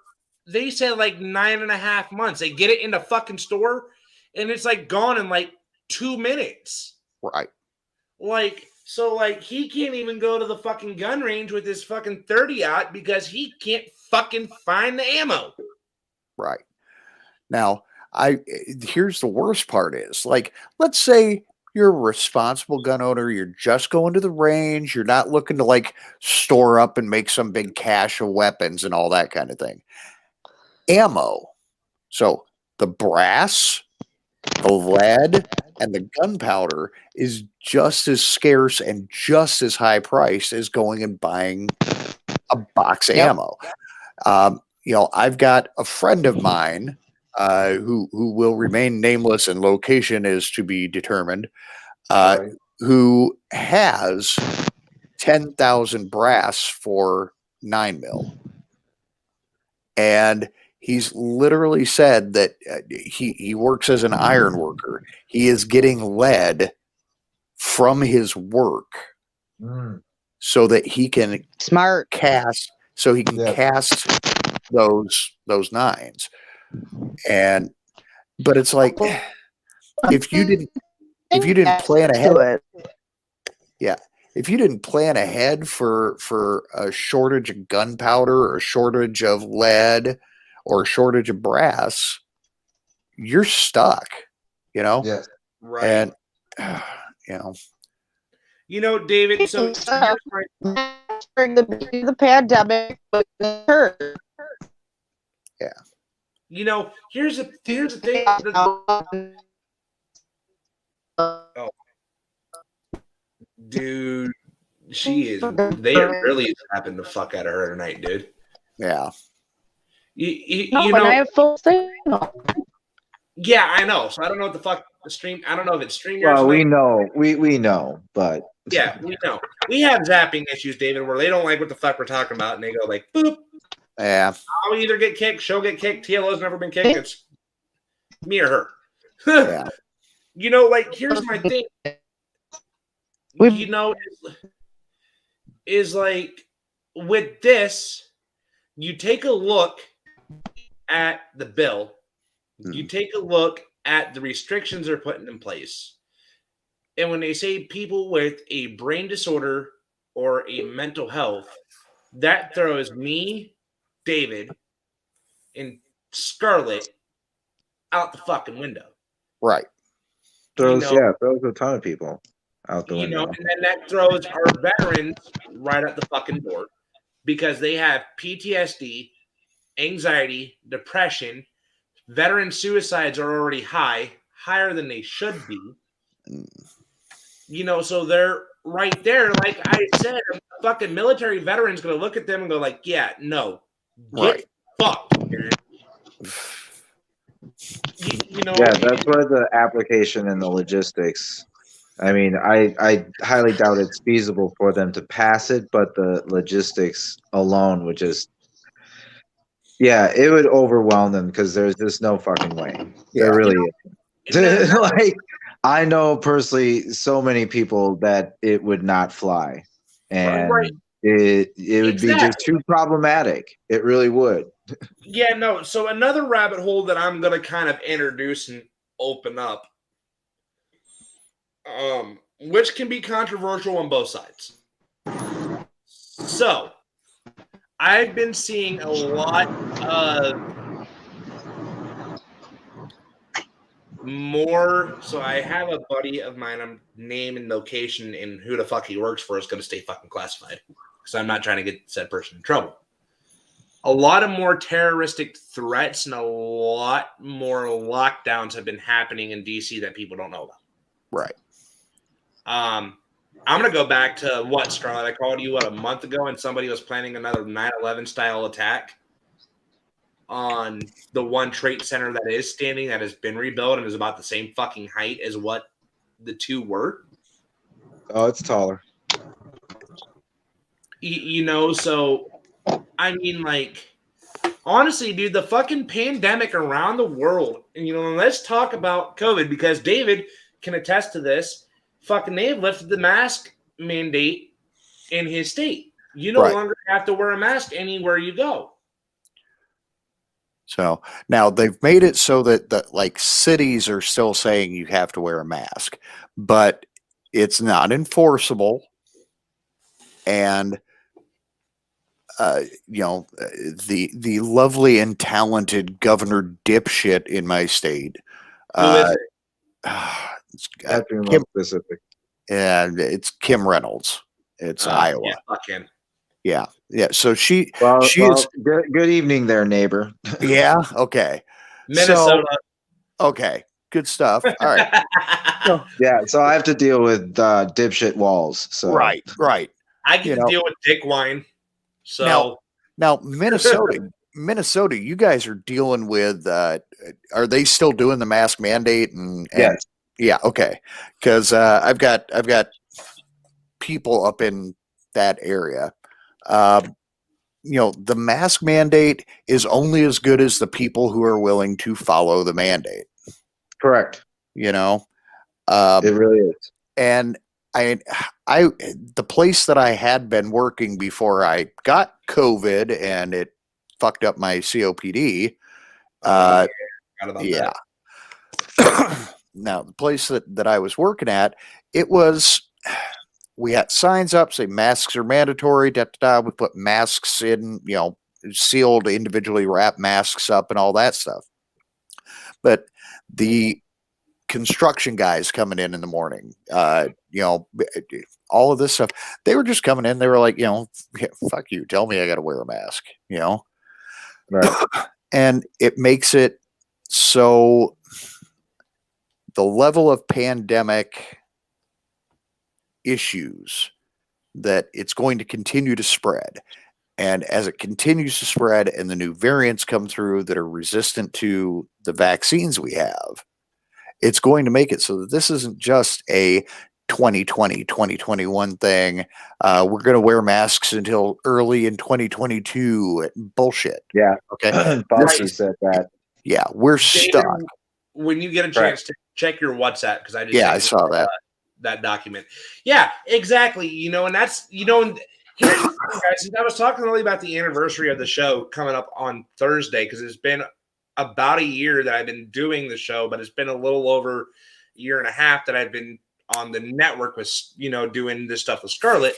they said, like 9.5 months. They get it in the fucking store and it's like gone in like 2 minutes. right. So he can't even go to the fucking gun range with his fucking 30 out because he can't fucking find the ammo. Right. Now, here's the worst part is, like, let's say you're a responsible gun owner, you're just going to the range, you're not looking to like store up and make some big cache of weapons and all that kind of thing. Ammo. So the brass, the lead, and the gunpowder is just as scarce and just as high priced as going and buying a box of ammo. I've got a friend of mine who will remain nameless and location is to be determined, Right. who has 10,000 brass for 9 mil. And he's literally said that he works as an iron worker. He is getting lead from his work so that he can Smart. cast those nines. But it's like, if you didn't plan ahead, if you didn't plan ahead for a shortage of gunpowder or a shortage of lead or a shortage of brass, you're stuck, Yes. Right. And David, so During the pandemic, here's the thing. Dude, they are really slapping the fuck out of her tonight, dude. yeah. You no, know, and I have full signal. Yeah, I know. So I don't know what the fuck the stream. I don't know if it's StreamYard. Well, we know, we know, but Yeah, we know. We have zapping issues, David, where they don't like what the fuck we're talking about, and they go like, boop. Yeah. I'll either get kicked, she'll get kicked. TLO's never been kicked. It's me or her. Yeah. You know, like, here's my thing. We've- You know, is like with this, you take a look at the bill, you take a look at the restrictions they're putting in place. And when they say people with a brain disorder or a mental health, that throws me, David, and Scarlett out the fucking window. Right. throws You know, throws a ton of people out the You know, window. and then that throws our veterans right at the fucking door because they have PTSD, anxiety, depression. Veteran suicides are already higher than they should be. You know, so they're right there. Like I said, a fucking military veteran's going to look at them and go like, yeah, no, get Right. fucked, man. You know, Yeah, that's where the application and the logistics. I mean, I highly doubt it's feasible for them to pass it, but the logistics alone would just, yeah, it would overwhelm them because there's just no fucking way. Yeah. There really and then is. Like, I know personally so many people that it would not fly, and Right. it would be just Exactly. too problematic. It really would. Yeah, no. So another rabbit hole that I'm gonna kind of introduce and open up, which can be controversial on both sides. So I've been seeing a lot of more. So I have a buddy of mine. I'm name and location and who the fuck he works for is going to stay fucking classified because I'm not trying to get said person in trouble. A lot of more terroristic threats and a lot more lockdowns have been happening in DC that people don't know about. Right. I'm going to go back to what, Scarlett? I called you, a month ago, and somebody was planning another 9/11 style attack on the one Trade Center that is standing, that has been rebuilt and is about the same fucking height as what the two were. Oh, it's taller. You know, so, I mean, like, honestly, dude, the fucking pandemic around the world, and, you know, let's talk about COVID because David can attest to this. Fucking, they have lifted the mask mandate in his state. You no longer have to wear a mask anywhere you go. So now they've made it so that like cities are still saying you have to wear a mask, but it's not enforceable. And you know, the lovely and talented Governor Dipshit in my state. Who is it? That's more Kim, specific. and it's Kim Reynolds. It's Iowa. Yeah, fuck him. Yeah. Yeah. So she Well, is. good evening there, neighbor. Yeah. Okay. Minnesota. So, okay. Good stuff. All right. Yeah, so I have to deal with dipshit walls. So Right. I get You to know. deal with dick wine. So Now, Minnesota, you guys are dealing with. Are they still doing the mask mandate? And yes, yeah, okay. Because I've got people up in that area. You know, the mask mandate is only as good as the people who are willing to follow the mandate. correct. You know, It really is. and I the place that I had been working before I got COVID and it fucked up my COPD. forgot about Yeah. that. Now the place that I was working at, it was, we had signs up say masks are mandatory. We put masks in, you know, sealed, individually wrapped masks up and all that stuff. But the construction guys coming in the morning, you know, all of this stuff, they were just coming in. They were like, you know, fuck you, tell me I got to wear a mask, you know? Right. And it makes it so the level of pandemic issues that it's going to continue to spread. And as it continues to spread and the new variants come through that are resistant to the vaccines we have, it's going to make it so that this isn't just a 2020, 2021 thing. We're going to wear masks until early in 2022. Bullshit. Yeah. Okay. Fauci said that. Yeah, we're David, stuck. when you get a chance to check your WhatsApp, because I just Yeah, I saw that. That document. Yeah, exactly. And that's and here's the thing, guys. I was talking earlier about the anniversary of the show coming up on Thursday, because it's been about a year that I've been doing the show, but it's been a little over a year and a half that I've been on the network with doing this stuff with Scarlett.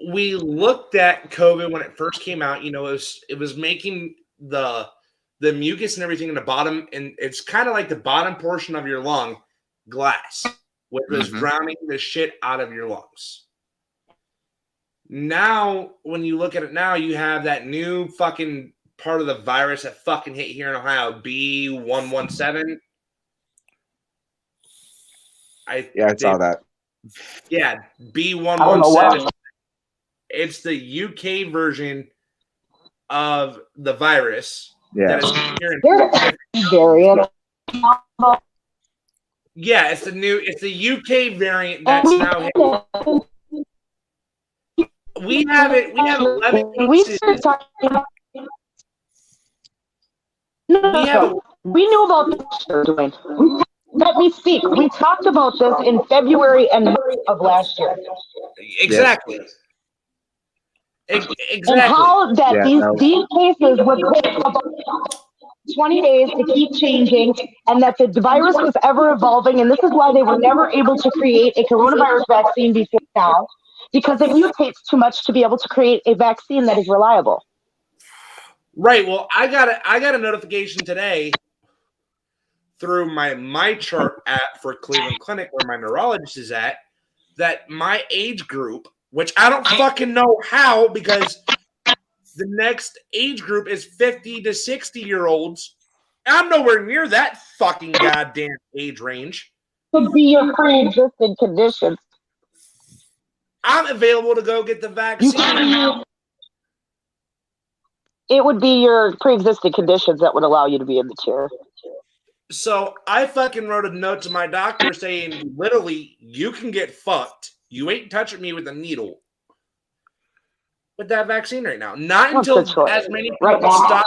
We looked at COVID when it first came out. It was making the mucus and everything in the bottom, and it's kind of like the bottom portion of your lung glass, which was drowning the shit out of your lungs. Now, when you look at it now, you have that new fucking part of the virus that fucking hit here in Ohio, B117. I saw that. Yeah, I don't know B117. what. It's the UK version of the virus. Yeah. That is here in There's a variant. Yeah, it's the UK variant that's now hit. We have 11 We cases. started talking about. We We knew about this, Dwayne. Let me speak. We talked about this in February and March of last year. Exactly. And Exactly. how that Yeah, these cases would take about 20 days to keep changing, and that the virus was ever evolving, and this is why they were never able to create a coronavirus vaccine before now, because it mutates too much to be able to create a vaccine that is reliable. Right. Well, I got a notification today through my MyChart app for Cleveland Clinic, where my neurologist is at, that my age group, which I don't fucking know how, because the next age group is 50 to 60-year-olds. I'm nowhere near that fucking goddamn age range. Could be your pre-existing conditions. I'm available to go get the vaccine. It would be your pre-existing conditions that would allow you to be in the chair. So I fucking wrote a note to my doctor saying, literally, you can get fucked. You ain't touching me with a needle with that vaccine right now. Not What's until the choice? as many people Right now. stop.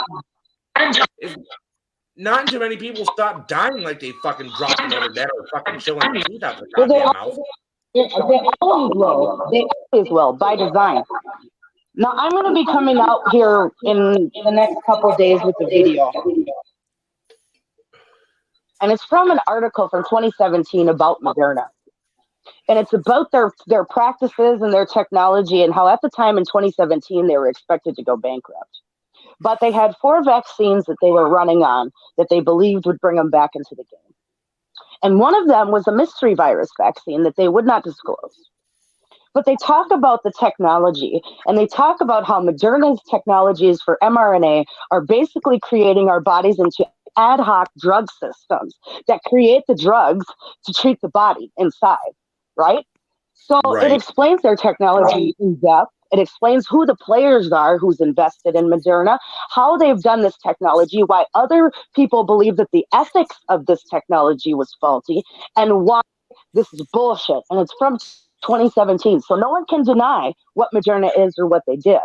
Not until many people stop dying like they fucking dropped another dead or fucking chilling their teeth out their Well, goddamn mouth. They always will. They always will, by design. Now, I'm going to be coming out here in the next couple of days with a video. And it's from an article from 2017 about Moderna. And it's about their practices and their technology, and how at the time in 2017 they were expected to go bankrupt. But they had 4 vaccines that they were running on that they believed would bring them back into the game. And one of them was a mystery virus vaccine that they would not disclose. But they talk about the technology, and they talk about how Moderna's technologies for mRNA are basically creating our bodies into ad hoc drug systems that create the drugs to treat the body inside, right? So Right. it explains their technology in depth. It explains who the players are who's invested in Moderna, how they've done this technology, why other people believe that the ethics of this technology was faulty, and why this is bullshit. And it's from 2017. So no one can deny what Moderna is or what they did.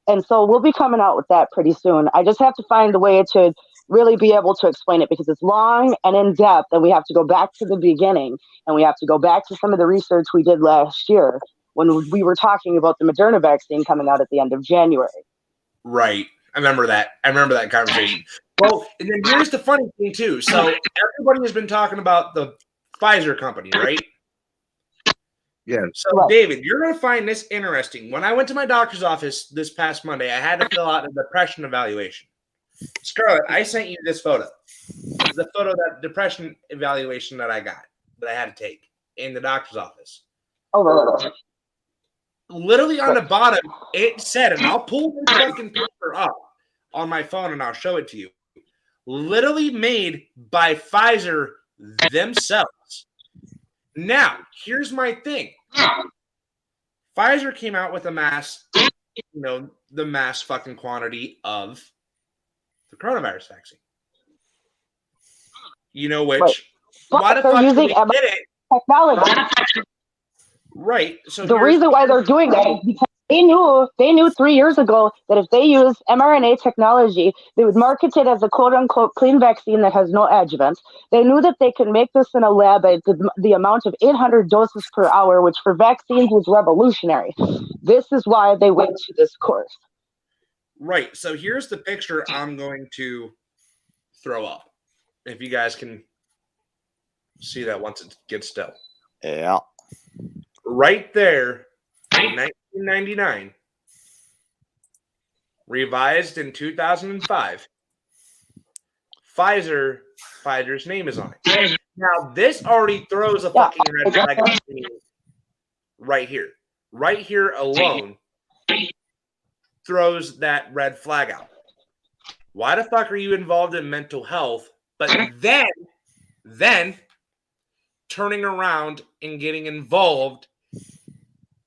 And so we'll be coming out with that pretty soon. I just have to find a way to really be able to explain it, because it's long and in depth, and we have to go back to the beginning, and we have to go back to some of the research we did last year when we were talking about the Moderna vaccine coming out at the end of January. Right. I remember that conversation. Well, and then here's the funny thing too. So everybody has been talking about the Pfizer company, right? Yeah. So Right. David, you're going to find this interesting. When I went to my doctor's office this past Monday, I had to fill out a depression evaluation. Scarlett, I sent you this photo. This is the photo of that depression evaluation that I got, that I had to take in the doctor's office. Over. Literally on the bottom, it said, and I'll pull this fucking picture up on my phone and I'll show it to you. Literally made by Pfizer themselves. Now, here's my thing. Pfizer came out with the mass fucking quantity of the coronavirus vaccine. You know which? Right. Why the But fuck they're did using they did it? technology. Right. So The reason why they're doing that is because they knew 3 years ago that if they used mRNA technology, they would market it as a quote unquote clean vaccine that has no adjuvants. They knew that they could make this in a lab at the amount of 800 doses per hour, which for vaccines was revolutionary. This is why they went to this course. Right. So here's the picture I'm going to throw up. If you guys can see that once it gets still. Yeah. Right there in 1999, revised in 2005, Pfizer's name is on it. Now, this already throws a fucking red flag at me right here. Right here alone throws that red flag out. Why the fuck are you involved in mental health, but then turning around and getting involved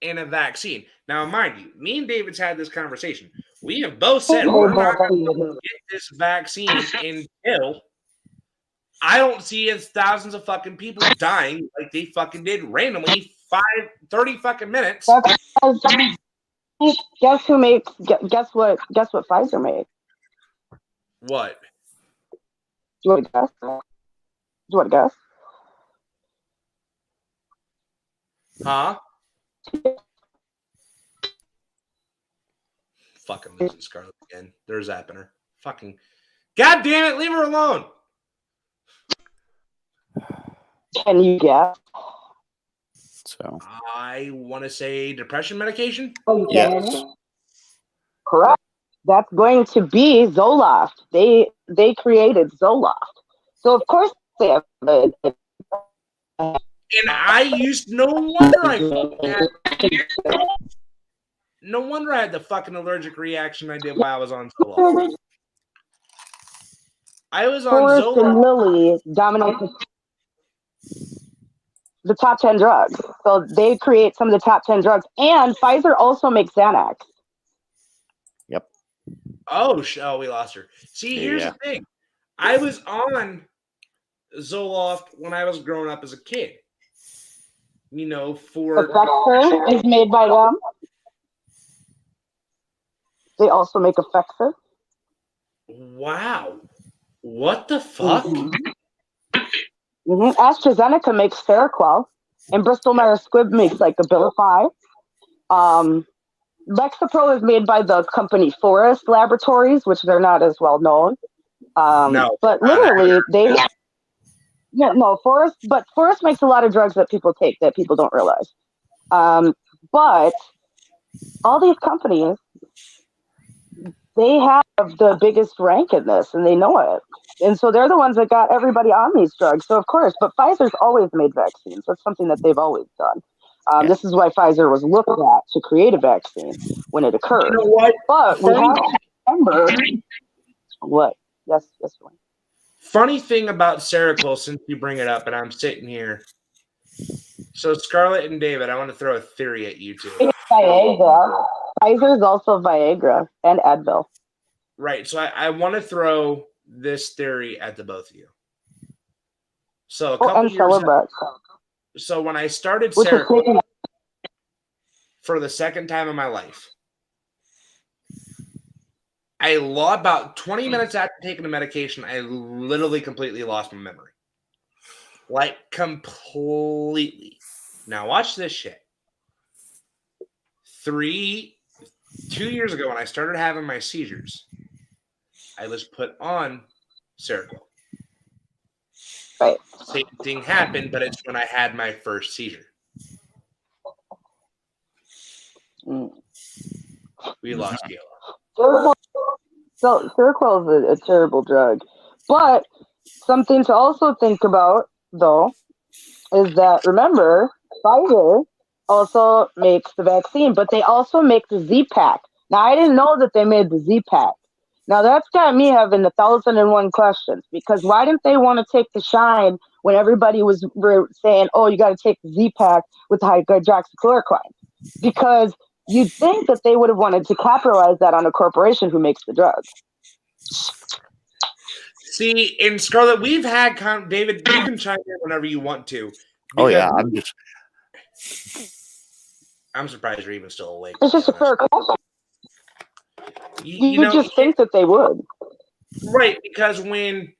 in a vaccine? Now, mind you, me and David's had this conversation. We have both said we're not going to get this vaccine until I don't see as thousands of fucking people dying like they fucking did randomly 30 fucking minutes. Guess what Pfizer made? What? Do you want to guess? Huh? Fucking losing Scarlet again. They're zapping her. Fucking. God damn it, leave her alone. Can you guess? So I want to say depression medication. yes. Correct. That's going to be Zoloft. They created Zoloft. So of course they have it. And I used no wonder I had the fucking allergic reaction I did while I was on Zoloft. I was on Forrest and Zoloft. Lilly dominate the top 10 drugs. So they create some of the top 10 drugs. And Pfizer also makes Xanax. Yep. Oh, we lost her. See, here's the thing. I was on Zoloft when I was growing up as a kid. You know, for Effexor is made by them. They also make Effexor. Wow. What the fuck? AstraZeneca makes Seroquel, and Bristol Myers Squibb makes like Abilify. Lexapro is made by the company Forest Laboratories, which they're not as well known. But literally, Forest makes a lot of drugs that people take that people don't realize. But all these companies, they have the biggest rank in this, and they know it. And so they're the ones that got everybody on these drugs. So of course, but Pfizer's always made vaccines. That's something that they've always done. This is why Pfizer was looked at to create a vaccine when it occurred. You know what? But we have to remember what? Yes, Dwayne. Funny thing about Seroquel, since you bring it up, and I'm sitting here. So Scarlett and David, I want to throw a theory at you two. It's Viagra. Pfizer is also Viagra and Advil. Right. So I want to throw this theory at the both of you. So a couple years ago, so when I started Seroquel for the second time in my life, I lost about 20 minutes after taking the medication. I literally completely lost my memory. Like completely. Now watch this shit. 2 years ago when I started having my seizures, I was put on Seroquel. Right. Same thing happened, but it's when I had my first seizure. We lost Gayla. So Seroquel is a terrible drug. But something to also think about, though, is that, remember, Pfizer also makes the vaccine, but they also make the Z-Pack. Now, I didn't know that they made the Z-Pack. Now, that's got me having 1,001 questions, because why didn't they want to take the shine when everybody was saying, oh, you got to take the Z-Pack with the hydroxychloroquine? because you'd think that they would have wanted to capitalize that on a corporation who makes the drug. See, in Scarlett, we've had David. You can chime in whenever you want to. Oh yeah, because I'm surprised you're even still awake. It's just a fair question. You would just think that they would. Right, because when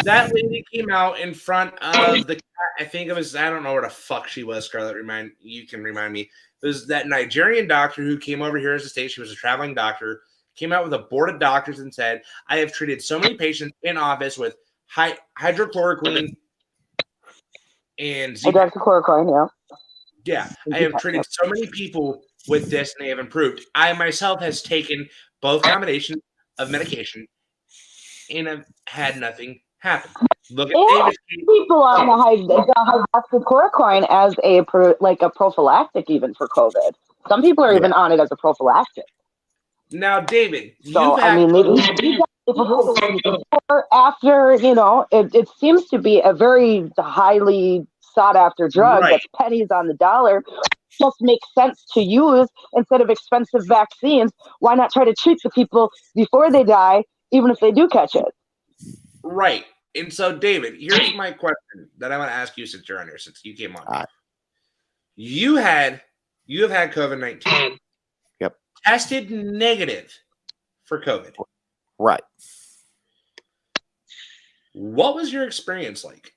that lady came out in front of the, I think it was, I don't know where the fuck she was, Scarlett, you can remind me. It was that Nigerian doctor who came over here as a state. She was a traveling doctor, came out with a board of doctors and said, I have treated so many patients in office with hydrochloroquine and hydroxychloroquine, yeah. Yeah, I have treated so many people with this and they have improved. I myself has taken both combinations of medication and have had nothing happen. Look at David. People on the hydroxychloroquine as a prophylactic even for COVID. Some people are even on it as a prophylactic. Now, David, so I mean, after it seems to be a very highly sought after drug that's pennies on the dollar. Just makes sense to use instead of expensive vaccines. Why not try to treat the people before they die, even if they do catch it? Right. And so, David, here's my question that I want to ask you since you're on here, since you came on. Right. You have had COVID-19. Yep. Tested negative for COVID. Right. What was your experience like?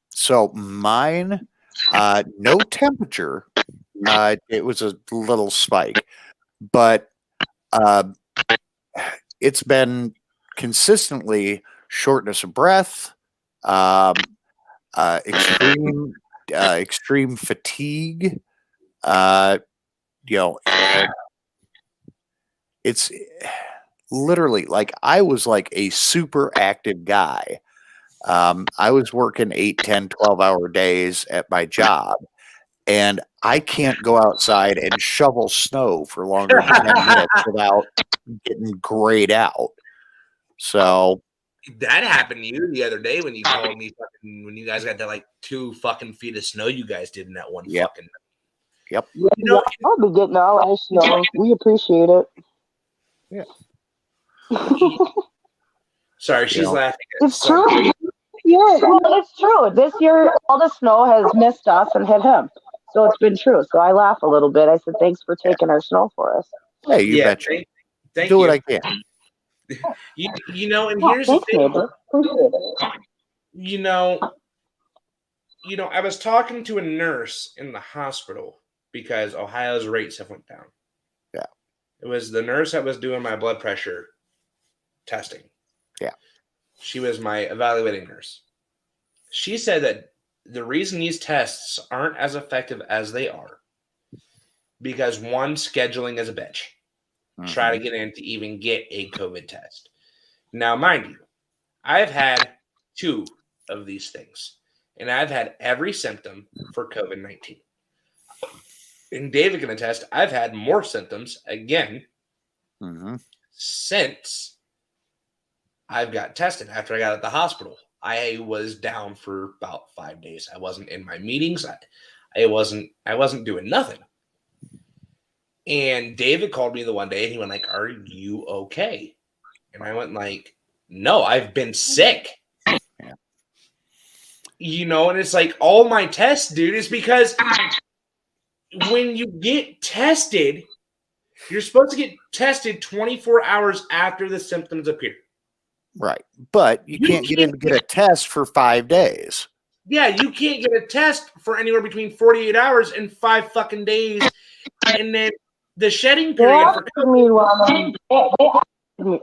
So mine, no temperature. It was a little spike, but it's been consistently shortness of breath, extreme fatigue. It's literally like I was like a super active guy. I was working 8, 10, 12-hour days at my job, and I can't go outside and shovel snow for longer than 10 minutes without getting grayed out. So that happened to you the other day when you told me when you guys got to like 2 fucking feet of snow you guys did in that one fucking. Yep. Yeah, I'll be getting all our snow. We appreciate it. Yeah. Sorry, she's laughing. It's true. Yeah, it's true. This year, all the snow has missed us and hit him. So it's been true. So I laugh a little bit. I said, thanks for taking our snow for us. Hey, you betcha. Thank Do you. what I can. And here's the thing. I was talking to a nurse in the hospital because Ohio's rates have went down. Yeah. It was the nurse that was doing my blood pressure testing. Yeah. She was my evaluating nurse. She said that the reason these tests aren't as effective as they are because one, scheduling is a bitch. Mm-hmm. Try to get in to even get a COVID test. Now, mind you, I've had 2 of these things, and I've had every symptom for COVID-19. And David can attest, I've had more symptoms again since I've got tested after I got at the hospital. I was down for about 5 days. I wasn't in my meetings. I wasn't doing nothing. And David called me the one day and he went like, "Are you okay?" And I went like, "No, I've been sick." Yeah. And it's like all my tests, dude, is because when you get tested, you're supposed to get tested 24 hours after the symptoms appear. Right. But you can't get in to get a test for 5 days. Yeah, you can't get a test for anywhere between 48 hours and 5 fucking days. And then the shedding period for COVID.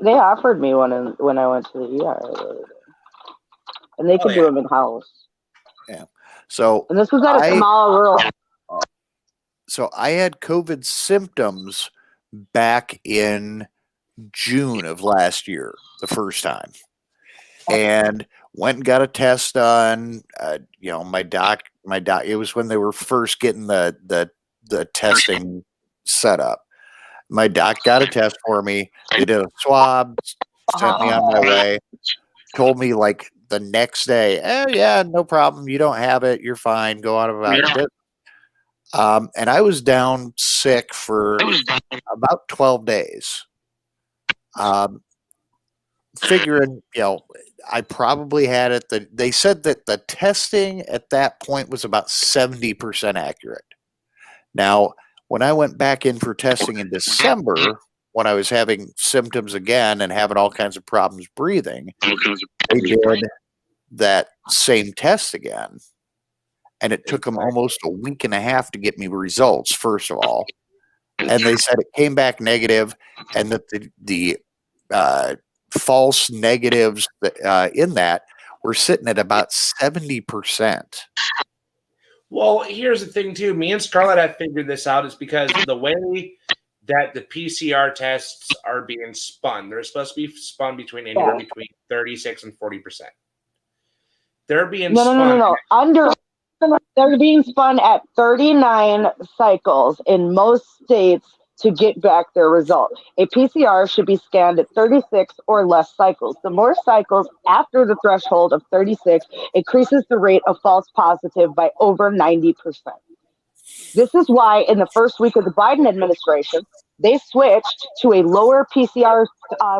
They offered me one when I went to the ER. And they could do them in house. Yeah. So and this was at a small rural. So I had COVID symptoms back in June of last year, the first time, and went and got a test done. My doc, it was when they were first getting the testing set up. My doc got a test for me. They did a swab, sent me on my way, told me like the next day, "Oh yeah, no problem. You don't have it. You're fine. Go on about it." And I was down sick for about 12 days. Figuring, I probably had it. They said that the testing at that point was about 70% accurate. Now, when I went back in for testing in December, when I was having symptoms again and having all kinds of problems breathing, they did that same test again. And it took them almost a week and a half to get me results, first of all. And they said it came back negative, and that the false negatives in that were sitting at about 70%. Well, here's the thing, too. Me and Scarlett have figured this out is because the way that the PCR tests are being spun, they're supposed to be spun anywhere between 36 and 40%. They're being spun. No. They're being spun at 39 cycles in most states to get back their result. A PCR should be scanned at 36 or less cycles. The more cycles after the threshold of 36 increases the rate of false positive by over 90%. This is why in the first week of the Biden administration, they switched to a lower PCR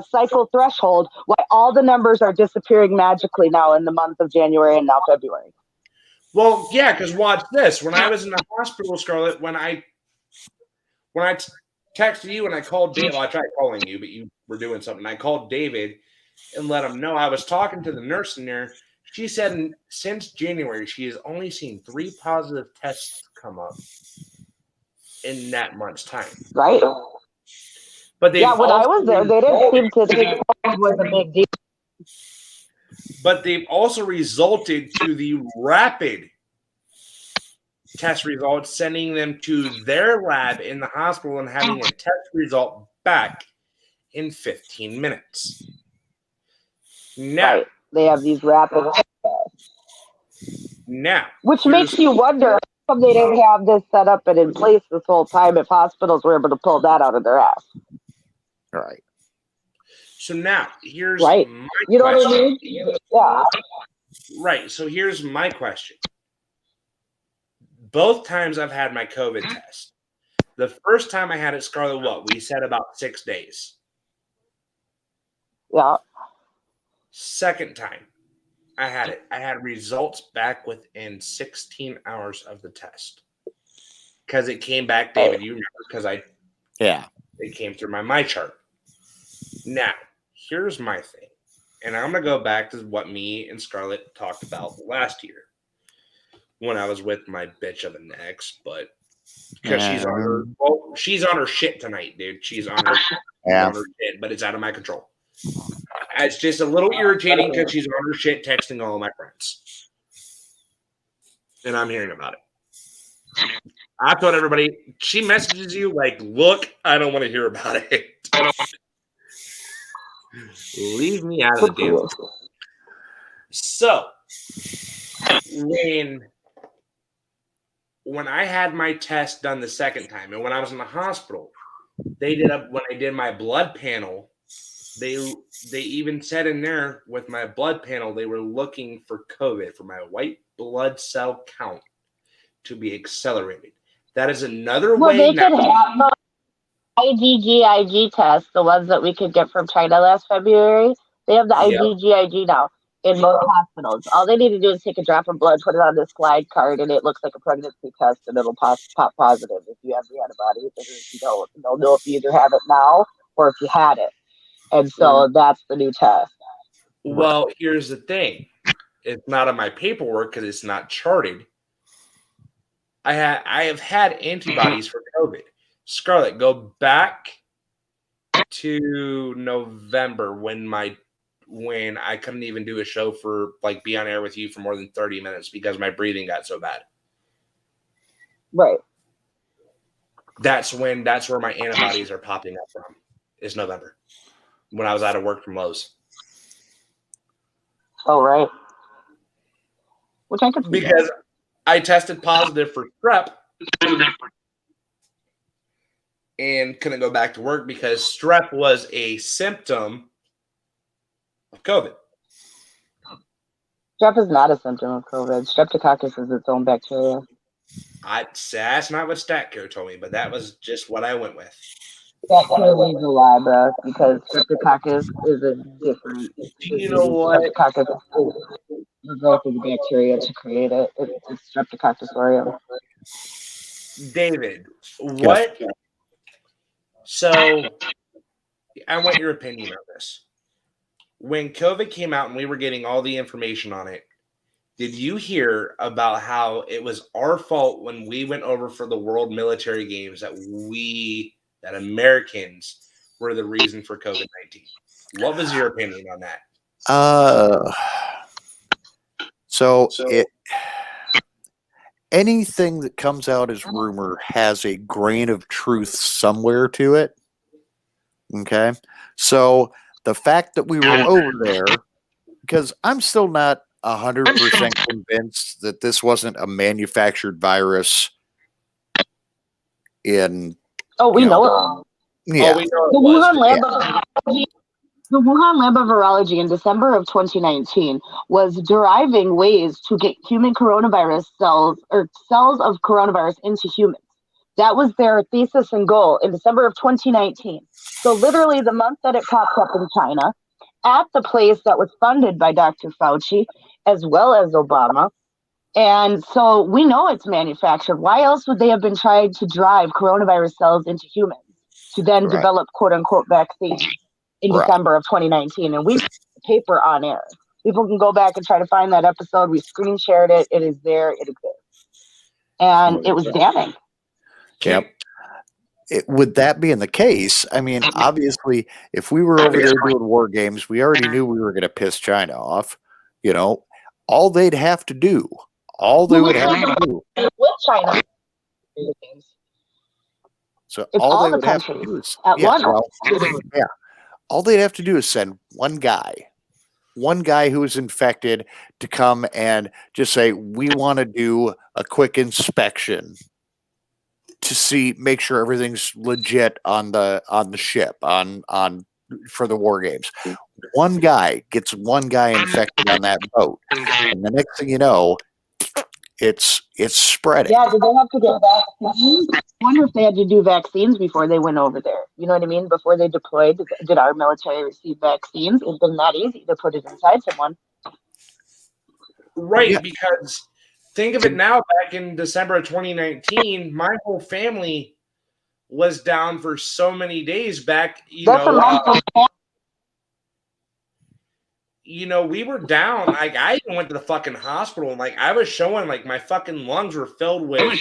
cycle threshold, while all the numbers are disappearing magically now in the month of January and now February. Well, yeah, because watch this. When I was in the hospital, Scarlett, when I texted you and I called David, well, I tried calling you, but you were doing something. I called David and let him know. I was talking to the nurse in there. She said since January, she has only seen 3 positive tests come up in that month's time. Right. But when I was there, they didn't seem to think it was a big deal. But they've also resulted to the rapid test results, sending them to their lab in the hospital and having a test result back in 15 minutes. Now, they have these rapid tests. Now, which makes you wonder how they didn't have this set up and in place this whole time if hospitals were able to pull that out of their ass. Right. So now, here's my question. You know what I mean? Yeah. Right. So here's my question. Both times I've had my COVID test. The first time I had it, Scarlett, we said about 6 days. Yeah. Second time I had it, I had results back within 16 hours of the test. Because it came back, David, you remember, because it came through my chart. Now, here's my thing. And I'm going to go back to what me and Scarlett talked about last year when I was with my bitch of an ex, but because she's on her shit tonight, dude. She's on her shit, but it's out of my control. It's just a little irritating because she's on her shit texting all of my friends. And I'm hearing about it. I told everybody, she messages you like, look, I don't want to hear about it. Leave me out of the damn. So, when I had my test done the second time, and when I was in the hospital, when I did my blood panel, they even said in there with my blood panel, they were looking for COVID, for my white blood cell count to be accelerated. That is another way. They could have the IgG test, the ones that we could get from China last February. They have the IgG now in most hospitals. All they need to do is take a drop of blood, put it on this slide card, and it looks like a pregnancy test, and it'll pop positive if you have the antibodies. And if you don't, they'll know if you either have it now or if you had it. And so that's the new test. Well, here's the thing. It's not on my paperwork because it's not charted. I have had antibodies for COVID. Scarlett, go back to November when I couldn't even do a show for be on air with you for more than 30 minutes because my breathing got so bad. Right. That's where my antibodies are popping up from. Is November. When I was out of work from Lowe's. Oh, right. Which I could see because I tested positive for strep and couldn't go back to work because strep was a symptom of COVID. Strep is not a symptom of COVID. Streptococcus is its own bacteria. That's not what StatCare told me, but that was just what I went with. That clearly is a lie, bro, because Streptococcus is a different You know disease. what? Streptococcus is the growth of the bacteria to create it. It's Streptococcus aureus. David, what? So, I want your opinion on this. When COVID came out and we were getting all the information on it, did you hear about how it was our fault when we went over for the World Military Games that Americans were the reason for COVID-19? What was your opinion on that? Anything that comes out as rumor has a grain of truth somewhere to it. Okay. So the fact that we were over there, because I'm still not 100% convinced that this wasn't a manufactured virus in. Oh, we know it. Yeah. We know it was. The Wuhan Lab of Virology in December of 2019 was deriving ways to get human coronavirus cells or cells of coronavirus into humans. That was their thesis and goal in December of 2019. So literally the month that it popped up in China, at the place that was funded by Dr. Fauci, as well as Obama. And so we know it's manufactured. Why else would they have been trying to drive coronavirus cells into humans to then develop quote unquote vaccines in December of 2019? And we put the paper on air. People can go back and try to find that episode. We screen shared it. It is there. It exists. And it was damning. Yep. With that being the case, I mean, obviously, if we were over there doing war games, we already knew we were going to piss China off. You know, all they'd have to do, with China. So it's all all they the would have to countries do is, at once. all they'd have to do is send one guy who is infected to come and just say, we want to do a quick inspection to make sure everything's legit on the ship for the war games. One guy gets one guy infected on that boat, and the next thing you know, it's spreading. Yeah, did they have to get vaccines? I wonder if they had to do vaccines before they went over there. You know what I mean? Before they deployed, did our military receive vaccines? It's been that easy to put it inside someone. Right, because think of it now, back in December of 2019, my whole family was down for so many days back. We were down. Like, I even went to the fucking hospital, and like I was showing like my fucking lungs were filled with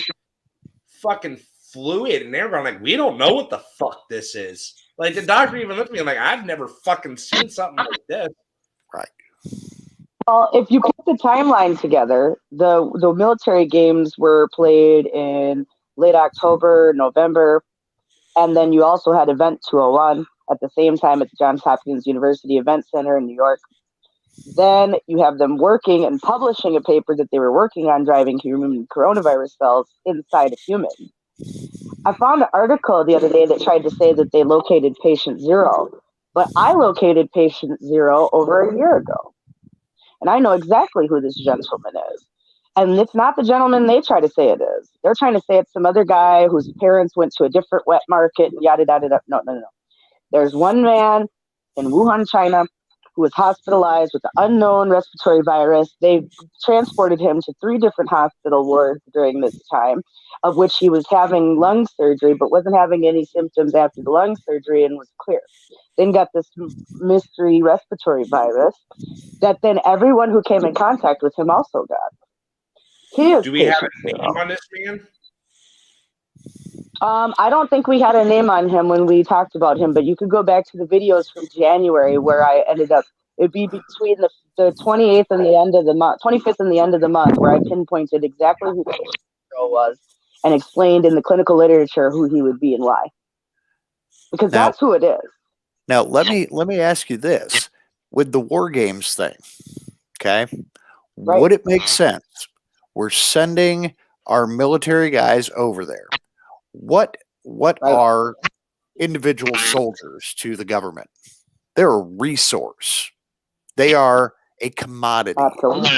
fucking fluid, and they were going like, we don't know what the fuck this is. Like, the doctor even looked at me and like, I've never fucking seen something like this. Right. Well, if you put the timeline together, the military games were played in late October, November, and then you also had Event 201 at the same time at the Johns Hopkins University Event Center in New York. Then you have them working and publishing a paper that they were working on driving human coronavirus cells inside of humans. I found an article the other day that tried to say that they located patient 0, but I located patient 0 over a year ago. And I know exactly who this gentleman is. And it's not the gentleman they try to say it is. They're trying to say it's some other guy whose parents went to a different wet market, yada, yada, yada. No. There's one man in Wuhan, China, who was hospitalized with the unknown respiratory virus. They transported him to 3 different hospital wards during this time, of which he was having lung surgery, but wasn't having any symptoms after the lung surgery and was clear. Then got this mystery respiratory virus that then everyone who came in contact with him also got. Do we have a name on this man? I don't think we had a name on him when we talked about him, but you could go back to the videos from January where I ended up, it'd be between the 28th and the end of the month, 25th and the end of the month, where I pinpointed exactly who the girl was and explained in the clinical literature who he would be and why. Because that's who it is. Now, let me ask you this. With the war games thing, okay, would it make sense? We're sending our military guys over there. What are individual soldiers to the government? They're a resource. They are a commodity. Absolutely.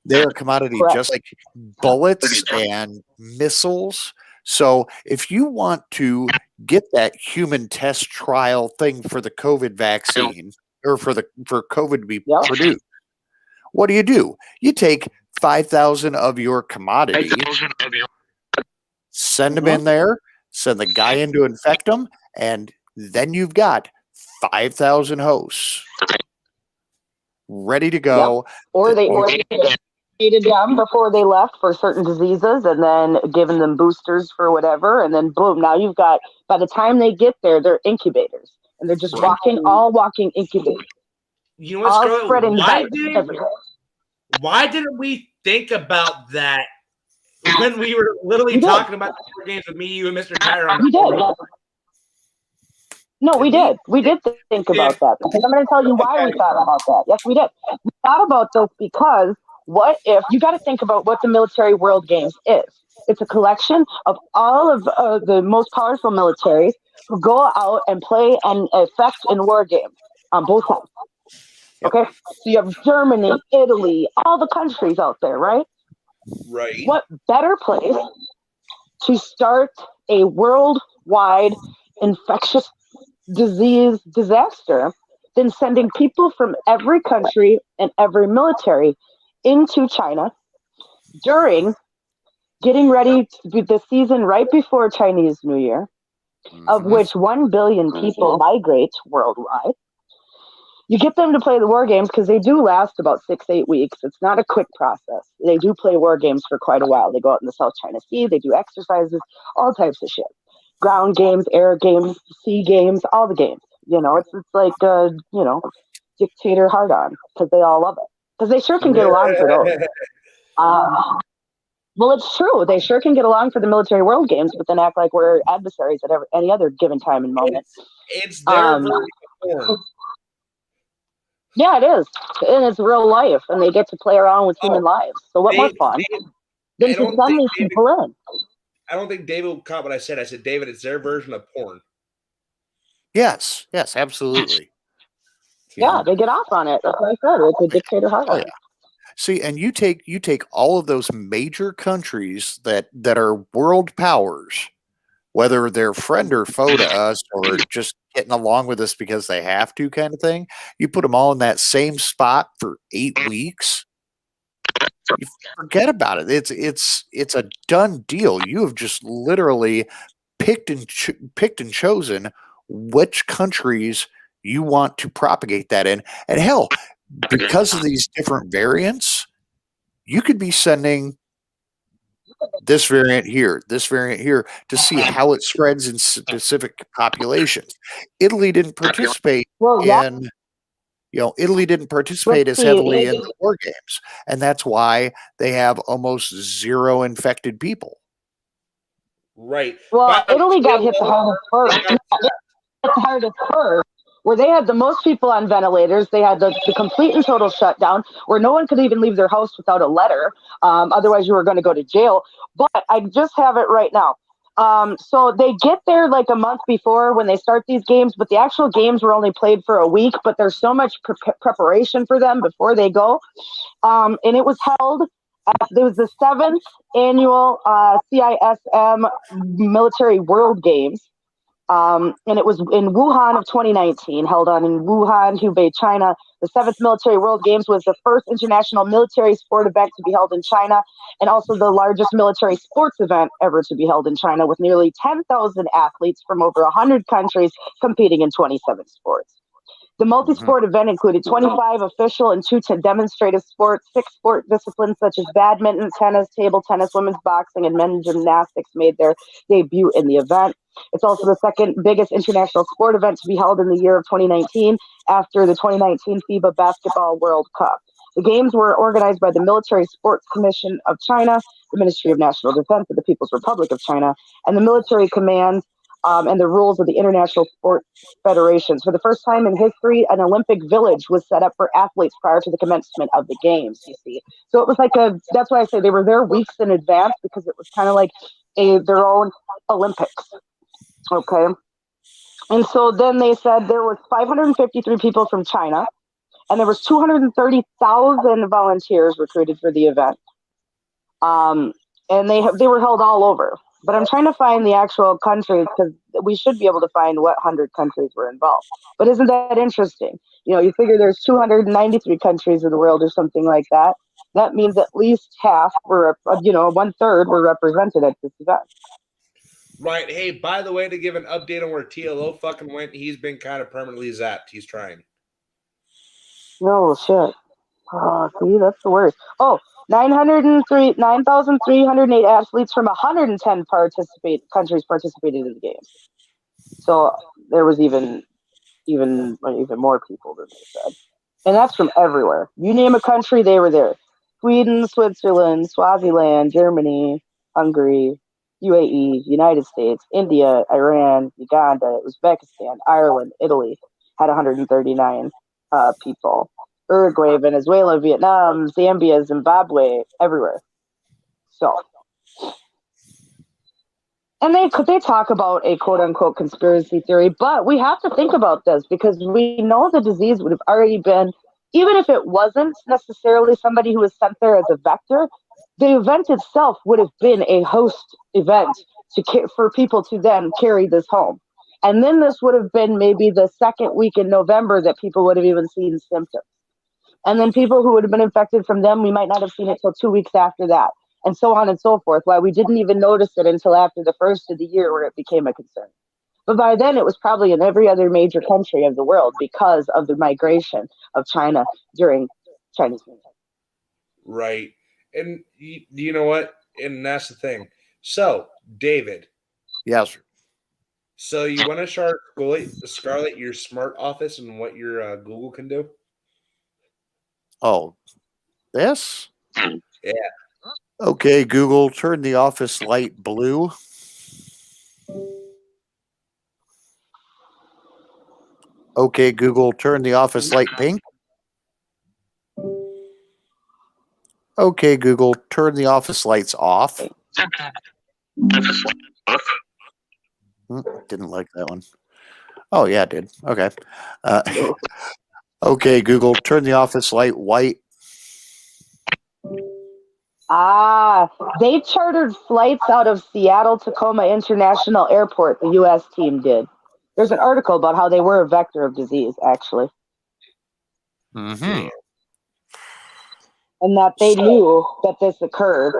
They're a commodity Correct. just like bullets and missiles. So if you want to get that human test trial thing for the COVID vaccine or for COVID to be Yep. produced, what do? You take 5,000 of your commodities, send them in there, send the guy in to infect them, and then you've got 5,000 hosts ready to go. Or they treated them before they left for certain diseases, and then given them boosters for whatever, and then boom, now you've got, by the time they get there, they're incubators, and they're just walking incubators, You know what, all Scarlett? spreading virus everywhere. Why didn't we think about that when we were literally talking about the board games with me, you, and Mr. Tyre on the We did. No, we did. We did think about that. Because I'm going to tell you why we thought about that. Yes, we did. We thought about this because what if you got to think about what the Military World Games is? It's a collection of all of the most powerful militaries who go out and play and effect in war games on both sides. Okay, so you have Germany, Italy, all the countries out there, right? Right. What better place to start a worldwide infectious disease disaster than sending people from every country and every military into China during getting ready to be the season right before Chinese New Year, of which 1 billion people migrate worldwide. You get them to play the war games because they do last about 6-8 weeks. It's not a quick process. They do play war games for quite a while. They go out in the South China Sea. They do exercises, all types of shit. Ground games, air games, sea games, all the games. You know, it's like, dictator hard on because they all love it. Because they sure can get along for those. Well, it's true. They sure can get along for the Military World Games, but then act like we're adversaries at any other given time and moment. It's their version of porn. Yeah, it is. And it's real life, and they get to play around with human lives. So what more fun than to send these people in? I don't think David caught what I said. I said, David, it's their version of porn. Yes, absolutely. Yeah, they get off on it. That's what I said. It's a dictator hard on. See, and you take all of those major countries that are world powers, whether they're friend or foe to us or just getting along with us because they have to kind of thing, you put them all in that same spot for 8 weeks, you forget about it. It's a done deal. You have just literally picked and chosen which countries you want to propagate that in. And hell, because of these different variants, you could be sending this variant here to see how it spreads in specific populations. Italy didn't participate Italy didn't participate as heavily in the war games, and that's why they have almost zero infected people. Right. Well, Italy got hit the hardest first. Where they had the most people on ventilators. They had the complete and total shutdown where no one could even leave their house without a letter. Otherwise, you were going to go to jail. But I just have it right now. So they get there like a month before when they start these games, but the actual games were only played for a week. But there's so much preparation for them before they go. And it was held. There was the 7th annual CISM Military World Games. And it was in Wuhan of 2019, held on in Wuhan, Hubei, China. The 7th Military World Games was the first international military sport event to be held in China, and also the largest military sports event ever to be held in China, with nearly 10,000 athletes from over 100 countries competing in 27 sports. The multi-sport event included 25 official and 2 demonstrative sports. 6 sport disciplines such as badminton, tennis, table tennis, women's boxing, and men's gymnastics made their debut in the event. It's also the second biggest international sport event to be held in the year of 2019 after the 2019 FIBA Basketball World Cup. The games were organized by the Military Sports Commission of China, the Ministry of National Defense of the People's Republic of China, and the military commands and the rules of the International Sports Federations. For the first time in history, an Olympic village was set up for athletes prior to the commencement of the games, you see. So it was like that's why I say they were there weeks in advance, because it was kind of like their own Olympics. Okay. And so then they said there was 553 people from China, and there was 230,000 volunteers recruited for the event. And they were held all over. But I'm trying to find the actual countries because we should be able to find what 100 countries were involved. But isn't that interesting? You know, you figure there's 293 countries in the world or something like that. That means at least half were, 1/3 were represented at this event. Right. Hey, by the way, to give an update on where TLO fucking went, he's been kind of permanently zapped. He's trying. No shit. Oh, see, that's the worst. Oh, 9,308 athletes from 110 countries participated in the games. So there was even more people than they said. And that's from everywhere. You name a country, they were there. Sweden, Switzerland, Swaziland, Germany, Hungary, UAE, United States, India, Iran, Uganda, Uzbekistan, Ireland, Italy had 139 people. Uruguay, Venezuela, Vietnam, Zambia, Zimbabwe, everywhere. So, and they talk about a quote unquote conspiracy theory, but we have to think about this because we know the disease would have already been, even if it wasn't necessarily somebody who was sent there as a vector, the event itself would have been a host event for people to then carry this home. And then this would have been maybe the second week in November that people would have even seen symptoms. And then people who would have been infected from them, we might not have seen it till 2 weeks after that, and so on and so forth. Why we didn't even notice it until after the first of the year where it became a concern. But by then it was probably in every other major country of the world because of the migration of China during Chinese New Year. Right. And you know what? And that's the thing. So, David. Yes, sir. So you want to start Scarlett, your smart office and what your Google can do? Oh, this? Yeah. Okay, Google, turn the office light blue. Okay, Google, turn the office light pink. Okay, Google, turn the office lights off. Didn't like that one. Oh, yeah, it did. Okay. Okay, Google, turn the office light white. They chartered flights out of Seattle Tacoma International Airport, the U.S. team did. There's an article about how they were a vector of disease, actually. Mm-hmm. And that they knew that this occurred.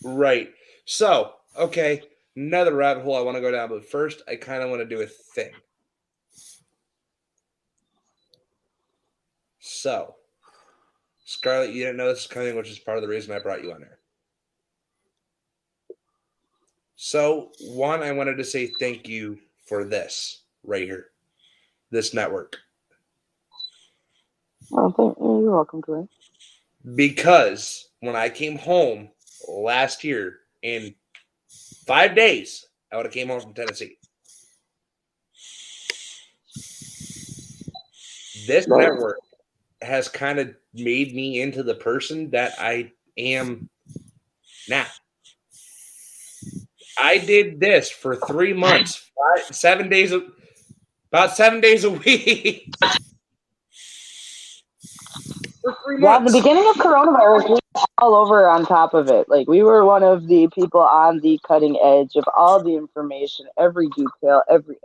Right. So, okay, another rabbit hole I want to go down, but first I kind of want to do a thing. So, Scarlett, you didn't know this is coming, which is part of the reason I brought you on here. So, one, I wanted to say thank you for this right here, this network. Oh, you're welcome, Dwayne. Because when I came home last year, in 5 days, I would have came home from Tennessee. This network has kind of made me into the person that I am now. I did this for 3 months, about 7 days a week. For 3 months. Yeah, in the beginning of coronavirus, we were all over on top of it. Like, we were one of the people on the cutting edge of all the information, every detail, everything.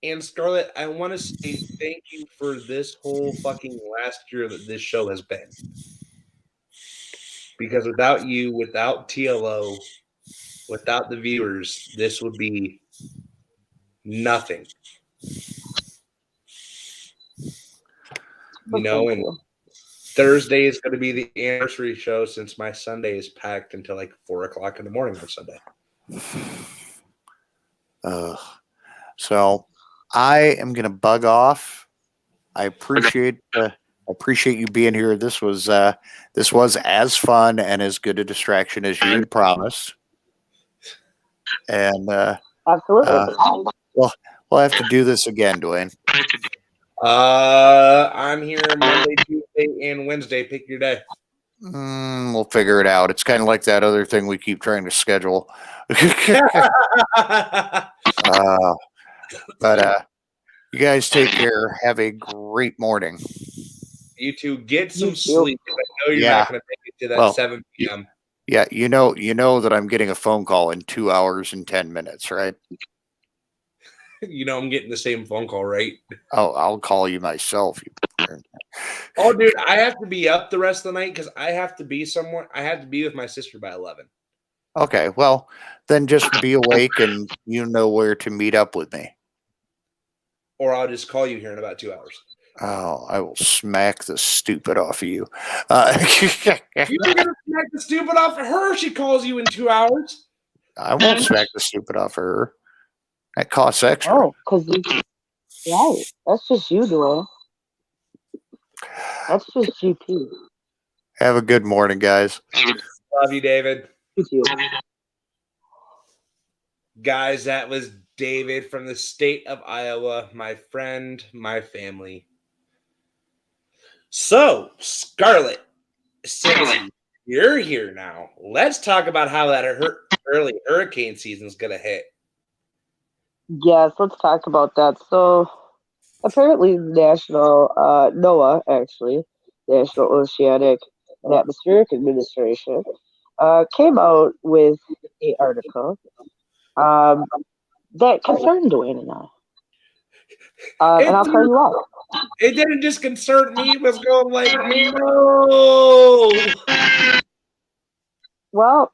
And Scarlett, I want to say thank you for this whole fucking last year that this show has been. Because without you, without TLO, without the viewers, this would be nothing. You know, and Thursday is going to be the anniversary show since my Sunday is packed until like 4 o'clock in the morning on Sunday. So I am going to bug off. I appreciate you being here. This was as fun and as good a distraction as you had promised. And Absolutely. we'll have to do this again, Dwayne. I'm here Monday, Tuesday, and Wednesday. Pick your day. We'll figure it out. It's kind of like that other thing we keep trying to schedule. But You guys take care. Have a great morning. You two get You some too. sleep. I know you're Yeah. not going to make it to that Well, 7 p.m. Yeah, you know that I'm getting a phone call in 2 hours and 10 minutes, right? You know I'm getting the same phone call, right? Oh, I'll call you myself. Oh, dude, I have to be up the rest of the night because I have to be somewhere. I have to be with my sister by 11. Okay, well, then just be awake and you know where to meet up with me. Or I'll just call you here in about 2 hours. Oh, I will smack the stupid off of you. You're going to smack the stupid off of her. She calls you in 2 hours. I won't smack the stupid off of her. That costs extra. Oh, because right. That's just you doing. That's just GP. Have a good morning, guys. Love you, David. It's you. Guys, that was David from the state of Iowa, my friend, my family. So, Scarlett, since you're here now, let's talk about how that early hurricane season is going to hit. Yes, let's talk about that. So, apparently, NOAA, actually, National Oceanic and Atmospheric Administration, came out with an article that concerned Dwayne and I. And I'll tell you why. It didn't just concern me. It was going like, no. Well,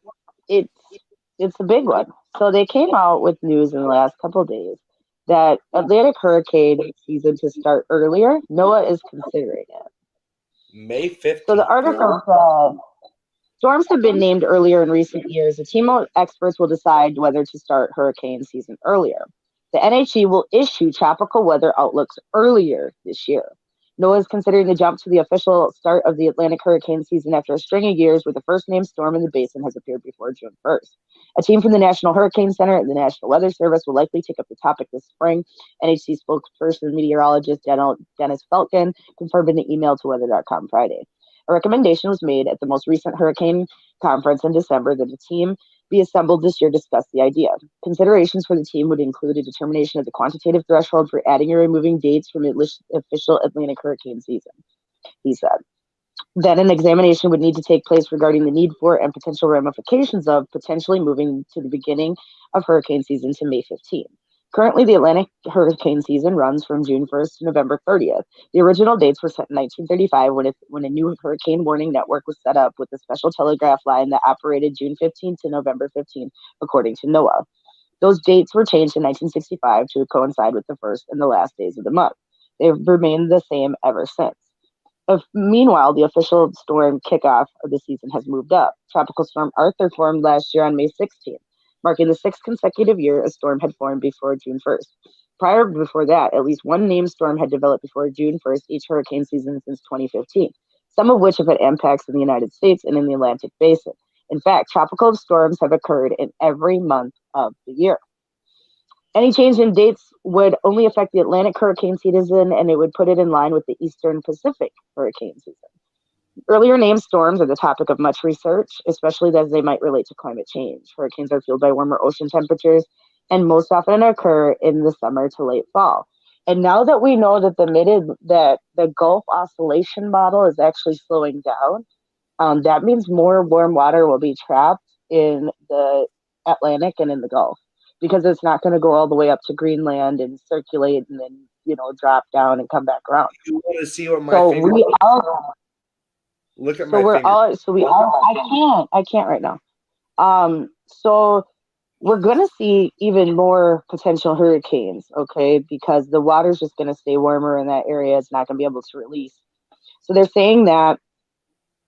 it's a big one. So they came out with news in the last couple of days that Atlantic hurricane season to start earlier. NOAA is considering it. May 15th. So the article said storms have been named earlier in recent years. A team of experts will decide whether to start hurricane season earlier. The NHE will issue tropical weather outlooks earlier this year. NOAA is considering the jump to the official start of the Atlantic hurricane season after a string of years where the first named storm in the basin has appeared before June 1st. A team from the National Hurricane Center and the National Weather Service will likely take up the topic this spring. NHC spokesperson meteorologist Dennis Felkin confirmed in an email to weather.com Friday. A recommendation was made at the most recent hurricane conference in December that a team be assembled this year to discuss the idea. Considerations for the team would include a determination of the quantitative threshold for adding or removing dates from the official Atlantic hurricane season, he said. Then an examination would need to take place regarding the need for and potential ramifications of potentially moving to the beginning of hurricane season to May 15th. Currently, the Atlantic hurricane season runs from June 1st to November 30th. The original dates were set in 1935 when a new hurricane warning network was set up with a special telegraph line that operated June 15th to November 15th, according to NOAA. Those dates were changed in 1965 to coincide with the first and the last days of the month. They've remained the same ever since. Meanwhile, the official storm kickoff of the season has moved up. Tropical Storm Arthur formed last year on May 16th. Marking the sixth consecutive year a storm had formed before June 1st. Before that, at least one named storm had developed before June 1st each hurricane season since 2015, some of which have had impacts in the United States and in the Atlantic Basin. In fact, tropical storms have occurred in every month of the year. Any change in dates would only affect the Atlantic hurricane season, and it would put it in line with the Eastern Pacific hurricane season. Earlier named storms are the topic of much research, especially as they might relate to climate change. Hurricanes are fueled by warmer ocean temperatures and most often occur in the summer to late fall. And now that we know that the Gulf oscillation model is actually slowing down, that means more warm water will be trapped in the Atlantic and in the Gulf because it's not going to go all the way up to Greenland and circulate and then, drop down and come back around. You want to see what my So finger we all look at So my we're finger. all. So we all. I can't right now. So we're gonna see even more potential hurricanes. Okay, because the water's just gonna stay warmer in that area. It's not gonna be able to release. So they're saying that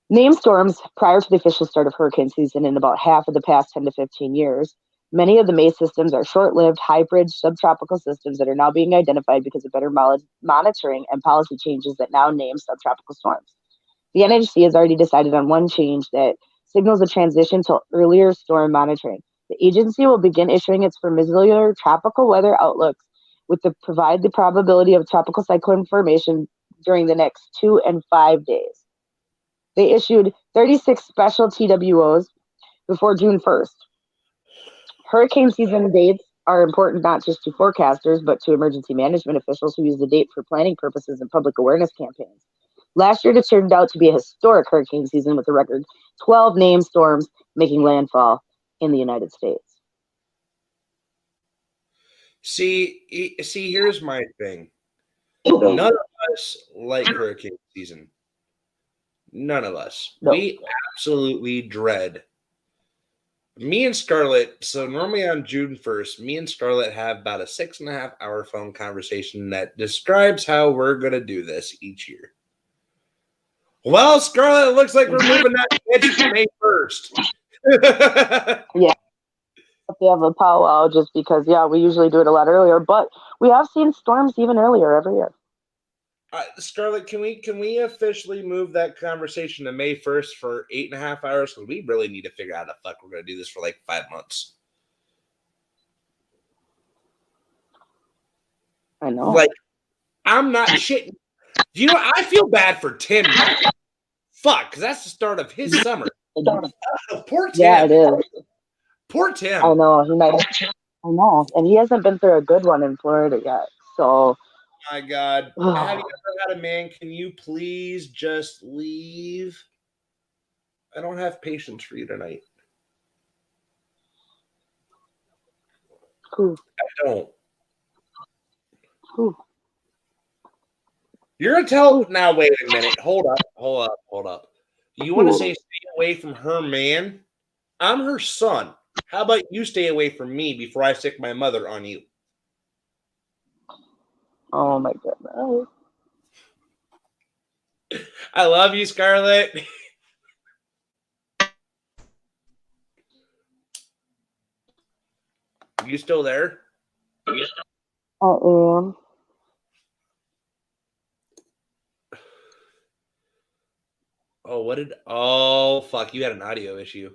named storms prior to the official start of hurricane season in about half of the past 10 to 15 years. Many of the May systems are short-lived, hybrid, subtropical systems that are now being identified because of better monitoring and policy changes that now name subtropical storms. The NHC has already decided on one change that signals a transition to earlier storm monitoring. The agency will begin issuing its familiar tropical weather outlooks provide the probability of tropical cyclone formation during the next 2 and 5 days. They issued 36 special TWOs before June 1st. Hurricane season dates are important not just to forecasters, but to emergency management officials who use the date for planning purposes and public awareness campaigns. Last year, it turned out to be a historic hurricane season with a record 12 named storms making landfall in the United States. See, here's my thing. None of us like hurricane season. None of us. No. We absolutely dread. Me and Scarlett, so normally on June 1st, me and Scarlett have about a 6.5 hour phone conversation that describes how we're going to do this each year. Well, Scarlett, it looks like we're moving that bitch to May 1st. They have a powwow just because, we usually do it a lot earlier, but we have seen storms even earlier every year. Scarlett, can we officially move that conversation to May 1st for 8.5 hours? Because we really need to figure out how the fuck we're going to do this for like 5 months. I know. Like, I'm not shitting. You know, I feel bad for Tim now. Fuck, because that's the start of his summer. Poor Tim. Yeah, it is. Poor Tim. I know. I know. And he hasn't been through a good one in Florida yet. So, My God. Have you ever had a man? Can you please just leave? I don't have patience for you tonight. Who? I don't. Who? You're gonna tell now. Wait a minute. Hold up. You want to say stay away from her man? I'm her son. How about you stay away from me before I stick my mother on you? Oh my goodness. I love you, Scarlett. You still there? I am. Oh, fuck. You had an audio issue.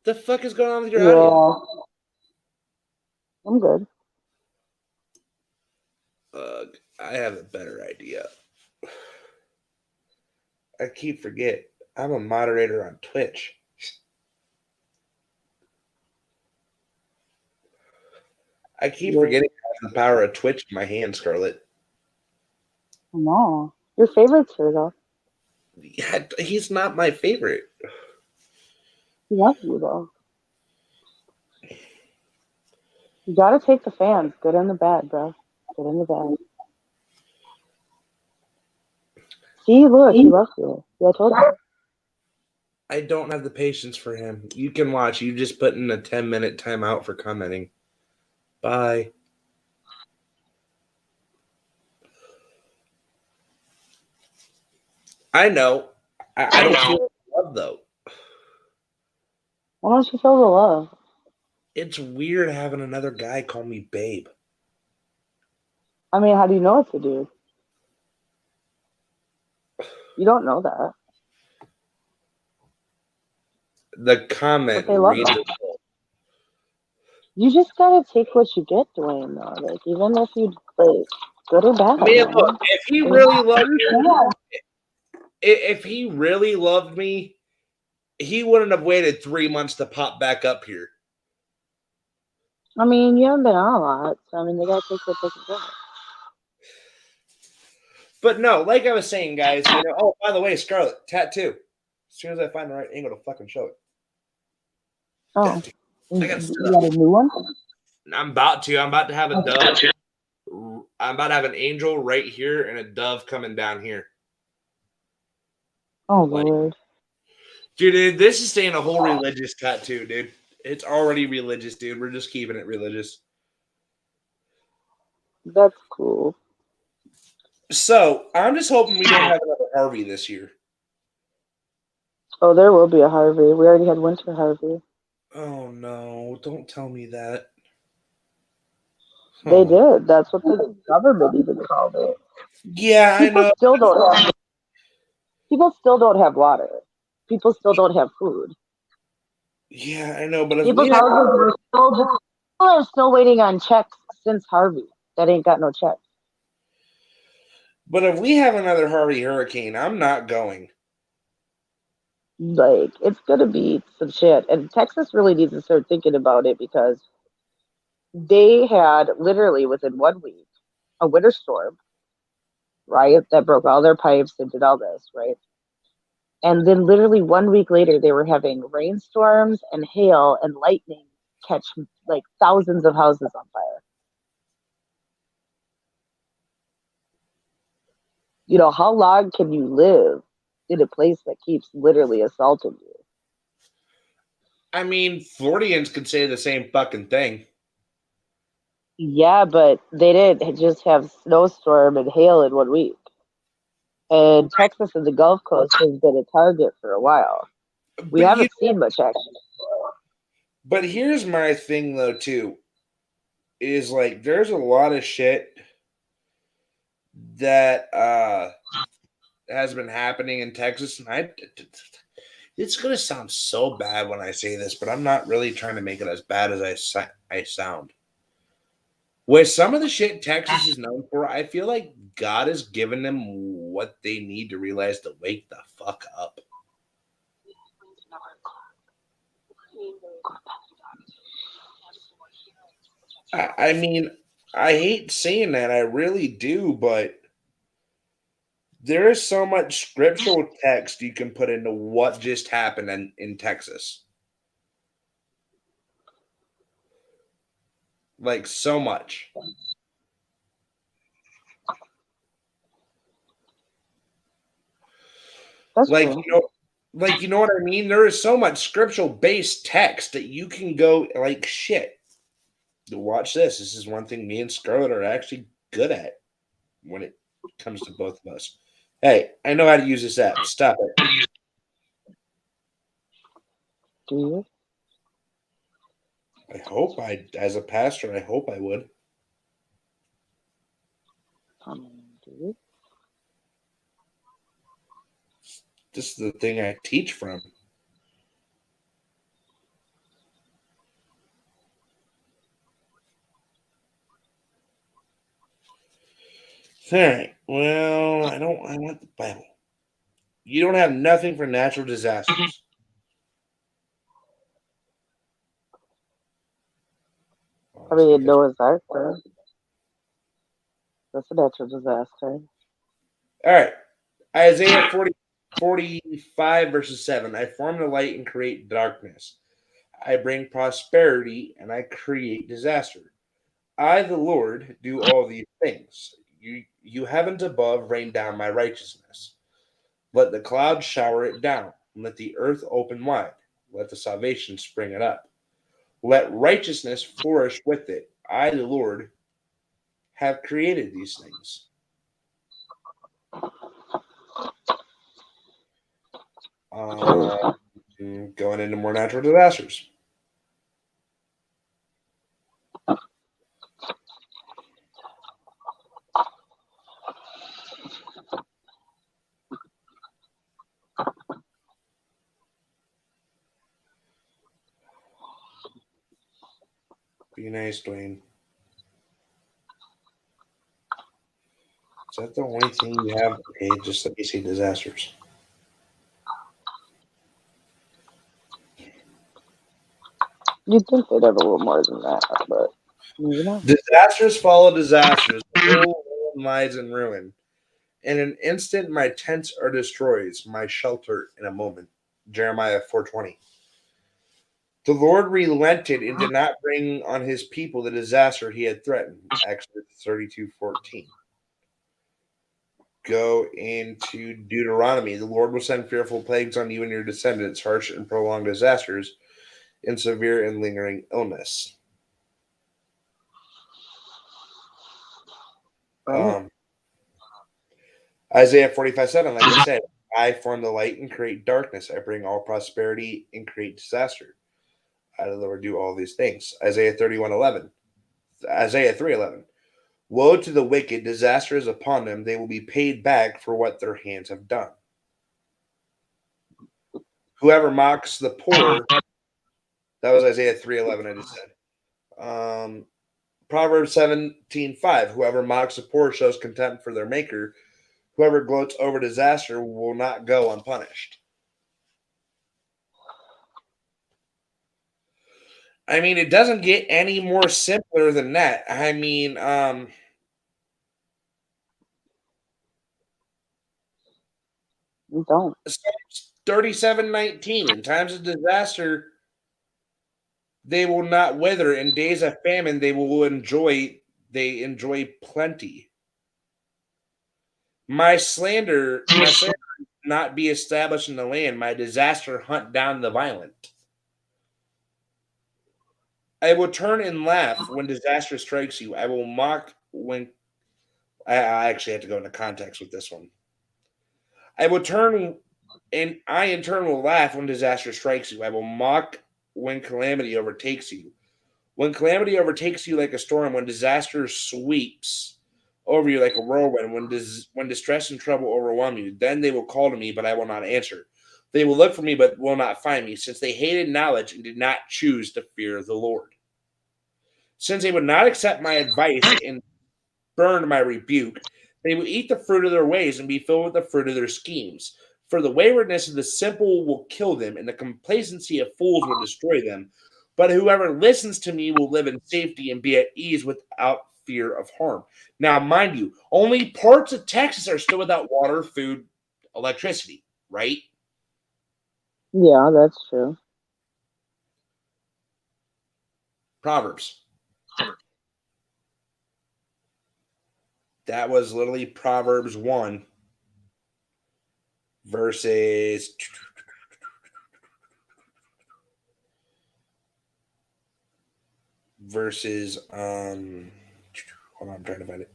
The fuck is going on with your audio? I'm good. I have a better idea. I keep forget. I'm a moderator on Twitch. I keep forgetting I have the power of Twitch in my hand, Scarlett. No. Your favorite's here, though. Yeah, he's not my favorite. He loves you, though. You gotta take the fans, good and the bad, bro. Good and the bad. See, look, he loves you. Yeah, I told you. I don't have the patience for him. You can watch. You just put in a 10-minute timeout for commenting. Bye. I know. I don't feel love, though. Why don't you feel the love? It's weird having another guy call me babe. I mean, how do you know it's a dude? You don't know that. The comment. But they love it. You just gotta take what you get, Dwayne, though. Like, even if you, like, good or bad. Man, look, if he really loved me, if he really loved me, he wouldn't have waited 3 months to pop back up here. I mean, you haven't been on a lot, so I mean, they gotta take what they can get. But no, like I was saying, guys, you know, oh, by the way, Scarlett, tattoo. As soon as I find the right angle to fucking show it. Oh. I gotta You got a new one? I'm about to have a dove. I'm about to have an angel right here and a dove coming down here. Oh, Lord. Dude, this is staying a whole religious tattoo, dude. It's already religious, dude. We're just keeping it religious. That's cool. So, I'm just hoping we don't have another Harvey this year. Oh, there will be a Harvey. We already had Winter Harvey. Oh, no. Don't tell me that. They did. That's what the government even called it. Yeah, I know. People still don't have water. People still don't have food. Yeah, I know. But if People are still waiting on checks since Harvey that ain't got no checks. But if we have another Harvey hurricane, I'm not going. Like, it's gonna be some shit. And Texas really needs to start thinking about it because they had literally within 1 week a winter storm, right? That broke all their pipes and did all this, right? And then literally 1 week later, they were having rainstorms and hail and lightning catch like thousands of houses on fire. You know, how long can you live in a place that keeps literally assaulting you? I mean, Floridians could say the same fucking thing. Yeah, but they didn't just have snowstorm and hail in 1 week. And Texas and the Gulf Coast has been a target for a while. We But haven't seen much action. but here's my thing though too, is like there's a lot of shit that has been happening in Texas, and it's gonna sound so bad when I say this, but I'm not really trying to make it as bad as I sound. With some of the shit Texas is known for, I feel like God has given them what they need to realize to wake the fuck up. I mean, I hate saying that, I really do, but there is so much scriptural text you can put into what just happened in Texas. Like, so much. That's Like, true. you know what I mean? There is so much scriptural based text that you can go like shit. Watch this. This is one thing me and Scarlett are actually good at when it comes to both of us. Hey, I know how to use this app. Stop it. Do you? As a pastor, I hope I would. Do you? This is the thing I teach from. All right. Well, I want the Bible. You don't have nothing for natural disasters. I mean, Noah's Ark, bro. That's a natural disaster. All right. Isaiah 45 verses 7. I form the light and create darkness. I bring prosperity and I create disaster. I, the Lord, do all these things. You heavens above rain down my righteousness. Let the clouds shower it down, and let the earth open wide. Let the salvation spring it up. Let righteousness flourish with it. I, the Lord, have created these things. Going into more natural disasters. Be nice, Dwayne. Is that the only thing you have? Okay, just let me see disasters. You'd think they'd have a little more than that, but maybe not. Disasters follow disasters. The whole world lies in ruin. In an instant, my tents are destroyed, my shelter in a moment. Jeremiah 4:20. The Lord relented and did not bring on his people the disaster he had threatened. Exodus 32:14. Go into Deuteronomy. The Lord will send fearful plagues on you and your descendants, harsh and prolonged disasters, and severe and lingering illness. Isaiah 45:7, like I said, I form the light and create darkness. I bring all prosperity and create disaster. I, the Lord, do all these things. Isaiah 31:11. Isaiah 3:11. Woe to the wicked, disaster is upon them. They will be paid back for what their hands have done. Whoever mocks the poor, that was Isaiah 3:11, I just said. Proverbs 17:5. Whoever mocks the poor shows contempt for their maker. Whoever gloats over disaster will not go unpunished. I mean, it doesn't get any more simpler than that. I mean, You don't. Psalms 37:19, in times of disaster, they will not wither. In days of famine, they enjoy plenty. My slander not be established in the land, my disaster hunt down the violent. I will turn and laugh when disaster strikes you. I will mock when I actually have to go into context with this one. I will turn and I in turn will laugh when disaster strikes you. I will mock when calamity overtakes you. When calamity overtakes you like a storm, when disaster sweeps over you like a whirlwind, when distress and trouble overwhelm you, then they will call to me, but I will not answer. They will look for me, but will not find me, since they hated knowledge and did not choose to fear the Lord. Since they would not accept my advice and burned my rebuke, they will eat the fruit of their ways and be filled with the fruit of their schemes. For the waywardness of the simple will kill them, and the complacency of fools will destroy them. But whoever listens to me will live in safety and be at ease without fear of harm. Now, mind you, only parts of Texas are still without water, food, electricity, right? Yeah, that's true. Proverbs. That was literally Proverbs 1 verses hold on, I'm trying to find it.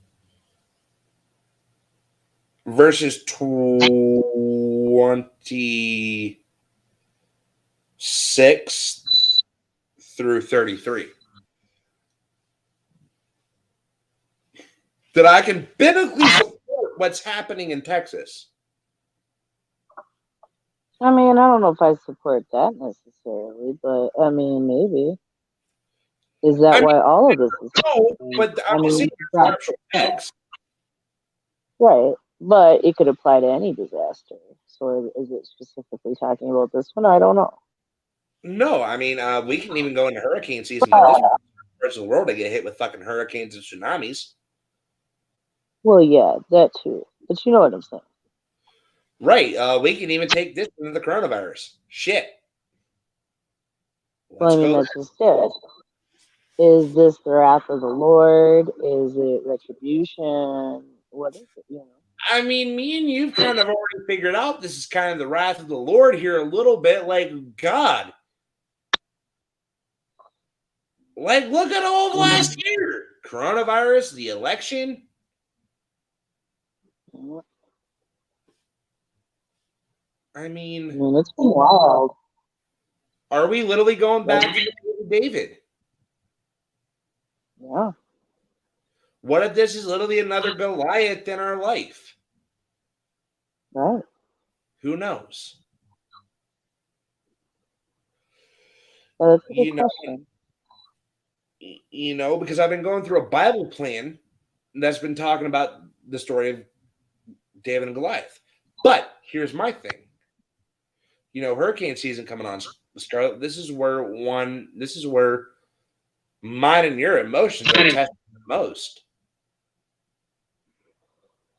Verses 26 through 33. That I can biblically support what's happening in Texas. I mean, I don't know if I support that necessarily, but I mean, maybe. Is that I why all of this is No, happening? but I I'm just saying mean, right, scriptural text. right. But it could apply to any disaster. So is it specifically talking about this one? I don't know. No, I mean we can even go into hurricane season at this parts of the world. They get hit with fucking hurricanes and tsunamis. Well, yeah, that too. But you know what I'm saying. Right. We can even take this into the coronavirus. Shit. Well, I Let's mean, go. that's just it. Is this the wrath of the Lord? Is it retribution? What is it? You know. I mean, me and you've kind of already figured out this is kind of the wrath of the Lord here a little bit. Like, God. Like, look at all of last year. Coronavirus, the election. I mean, It's been wild. are we literally going back to David? Yeah. What if this is literally another Goliath in our life? Right. Who knows? Yeah, that's a good You know, question. because I've been going through a Bible plan that's been talking about the story of David and Goliath. But here's my thing. Hurricane season coming on, Scarlett. This is where mine and your emotions are tested the most.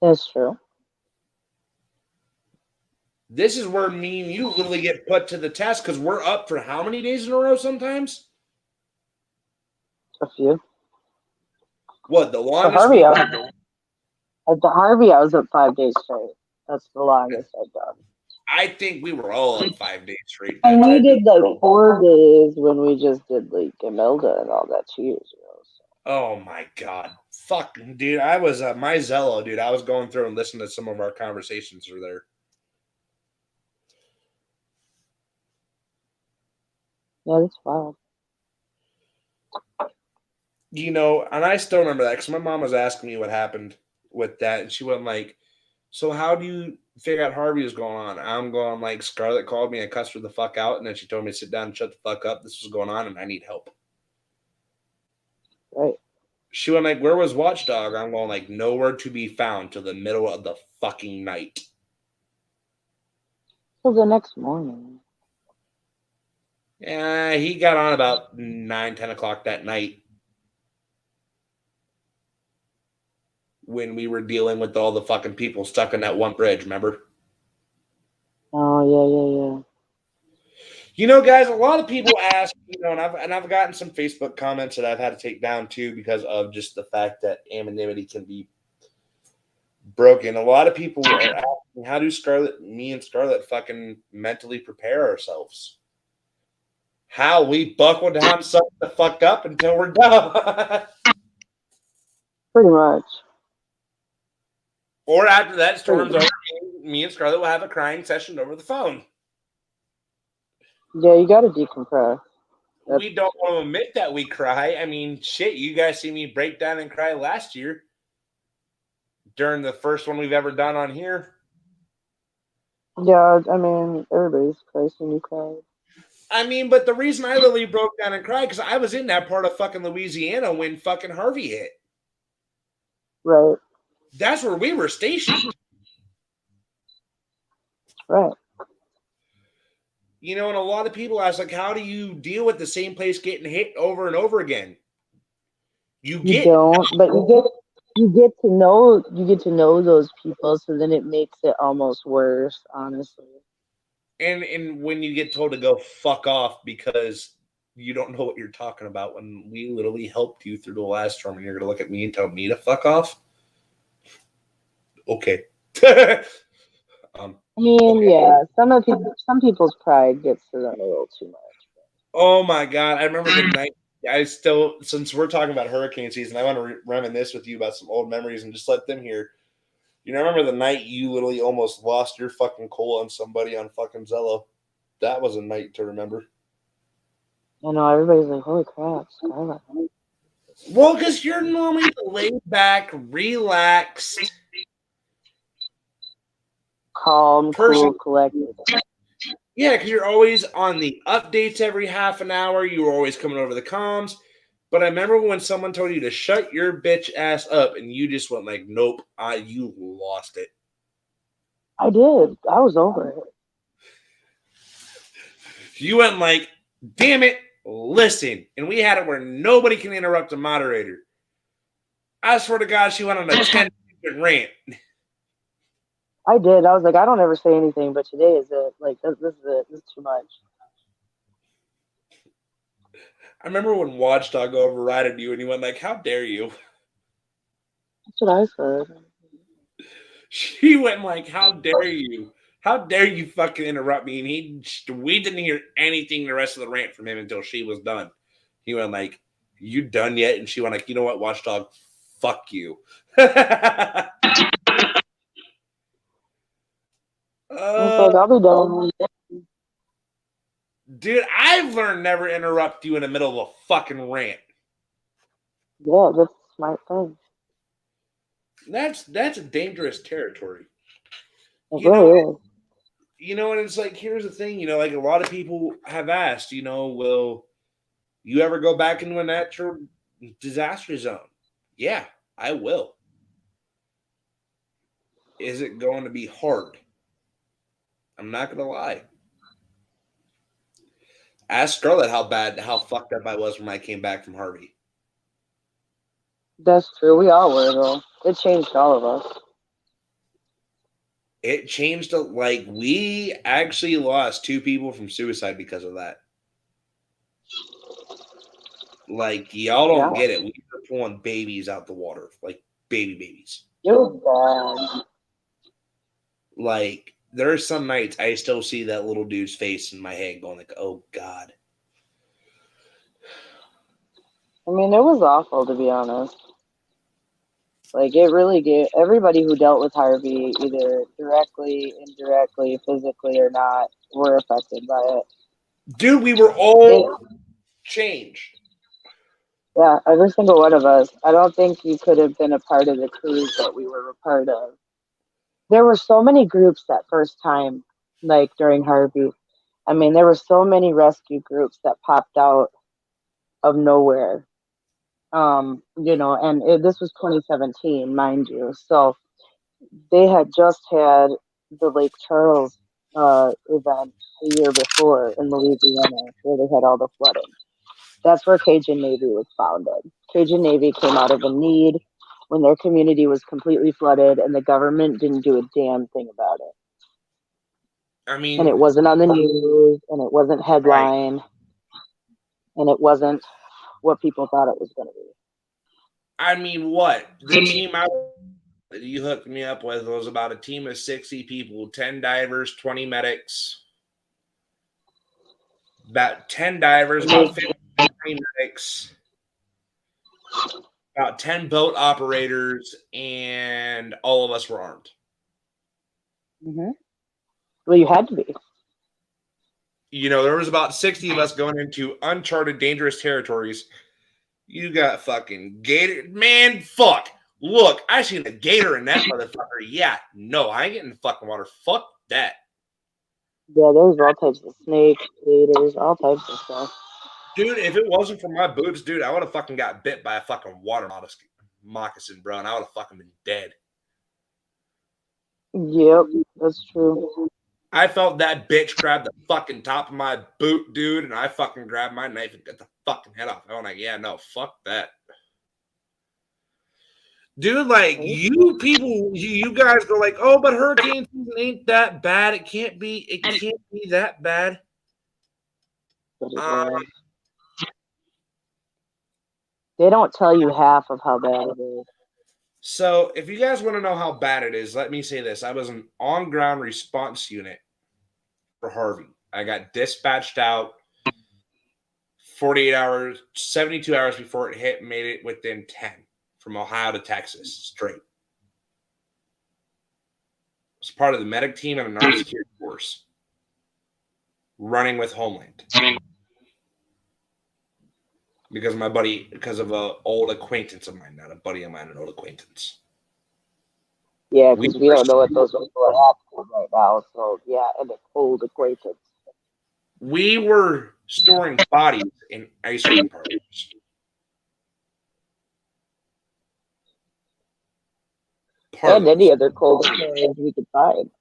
That's true. This is where me and you literally get put to the test because we're up for how many days in a row sometimes? A few. What, the The longest Harvey, week? at the Harvey, I was up 5 days straight. That's the longest I've done. I think we were all up 5 days straight. And we did like 4 days when we just did like Imelda and all that 2 years ago. So. Oh my God. Fuck, dude. I was my Zello, dude. I was going through and listening to some of our conversations through there. Yeah, that's wild. And I still remember that because my mom was asking me what happened with that, and she went like, "So how do you figure out Harvey was going on?" I'm going like, Scarlett called me, I cussed her the fuck out, and then she told me to sit down and shut the fuck up. This was going on, and I need help. Right. She went like, "Where was Watchdog?" I'm going like, "Nowhere to be found till the middle of the fucking night." So the next morning. Yeah, he got on about 9, 10 o'clock that night when we were dealing with all the fucking people stuck in that one bridge, remember? Oh yeah. You know, guys, a lot of people ask, and I've gotten some Facebook comments that I've had to take down too because of just the fact that anonymity can be broken. A lot of people are asking, how do me and Scarlett fucking mentally prepare ourselves? How we buckle down, suck the fuck up until we're done. Pretty much. Or after that storm's over, me and Scarlett will have a crying session over the phone. Yeah, you gotta decompress. We don't want to admit that we cry. I mean, shit, you guys see me break down and cry last year during the first one we've ever done on here. Yeah, I mean, everybody's cries when you cry. I mean, but the reason I literally broke down and cried because I was in that part of fucking Louisiana when fucking Harvey hit. Right. That's where we were stationed. Right. And a lot of people ask, like, how do you deal with the same place getting hit over and over again? You don't, but you get to know those people, so then it makes it almost worse, honestly. And when you get told to go fuck off because you don't know what you're talking about, when we literally helped you through the last storm, and you're gonna look at me and tell me to fuck off. Okay. I mean, yeah, some people's pride gets to them a little too much. Oh my god, I remember the night. Since we're talking about hurricane season, I want to reminisce with you about some old memories and just let them hear. Remember the night you literally almost lost your fucking coal on somebody on fucking Zello? That was a night to remember. I know, everybody's like, holy crap, Scarlett. Well, because you're normally laid back, relaxed, calm, cool, collected. Yeah, because you're always on the updates every half an hour. You were always coming over the comms. But I remember when someone told you to shut your bitch ass up, and you just went like, "Nope, you lost it." I did. I was over it. You went like, "Damn it, listen." And we had it where nobody can interrupt a moderator. I swear to God, she went on a 10-minute rant. I did. I was like, I don't ever say anything, but today is it. Like, this is it. This is too much. I remember when Watchdog overrided you, and he went like, "How dare you?" That's what I said. She went like, "How dare you? How dare you fucking interrupt me?" And we didn't hear anything the rest of the rant from him until she was done. He went like, "You done yet?" And she went like, "You know what, Watchdog? Fuck you." I'll be done. Dude, I've learned never interrupt you in the middle of a fucking rant. Yeah, that's a smart thing. That's a dangerous territory. It really is. And it's like, here's the thing, like a lot of people have asked, will you ever go back into a natural disaster zone? Yeah, I will. Is it going to be hard? I'm not going to lie. Ask Scarlett how fucked up I was when I came back from Harvey. That's true. We all were, though. It changed all of us. It changed, like, we actually lost 2 people from suicide because of that. Like, y'all don't get it. We were pulling babies out the water, like babies. It was bad. Like, there are some nights I still see that little dude's face in my head going like, oh, God. I mean, it was awful, to be honest. Like, it really gave everybody who dealt with Harvey, either directly, indirectly, physically, or not, were affected by it. Dude, we were all changed. Yeah, every single one of us. I don't think you could have been a part of the cruise that we were a part of. There were so many groups that first time, like during Harvey. I mean, there were so many rescue groups that popped out of nowhere. And this was 2017, mind you. So they had just had the Lake Charles event the year before in Louisiana where they had all the flooding. That's where Cajun Navy was founded. Cajun Navy came out of a need when their community was completely flooded and the government didn't do a damn thing about it. I mean, And it wasn't on the news, and it wasn't headline, and it wasn't what people thought it was going to be. I mean, what? The team that you hooked me up with was about a team of 60 people, 10 divers, 20 medics. About 10 divers, about 50 medics, about 10 boat operators, and all of us were armed. Mm-hmm. Well, you had to be. You know, there was about 60 of us going into uncharted, dangerous territories. You got fucking gator. Man, fuck. Look, I seen a gator in that motherfucker. Yeah, no, I ain't getting in the fucking water. Fuck that. Yeah, there's all types of snakes, gators, all types of stuff. Dude, if it wasn't for my boots, dude, I would have fucking got bit by a fucking water moccasin, bro, and I would have fucking been dead. Yep, that's true. I felt that bitch grab the fucking top of my boot, dude, and I fucking grabbed my knife and got the fucking head off. I was like, yeah, no, fuck that. Dude, like, you people, you guys go like, oh, but hurricane season ain't that bad. It can't be that bad. They don't tell you half of how bad it is. So, if you guys want to know how bad it is, let me say this. I was an on-ground response unit for Harvey. I got dispatched out 48 hours, 72 hours before it hit, made it within 10 from Ohio to Texas, straight. I was part of the medic team and a non-security force running with Homeland. Because of my buddy, because of an old acquaintance of mine, not a buddy of mine, an old acquaintance. Yeah, because we don't know what those people are after right now. So, yeah, and an old acquaintance. We were storing bodies in ice cream parlors. And any other cold storage we could find.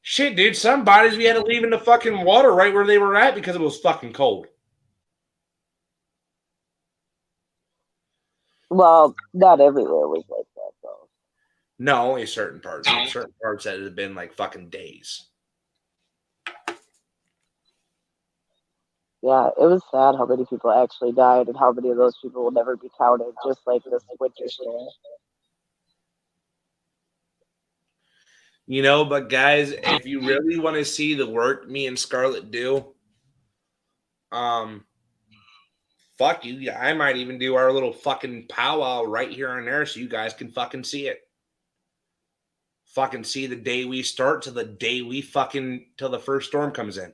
Shit, dude, some bodies we had to leave in the fucking water right where they were at because it was fucking cold. Well, not everywhere was like that, though. No, only certain parts. Certain parts that had been like fucking days. Yeah, it was sad how many people actually died and how many of those people will never be counted, just like this winter storm. You know, but guys, if you really want to see the work me and Scarlett do, fuck you. I might even do our little fucking powwow right here and there so you guys can fucking see it. Fucking see the day we start to the day we fucking till the first storm comes in.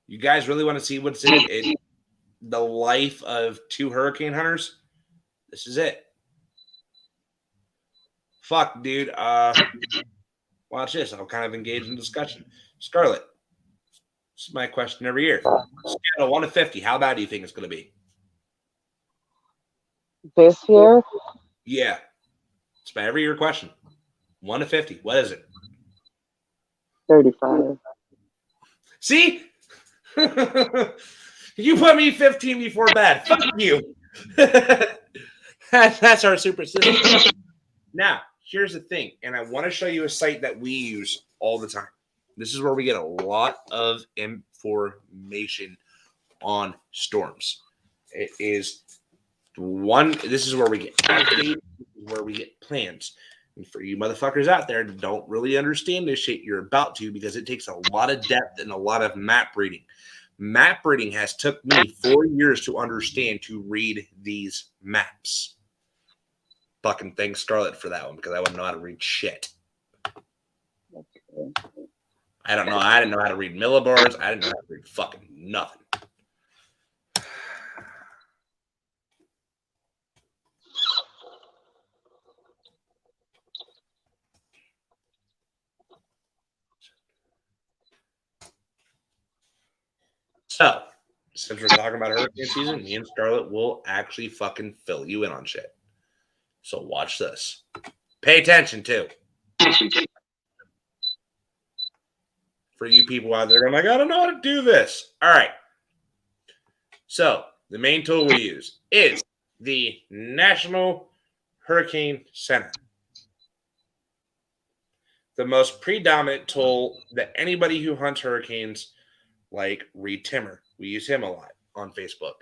You guys really want to see what's in it? The life of two hurricane hunters? This is it. Fuck, dude. Watch this. I'll kind of engage in discussion. Scarlett, this is my question every year. Scale of 1 to 50. How bad do you think it's going to be? This year? Yeah. It's my every year question. 1 to 50. What is it? 35. See? You put me 15 before bad. Fuck you. That's our superstition. Now, here's the thing, and I want to show you a site that we use all the time. This is where we get a lot of information on storms. It is this is where we get updates, where we get plans. And for you motherfuckers out there that don't really understand this shit, you're about to, because it takes a lot of depth and a lot of map reading. Map reading has took me 4 years to understand, to read these maps. Fucking thanks Scarlett for that one, because I wouldn't know how to read shit. I don't know. I didn't know how to read millibars. I didn't know how to read fucking nothing. So, since we're talking about hurricane season, me and Scarlett will actually fucking fill you in on shit. So watch this. Pay attention too. For you people out there going like, I don't know how to do this. All right. So the main tool we use is the National Hurricane Center. The most predominant tool that anybody who hunts hurricanes, like Reed Timmer, we use him a lot on Facebook.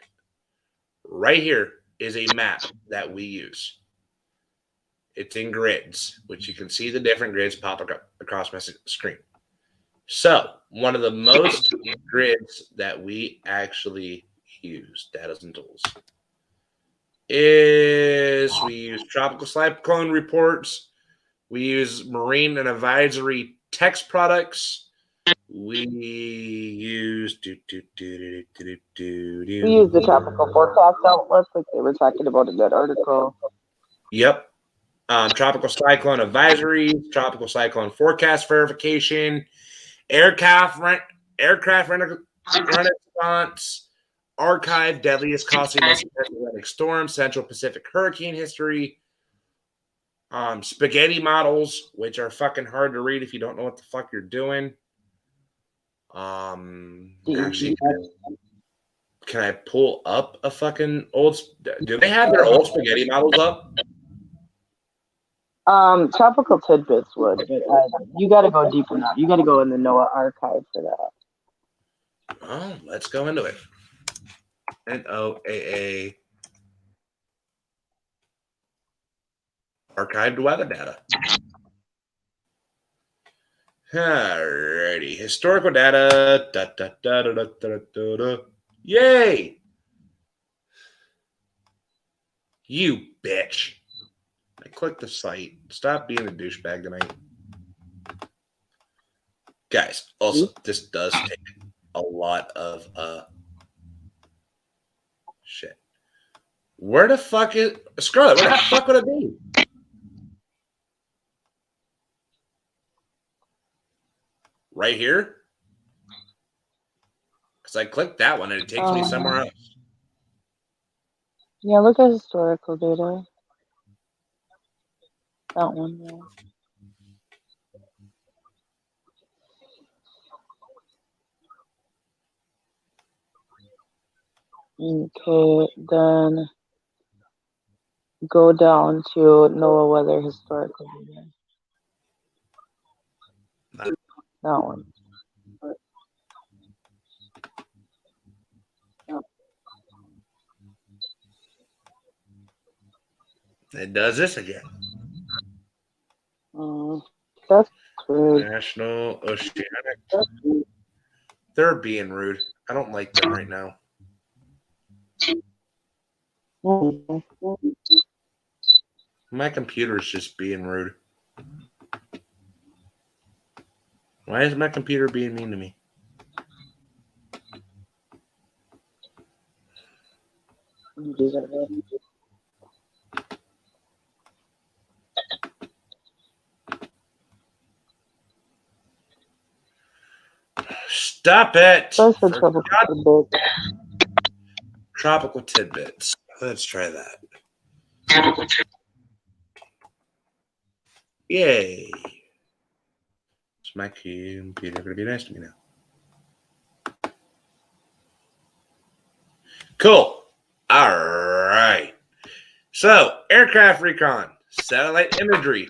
Right here is a map that we use. It's in grids, which you can see the different grids pop across my screen. So one of the most grids that we actually use, data and tools, is we use tropical cyclone reports. We use marine and advisory text products. We use We use the tropical forecast outlets like they were talking about in that article. Yep. Tropical cyclone advisories, tropical cyclone forecast verification, aircraft renaissance, archive deadliest costly most Atlantic storm, Central Pacific hurricane history, spaghetti models, which are fucking hard to read if you don't know what the fuck you're doing. Actually, can I pull up a fucking old? Do they have their old spaghetti models up? Tropical tidbits would, but you got to go deeper now. You got to go in the NOAA archive for that. Oh, let's go into it. NOAA archived weather data. Alrighty, historical data. Yay! You bitch. I clicked the site. Stop being a douchebag tonight. Guys, also, this does take a lot of shit. Where the fuck is Scarlet? Where the fuck would it be? Right here? Because I clicked that one and it takes me somewhere else. Yeah, look at historical data. That one, yeah. Okay, then go down to NOAA weather historical data. That one. It does this again. That's weird. National Oceanic. They're being rude. I don't like them right now. My computer's just being rude. Why is my computer being mean to me? Stop it! Tropical tidbits. Let's try that. Yay! Is my computer gonna be nice to me now? Cool. All right. So, aircraft recon, satellite imagery,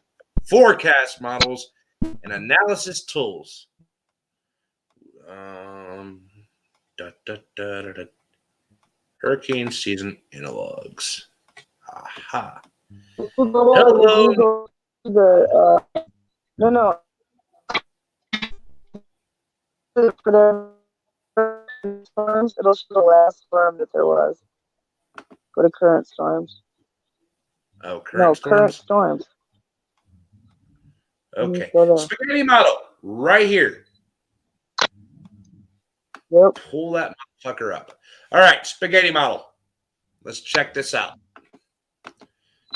forecast models, and analysis tools. Hurricane season analogs. Aha. Hello. No. For the storms, it'll show the last storm that there was. Go to current storms. Oh, current storms? Okay. Spaghetti model right here. Yep. Pull that motherfucker up. All right, spaghetti model. Let's check this out.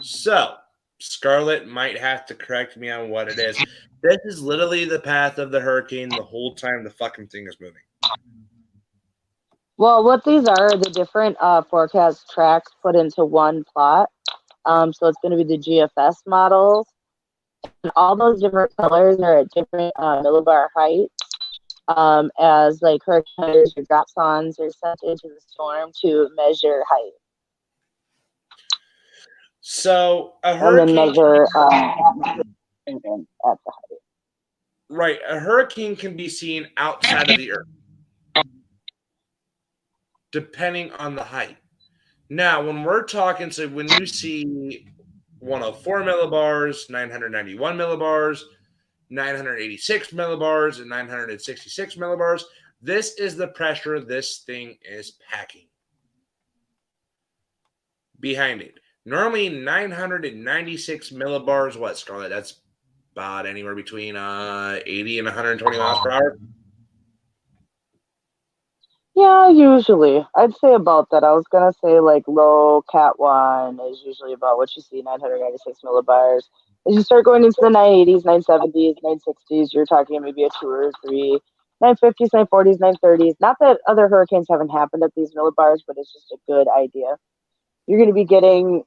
So, Scarlet might have to correct me on what it is. This is literally the path of the hurricane the whole time the fucking thing is moving. Well, what these are the different forecast tracks put into one plot. So it's going to be the GFS models. And all those different colors are at different millibar height. As like hurricanes or dropsons are sent into the storm to measure height So a and then hurricane, measure at the height. right? A hurricane can be seen outside of the Earth, depending on the height. Now, when we're talking, so when you see 104 millibars, 991 millibars, 986 millibars, and 966 millibars, this is the pressure this thing is packing behind it. Normally, 996 millibars, what, Scarlett? That's about anywhere between 80 and 120 miles per hour. Yeah, usually. I'd say about that. I was gonna say like low Cat 1 is usually about what you see, 996 millibars. As you start going into the 980s, 970s, 960s, you're talking maybe a 2 or 3, 950s, 940s, 930s. Not that other hurricanes haven't happened at these millibars, but it's just a good idea. You're going to be getting,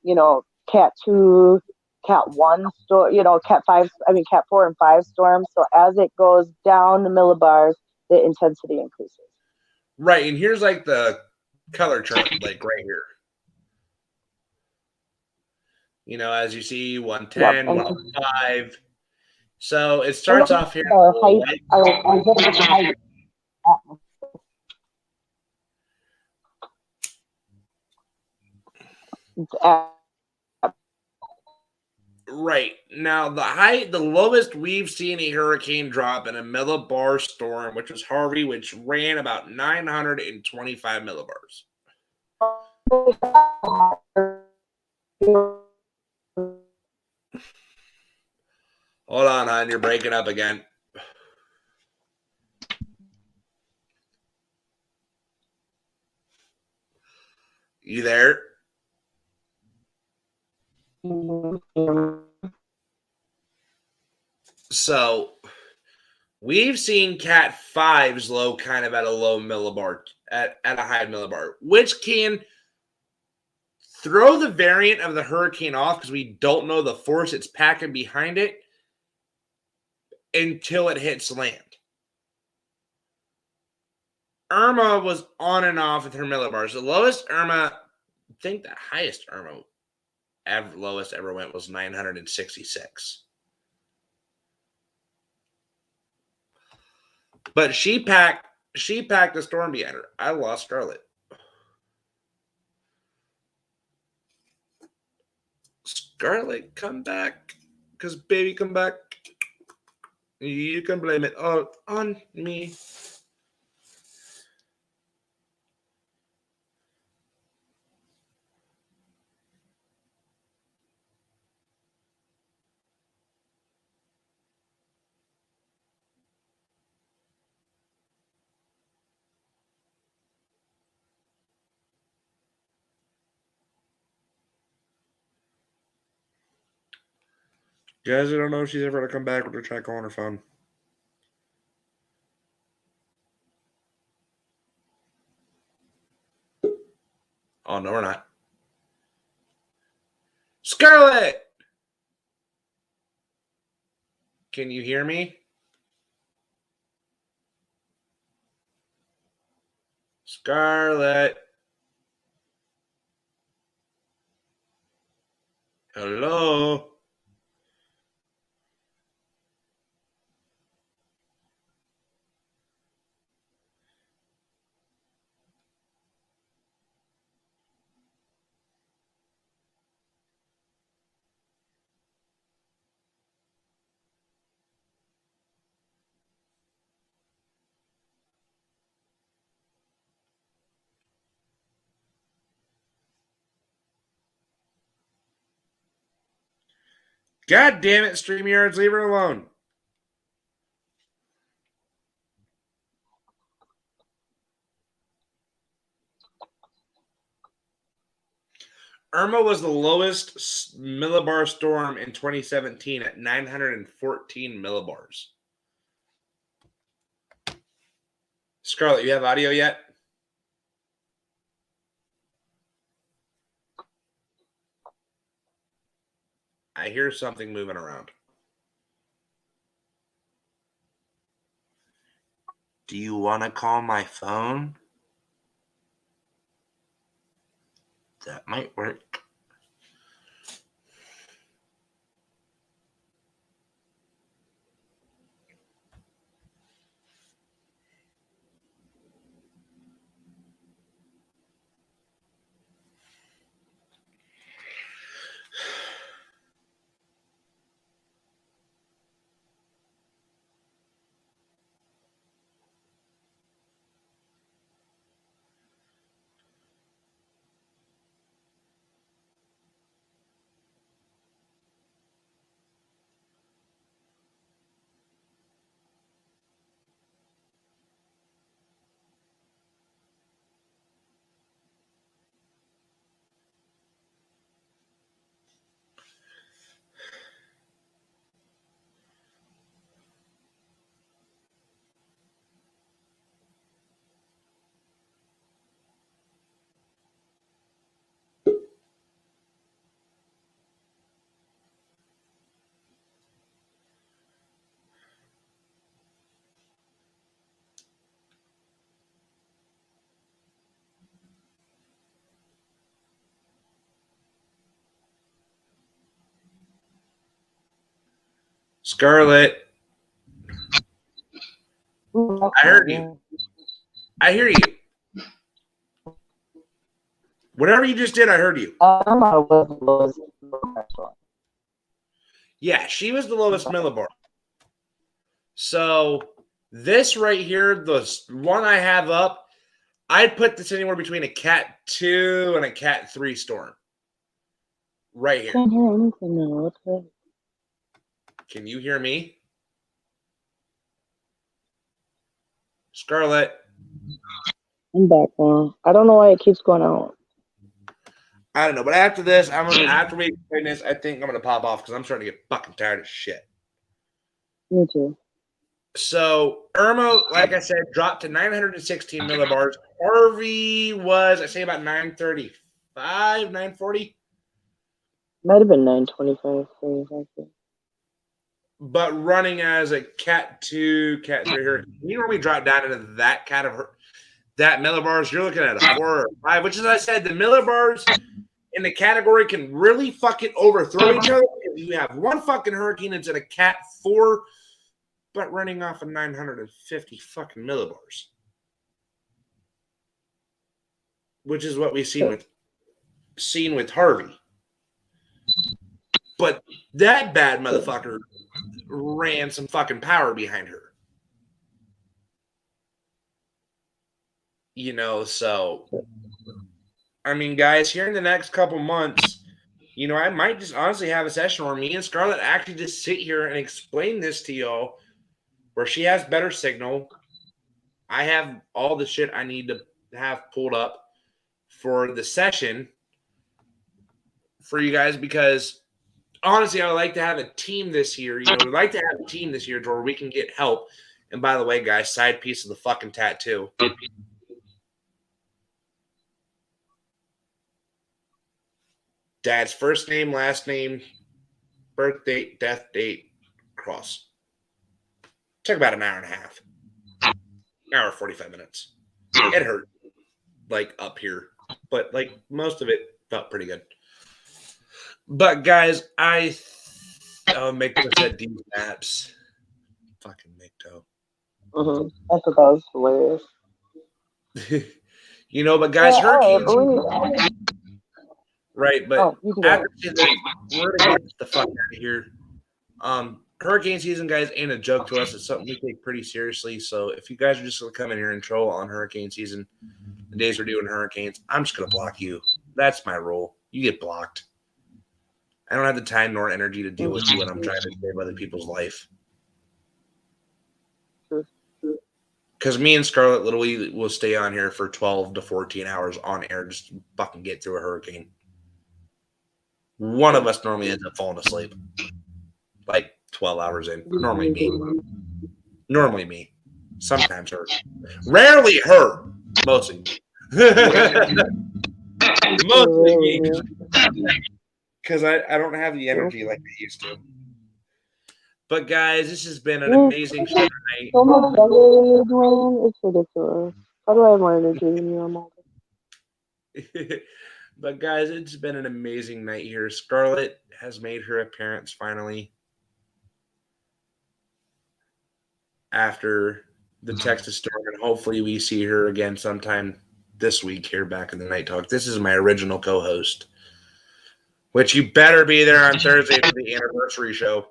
Cat 2, Cat 1 storm, Cat 5, Cat 4 and 5 storms. So as it goes down the millibars, the intensity increases. Right, and here's like the color chart, like right here. As you see, 110, Yep. 105. So it starts off here. Height. Right. Now, the lowest we've seen a hurricane drop in a millibar storm, which was Harvey, which ran about 925 millibars. Hold on, hon. You're breaking up again. You there? So we've seen Cat 5's low kind of at a low millibar, at a high millibar, which can throw the variant of the hurricane off because we don't know the force it's packing behind it until it hits land. Irma was on and off with her millibars. The lowest Irma, I think the highest Irma lowest ever went was 966. But she packed a storm behind her. I lost Scarlett. Scarlett, come back. Because baby, come back. You can blame it all on me. Guys, I don't know if she's ever going to come back. We're going to try calling her phone. Oh, no, we're not. Scarlett! Can you hear me? Scarlett. Hello? God damn it, StreamYards, leave her alone. Irma was the lowest millibar storm in 2017 at 914 millibars. Scarlett, you have audio yet? I hear something moving around. Do you want to call my phone? That might work. Scarlett, I heard you. I hear you. Whatever you just did, I heard you. Irma was the lowest one. Yeah, she was the lowest millibar. So this right here, the one I have up, I'd put this anywhere between a Cat 2 and a Cat 3 storm. Right here. Can't hear anything now. What's that? Can you hear me? Scarlett. I'm back now. I don't know why it keeps going out. I don't know, but after this, after we explain this, I think I'm gonna pop off because I'm starting to get fucking tired of shit. Me too. So Irma, like I said, dropped to 916 millibars. Harvey was, I say, about 935, 940. Might have been 925. But running as a Cat 2, Cat 3 hurricane, you normally drop down into that kind of that millibars. You're looking at a 4 or 5, which, as I said, the millibars in the category can really fucking overthrow each other. If you have one fucking hurricane that's at a Cat 4, but running off of 950 fucking millibars, which is what we've seen with Harvey. But that bad motherfucker ran some fucking power behind her. You know, so I mean, guys, here in the next couple months, you know, I might just honestly have a session where me and Scarlett actually just sit here and explain this to y'all, where she has better signal. I have all the shit I need to have pulled up for the session for you guys, because honestly, I would like to have a team this year. You know, we'd like to have a team this year where we can get help. And by the way, guys, side piece of the fucking tattoo. Dad's first name, last name, birth date, death date, cross. Took about an hour and a half. Hour 45 minutes. It hurt, like, up here. But, like, most of it felt pretty good. But, guys, Mikto said D snaps. Fucking Mikto. Mm-hmm. I thought that was hilarious. You know, but, guys, hurricanes. Right, but after this, we're going to get the fuck out of here. Hurricane season, guys, ain't a joke to us. It's something we take pretty seriously. So if you guys are just going to come in here and troll on hurricane season, the days we're doing hurricanes, I'm just going to block you. That's my rule. You get blocked. I don't have the time nor energy to deal with you when I'm trying to save other people's life. Because me and Scarlett literally will stay on here for 12 to 14 hours on air just to fucking get through a hurricane. One of us normally ends up falling asleep. Like 12 hours in. Normally me. Sometimes her. Rarely her. Mostly me. Mostly me. Because I don't have the energy like I used to. But guys, this has been an Yeah. amazing show tonight. So much younger than you, Dwayne. It's ridiculous. How do I have more energy than you? I'm older. But guys, it's been an amazing night here. Scarlett has made her appearance finally after the Texas storm, and hopefully we see her again sometime this week here back in the Night Talk. This is my original co-host, which you better be there on Thursday for the anniversary show.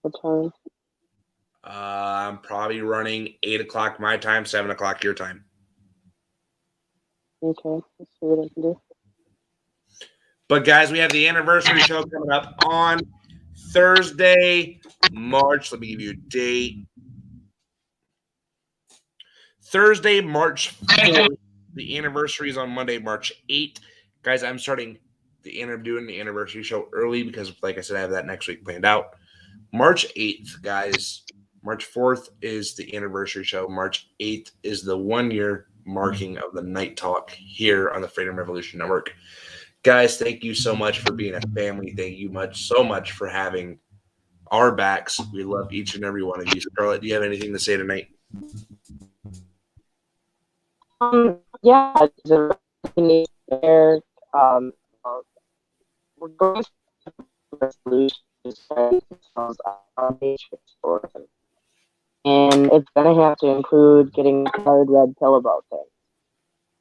What time? I'm probably running 8 o'clock my time, 7 o'clock your time. Okay, let's see what I can do. But guys, we have the anniversary show coming up on Thursday, March. Let me give you a date. Thursday, March 4th. The anniversary is on Monday, March 8th. Guys, I'm doing the anniversary show early because, like I said, I have that next week planned out. March 8th, guys. March 4th is the anniversary show. March 8th is the 1 year marking of the Night Talk here on the Freedom Revolution Network. Guys, thank you so much for being a family. Thank you so much for having our backs. We love each and every one of you. Scarlett, do you have anything to say tonight? Yeah, it's a really there. We're going to resolutions and it's going to have to include getting a colored red pill about things.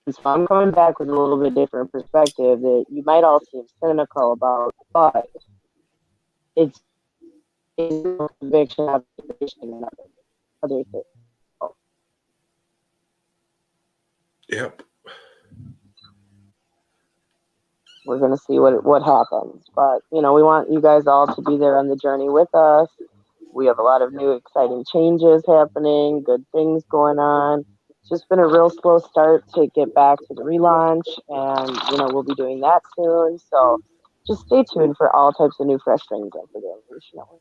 And so I'm coming back with a little bit different perspective that you might all seem cynical about, but it's a conviction, observation, and other things. Yep. We're going to see what happens. But, we want you guys all to be there on the journey with us. We have a lot of new exciting changes happening, good things going on. It's just been a real slow start to get back to the relaunch, and, we'll be doing that soon. So just stay tuned for all types of new fresh things on the Revolution Network.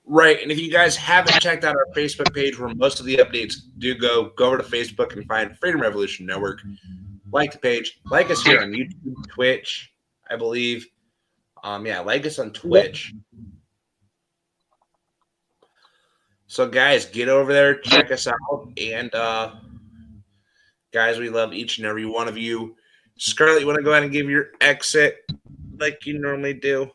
Right. And if you guys haven't checked out our Facebook page where most of the updates do go over to Facebook and find Freedom Revolution Network. Like the page. Like us here on YouTube, Twitch, I believe. Like us on Twitch. So, guys, get over there, check us out. And, guys, we love each and every one of you. Scarlett, you want to go ahead and give your exit like you normally do?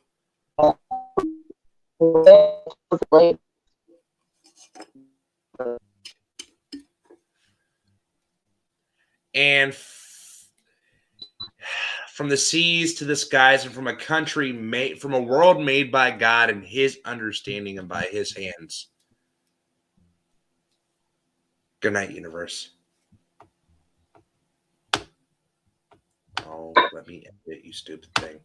And from the seas to the skies, and from a country made, from a world made by God and His understanding and by His hands. Good night, universe. Oh, let me edit, you stupid thing.